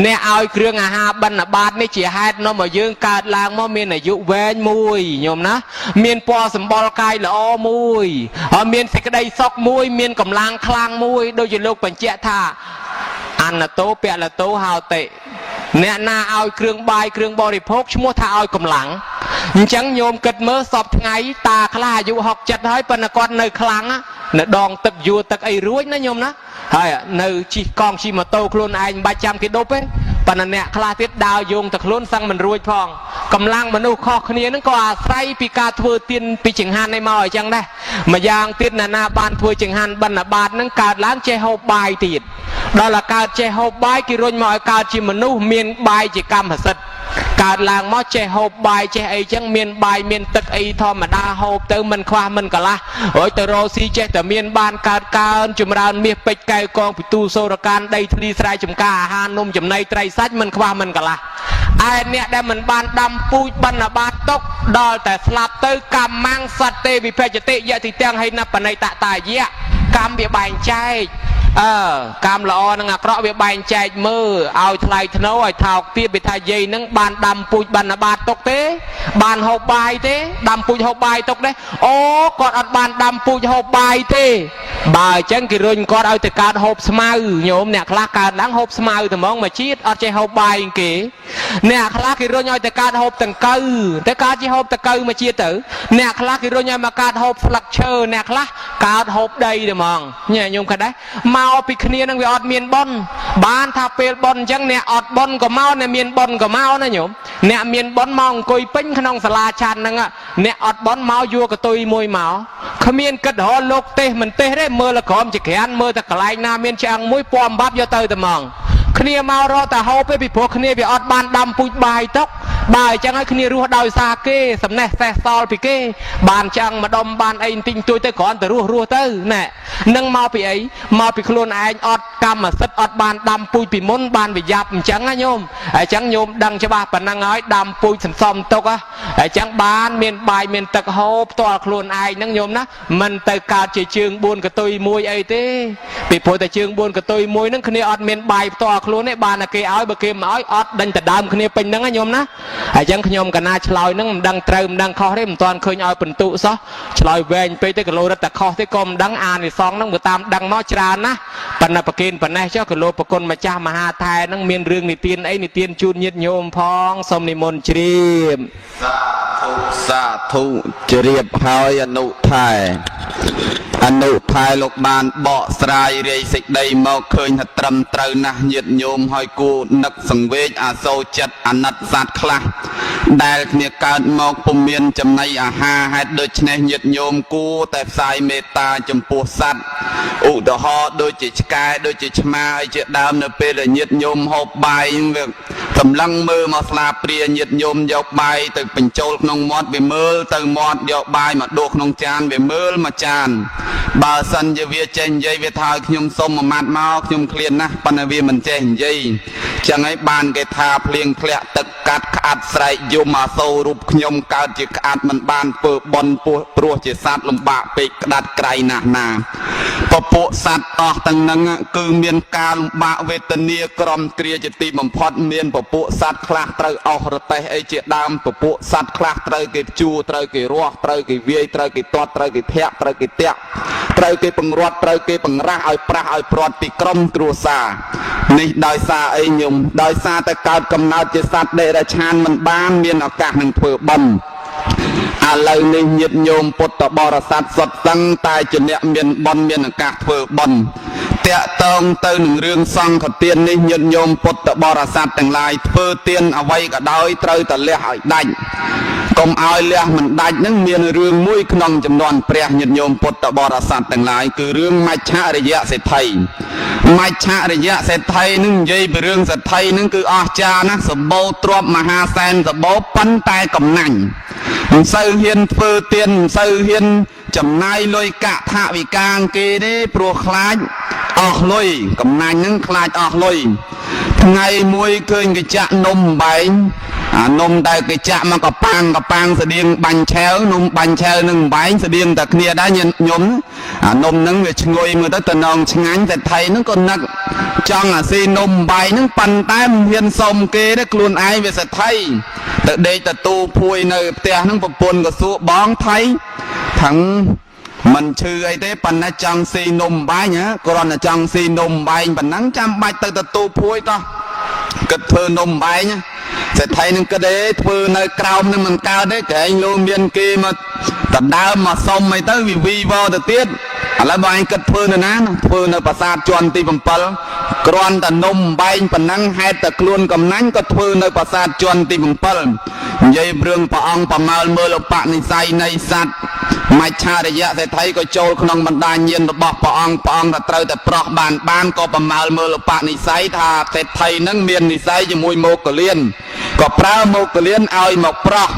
Speaker 2: អ្នកឲ្យគ្រឿងអាហារបិណ្ឌបាតនេះជាហេតុនាំឲ្យយើងកើតឡើងមកមានអាយុវែងមួយញោមណាមានពណ៌សម្បុរកាយល្អមួយហើយមានសេចក្តីសុខមួយមានកម្លាំងខ្លាំងមួយដូចជាលោកបញ្ជាក់ថាអនតោពលតោហោតិអ្នកណាឲ្យគ្រឿងបាយគ្រឿងបរិភោគឈ្មោះថាឲ្យកម្លាំងអញ្ចឹងញោមគិតមើលសពថ្ងៃតាខ្លះអាយុ60ហើយប៉ុន្តែគាត់នៅខ្លាំងនៅដងទឹកយួរទឹកអីរួចណាញោមណាហើយនៅជិះកង់ជិះម៉ូតូខ្លួនឯងមិនបាច់ចាំគេដប់ទេប៉ុន្តែអ្នកខ្លះទៀតដើរយោងតែខ្លួនសឹងមិនរួចផងកម្លាំងមនុស្សខុសគ្នានឹងក៏អាស្រ័យពីការធ្វើទានពីចង្ហាន់ឯមកអញ្ចឹងដែរម្យ៉ាងទៀតណាបានធ្វើចង្ហាន់បិណ្ឌបាតនឹងកើតឡើងចេះហូបបាយទៀតដល់តែកើតចេះហូបបាយគេរុញមកឲ្យកើតជាមនុស្សមានបាយជាកម្មសិទ្ធិកើតឡើងមកចេះហូបបាយចេះអីចឹងមានបាយមានទឹកអីធម្មតាហូបទៅមិនខ្វះមិនកន្លះហើយទៅរកស៊ីចេះតែមានបានកើតកើនចម្រើនមាសពេជ្រកែវកងពិទូសូរកានដីធ្លីស្រែចម្ការអាហារនំចំណីត្រីសាច់មិនខ្វះមិនកន្លះឯអ្នកដែលមិនបានដាំពូជបណ្ឌបាតទុកដល់តែស្លាប់ទៅកម្មងសត្វទេវិភេជតិយតិទាំងហើយណបណៃតតាយៈកម្មវាបែងចែកកម្មល្អនឹងអាក្រក់វាបែងចែកមើលឲ្យថ្លៃធ្នូឲ្យថោកទៀតវាថាយាយនឹងបានដាំពូជបណ្ឌបាតទុកទេបានហូបបាយទេដាំពូជហូបបាយទុកទេអូគាត់អត់បានដាំពូជហូបបាយទេបើអញ្ចឹងគេរុញគាត់ឲ្យទៅកើតហូបស្មៅញោមអ្នកខ្លះកើតឡើងហូបស្មៅតែហ្មងមកជាតិអត់ចេះហូបបាយគេអ្នកខ្លះគេរុញឲ្យទៅកើតហូបតង្កូវទៅកើតជាហូបតង្កូវមកជាតិទៅអ្នកខ្លះគេរុញឲ្យមកកើតហូបស្លឹកឈើអ្នកខ្លះកើតហូបដីតែហ្មងញោមគាត់ដែរមកពីគ្នានឹងវាអត់មានប៉ុនបានថាពេលប៉ុនអញ្ចឹងអ្នកអត់ប៉ុនក៏មកអ្នកមានប៉ុនក៏មកណាញោមអ្នកមានប៉ុនមកអង្គុយពេញក្នុងសាលាឆាន់ហ្នឹងអ្នកអត់ប៉ុនមកយកកតុយមួយមកគ្មានគិតរហលោកទេសមិនទេសទេមើលក្រមជាក្រានមើលតែកន្លែងណាមានឆ្អឹងមួយពណ៌អំបាប់យកទៅតែហ្មងគ្នាមករកតែហូបទេពីព្រោះគ្នាវាអត់បានដាំពូជបាយទុកបើអញ្ចឹងឲ្យគ្នារស់ដោយសារគេសំណេះសេះសល់ពីគេបានឆ្អឹងម្ដុំបានអីបន្តិចបន្តួចទៅគ្រាន់តែរស់ទៅណែនឹងមកពីអីមកពីខ្លួនឯងអត់កម្មសិទ្ធិអត់បានដាំពូជពីមុនបានប្រយ៉ាប់អញ្ចឹងណាញោមអញ្ចឹងញោមដឹងច្បាស់ប៉ុណ្ណឹងហើយដាំពូជសន្សំទុកអញ្ចឹងបានមានបាយមានទឹកហូបផ្ទាល់ខ្លួនឯងហ្នឹងញោមណាមិនទៅកើតជាជើង4កតុយមួយអីទេពីព្រោះតែជើង4កតុយមួយហ្នឹងគ្នាអត់មានបាយផ្ទាល់ខ្លួនទេបានតែគេឲ្យបើគេមិនឲ្យអត់ដេញទៅដើមគ្នាពេញហ្នឹងណាញោមណាអញ្ចឹងខ្ញុំកណាឆ្លើយហ្នឹងមិនដឹងត្រូវមិនដឹងខុសទេមិនទាន់ឃើញឲ្យបន្ទុសោះឆ្លើយវែងពេកទេគីឡូរត់តែខុសទេក៏មិនដឹងអានិសងហ្នឹងបើតាមដឹងមកច្រើនណាប៉ុន្តែប្រគិនប៉ុណ្ណេះចុះគីឡូប្រគុណម្ចាស់មហាថែហ្នឹងមានរឿងនិទានអីនិទានជូនញាតិញោមផងសូមនិមន្តជ្រាប
Speaker 3: សាធុជ្រាបហើយអនុថែលោកបានបកស្រាយរាយសេចក្តីមកឃើញថាត្រឹមត្រូវណាស់ញាតិញោមហើយគួរនឹកសង្វេគអាសូរចិត្តអាណិតសត្វខ្លះដែលគ្នាកើតមកពុំមានចំណីអាហារហេតុដូច្នេះញាតិញោមគួរតែផ្សាយមេត្តាចំពោះសត្វឧទាហរណ៍ដូចជាឆ្កែដូចជាឆ្មាអីជាដើមនៅពេលដែលញាតិញោមហូបបាយវាសម្លឹងមើលមកស្លាបព្រាញាតិញោមយកបាយទៅបញ្ចូលក្នុងមាត់វាមើលទៅមាត់យកបាយមកដួសក្នុងចានវាមើលមកចានបើសិនជាវាចេះនិយាយវាថាខ្ញុំសុំមួយម៉ាត់មកខ្ញុំឃ្លានណាស់ប៉ុន្តែវាមិនចេះនិយាយចឹងហើយបានគេថាភ្លៀងធ្លាក់ទឹកកាត់ក្អាត់ស្រែកយំអាសូររូបខ្ញុំកើតជាក្អាត់មិនបានធ្វើបន់ពោះព្រោះជាសត្វលំបាកពេកក្តាត់ក្រៃណាស់ណាពពួកសត្វអស់ទាំងហ្នឹងគឺមានការលំបាកវេទនាក្រំគ្រាជាទីបំផុតមានពពួកសត្វខ្លះត្រូវអស់រទេះអីជាដើមពពួកសត្វខ្លះត្រូវគេជួត្រូវគេរស់ត្រូវគេវាយត្រូវគេទាត់ត្រូវគេធាក់ត្រូវគេតាក់ត្រូវគេបង្រាត់ត្រូវគេបង្រាស់ឲ្យប្រាស់ឲ្យព្រាត់ពីក្រុមគ្រួសារនេះដោយសារអីញោមដោយសារតែកើតកំណើតជាសត្វដេរឆានមិនបានមានឱកាសនឹងធ្វើបុណ្យអ ឥឡូវនេះញាតិញោមពុទ្ធបរិស័ទសុទ្ធសឹងតែជាអ្នកមានបុណ្យមានឱកាសធ្វើបុណ្យតាក់ទងទៅនឹងរឿងសង្ឃទាននេះញាតិញោមពុទ្ធបរិស័ទទាំងឡាយធ្វើទានអ្វីក៏ដោយត្រូវតែលះឲ្យដាច់កុំឲ្យលះមិនដាច់នឹងមានរឿងមួយក្នុងចំនួនព្រះញាតិញោមពុទ្ធបរិស័ទទាំងឡាយគឺរឿងមច្ឆរិយសេដ្ឋីមច្ឆរិយសេដ្ឋីនឹងនិយាយពីរឿងសេដ្ឋីនឹងគឺអស្ចារ្យណាស់សម្បូរទ្រព្យមហាសែនសម្បូរប៉ុន្តែកំណាញ់មិនសូវហ៊ានធ្វើទានមិនសូវហ៊ានចំណាយលុយកថវិកាគេទេព្រោះខ្លាចអស់លុយកំណាញ់នឹងខ្លាចអស់លុយថ្ងៃមួយឃើញគេចាក់នំបែងអានំដែលគេចាក់មកកប៉ាងស្តៀងបាញ់ឆែវនំបាញ់ឆែវនឹងបែងស្តៀងតែគ្នាដែរញាតិញោមអានំហ្នឹងវាឈ្ងុយមើលទៅតំណងឆ្ងាញ់តែថៃហ្នឹងក៏នឹកចង់អាស៊ីនំបែងហ្នឹងប៉ុន្តែមិនហ៊ានសុំគេទេខ្លួនឯងវាសេដ្ឋីទៅដេកទៅភួយនៅផ្ទះហ្នឹងប្រពន្ធក៏សួរបងថៃថាំងមិនឈឺអីទេប៉ុន្តែចង់ស៊ីនំបែងគ្រាន់តែចង់ស៊ីនំបែងប៉ុណ្ណឹងចាំបាច់ទៅទទួលភួយតោះគិតធ្វើនំបែងសេដ្ឋីនឹងគិតទេធ្វើនៅក្រោមនឹងមិនកើតទេក្រែងលោកមានគេមកដណ្ដើមមកសុំអីទៅវាវីវទៅទៀតឥឡូវបងឯងគិតធ្វើនៅណាធ្វើនៅប្រាសាទជាន់ទី7គ្រាន់តែនំបែងប៉ុណ្ណឹងហេតុតែខ្លួនកំណាញ់ក៏ធ្វើនៅប្រាសាទជាន់ទី7និយាយរឿងព្រះអង្គប្រមាលមើលឧបនិស្ស័យនៃសត្វមច្ឆរិយសេដ្ឋីក៏ចូលក្នុងបណ្ដាញាណរបស់ព្រះអង្គក៏ត្រូវតែប្រោះបានក៏ប្រមាលមើលឧបនិស្ស័យថាសេដ្ឋីនឹងមាននិស្ស័យជាមួយមោគលានក៏ប្រើមោគលានឲ្យមកប្រោះ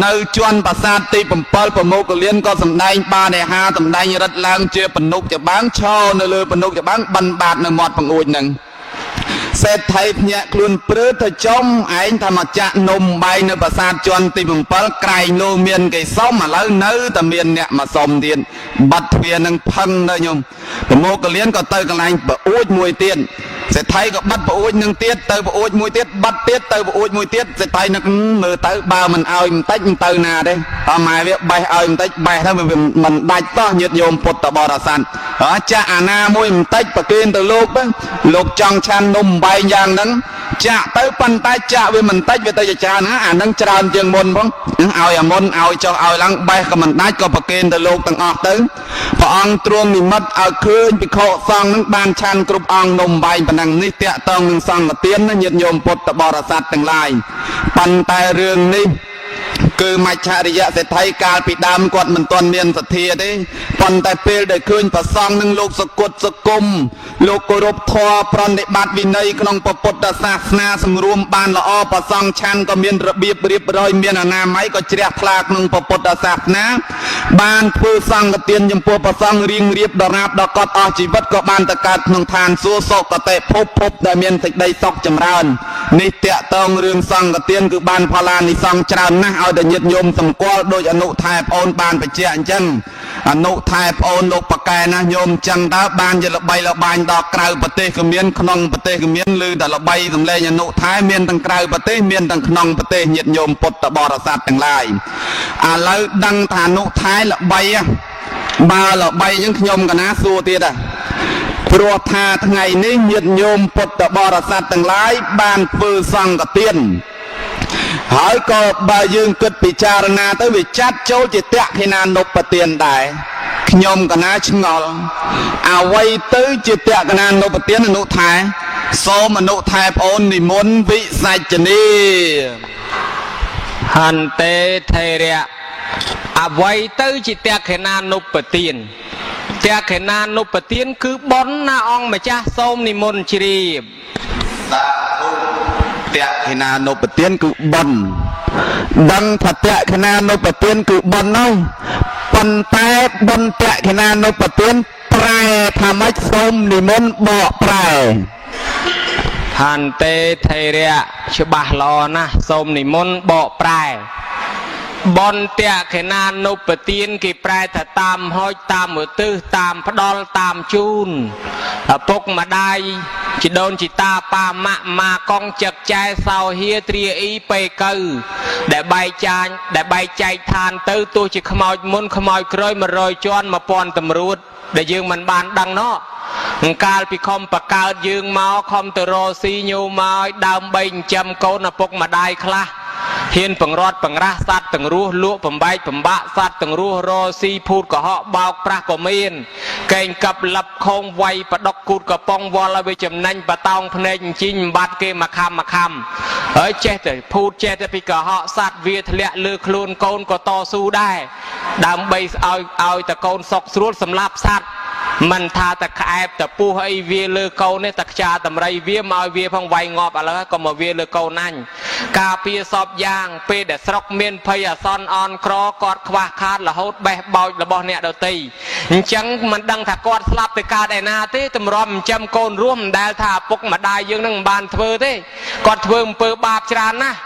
Speaker 3: នៅជាន់ប្រាសាទទី7ប្រមោគលានក៏សម្ដែងបានឯហាសម្ដែងរិទ្ធឡើងជាបនុកច្បាំងឈរនៅលើបនុកច្បាំងបិណ្ឌបាតនៅមាត់បង្អួចនឹងសេដ្ឋីភ្ញាក់ខ្លួនព្រឺទៅចំឯងថាមកចាក់នំបាយនៅប្រាសាទជាន់ទី7ក្រែងលោមានគេសុំឥឡូវនៅតែមានអ្នកមកសុំទៀតបាត់ទ្វារនឹងផឹងទៅញោមប្រមោគលានក៏ទៅកន្លែងប្រអួចមួយទៀតសេដ្ឋីក៏បាត់ប្រអួចនឹងទៀតទៅប្រអួចមួយទៀតបាត់ទៀតទៅប្រអួចមួយទៀតសេដ្ឋីនឹកមើលទៅបើមិនឲ្យបន្តិចមិនទៅណាទេអម៉ែវាបេះឲ្យបន្តិចបេះទៅវាមិនដាច់តោះញាតិញោមពុទ្ធបរិស័ទចាក់អាណាមួយបន្តិចប្រគេនទៅលោកចង់ឆាននំបែងយ៉ាងហ្នឹងចាក់ទៅប៉ុន្តែចាក់វាមិនតិចវាទៅជាច្រើនណាអាហ្នឹងច្រើនជាងមុនផងឲ្យអាមុនឲ្យចុះឲ្យឡើងបេះក៏មិនដាច់ក៏ប្រគេនទៅលោកទាំងអស់ទៅព្រះអង្គទ្រង់និមិត្តឲ្យឃើញភិក្ខុសង្ឃហ្នឹងបានឆានគ្រប់អង្គនំបែងប៉ុណ្ណឹងនេះតាក់ទងនឹងសង្ឃទានណាញាតិញោមពុទ្ធបរិស័ទទាំងឡាយប៉ុន្តែរឿងនេះគឺមច្ឆរិយសេដ្ឋីកាលពីដើមគាត់មិនទាន់មានសទ្ធាទេប៉ុន្តែពេលដែលឃើញប្រសង់នឹងលោកសគុតសគុំលោកគោរពធម៌ប្រណិប័តវិន័យក្នុងពុទ្ធសាសនាសម្រួមបានល្អប្រសង់ឆាន់ក៏មានរបៀបរៀបរយមានអនាម័យក៏ជ្រះថ្លាក្នុងពុទ្ធសាសនាបានធ្វើសង្ឃទានចំពោះប្រសង់រៀងរៀបដរាបដល់គាត់អស់ជីវិតក៏បានទៅកើតក្នុងឋានសួគ៌សុគតិភពដែលមានសេចក្តីសុខចម្រើននេះតាក់ទងរឿងសង្ឃទានគឺបានផល្លានិសង្ឃច្រើនណាស់ឲ្យតែញាតិញោមសម្គាល់ដោយអនុថែប្អូនបានបញ្ជាក់អញ្ចឹងអនុថែប្អូនលោកប៉កែណាញោមអញ្ចឹងតើបានជាល្បីល្បាញដល់ក្រៅប្រទេសក៏មានក្នុងប្រទេសក៏មានឬតែល្បីសម្លេងអនុថែមានទាំងក្រៅប្រទេសមានទាំងក្នុងប្រទេសញាតិញោមពុទ្ធបរិស័ទទាំងឡាយឥឡូវដឹងថាអនុថែល្បីបើល្បីអញ្ចឹងខ្ញុំកណាសួរទៀតព្រោះថាថ្ងៃនេះញាតិញោមពុទ្ធបរិស័ទទាំងឡាយបានធ្វើសង្ឃទានហើយក៏បើយើងគិតពិចារណាទៅវាចាត់ចូលជាតក្ខិណានុបទានដែរខ្ញុំកណាឆ្ងល់អ្វីទៅជាតក្ខិណានុបទានអនុថែសូមអនុថែប្អូននិមន្តវិសច្ចនី
Speaker 2: ហន្តេថេរៈអ្វីទៅជាតក្ខិណានុបទានតក្ខិណានុបទានគឺបុណ្យណាអង្គម្ចាស់សូមនិមន្តជ្រាប
Speaker 3: តក្ខិណានុបទានគឺបុណ្យដឹងថាតក្ខិណានុបទានគឺបុណ្យហើយប៉ុន្តែបុណ្យតក្ខិណានុបទានប្រែថាម៉េចសូមនិមន្តបកប្រែ
Speaker 2: ហន្តេថេរៈច្បាស់ល្អណាស់សូមនិមន្តបកប្រែបុណ្យតក្ខិណានុបទានគេប្រែថាតាមហោចតាមឧទ្ទិសតាមផ្ដល់តាមជូនឪពុកម្ដាយជីដូនជីតាប៉ាម៉ាក់ម៉ាកងចឹកចែសោហៀត្រាអ៊ីពេកៅដែលបែកចែកឋានទៅទោះជាខ្មោចមុនខ្មោចក្រោយ100ជាន់1000តម្រួតដែលយើងមិនបានដឹងណោះកាលពីខំបកើតយើងមកខំទៅរកស៊ីញោមមកដើម្បីចិញ្ចឹមកូនឪពុកម្ដាយខ្លះ
Speaker 4: ហ៊ានបង្រត់បង្រាស់សត្វទាំងរស់លក់បំបែកបំបាក់សត្វទាំងរស់រស៊ីភូតកុហកបោកប្រាស់ក៏មានកែងកាប់លឹបខងវាយបដុកគូតកប៉ុងវល់ឲ្យវាចំណេញបតោងភ្នែកអញ្ជីងបាត់គេមកខំហើយចេះតែភូតចេះតែពីកុហកសត្វវាធ្លាក់លើខ្លួនកូនក៏តស៊ូដែរដើម្បីឲ្យតកូនសុកស្រួលសម្លាប់សត្វមិនថាតែក្អែបតែពុះអីវាលើកូននេះតែខ្ចាតម្រៃវាមកឲ្យវាផងវាយងាប់ឥឡូវក៏មកវាលើកូនអញការពារសពយ៉ាងពេលដែលស្រុកមានភ័យអាសន្នអន់ក្រគាត់ខ្វះខាតរហូតបេះបោចរបស់អ្នកដទៃអញ្ចឹងមិនដឹងថាគាត់ស្លាប់ទៅកើតឯណាទេតម្រាំចិញ្ចឹមកូនរួមមិនដែលថាឪពុកម្ដាយយើងនឹងមិនបានធ្វើទេគាត់ធ្វើអំពើបាបច្រើនណាស់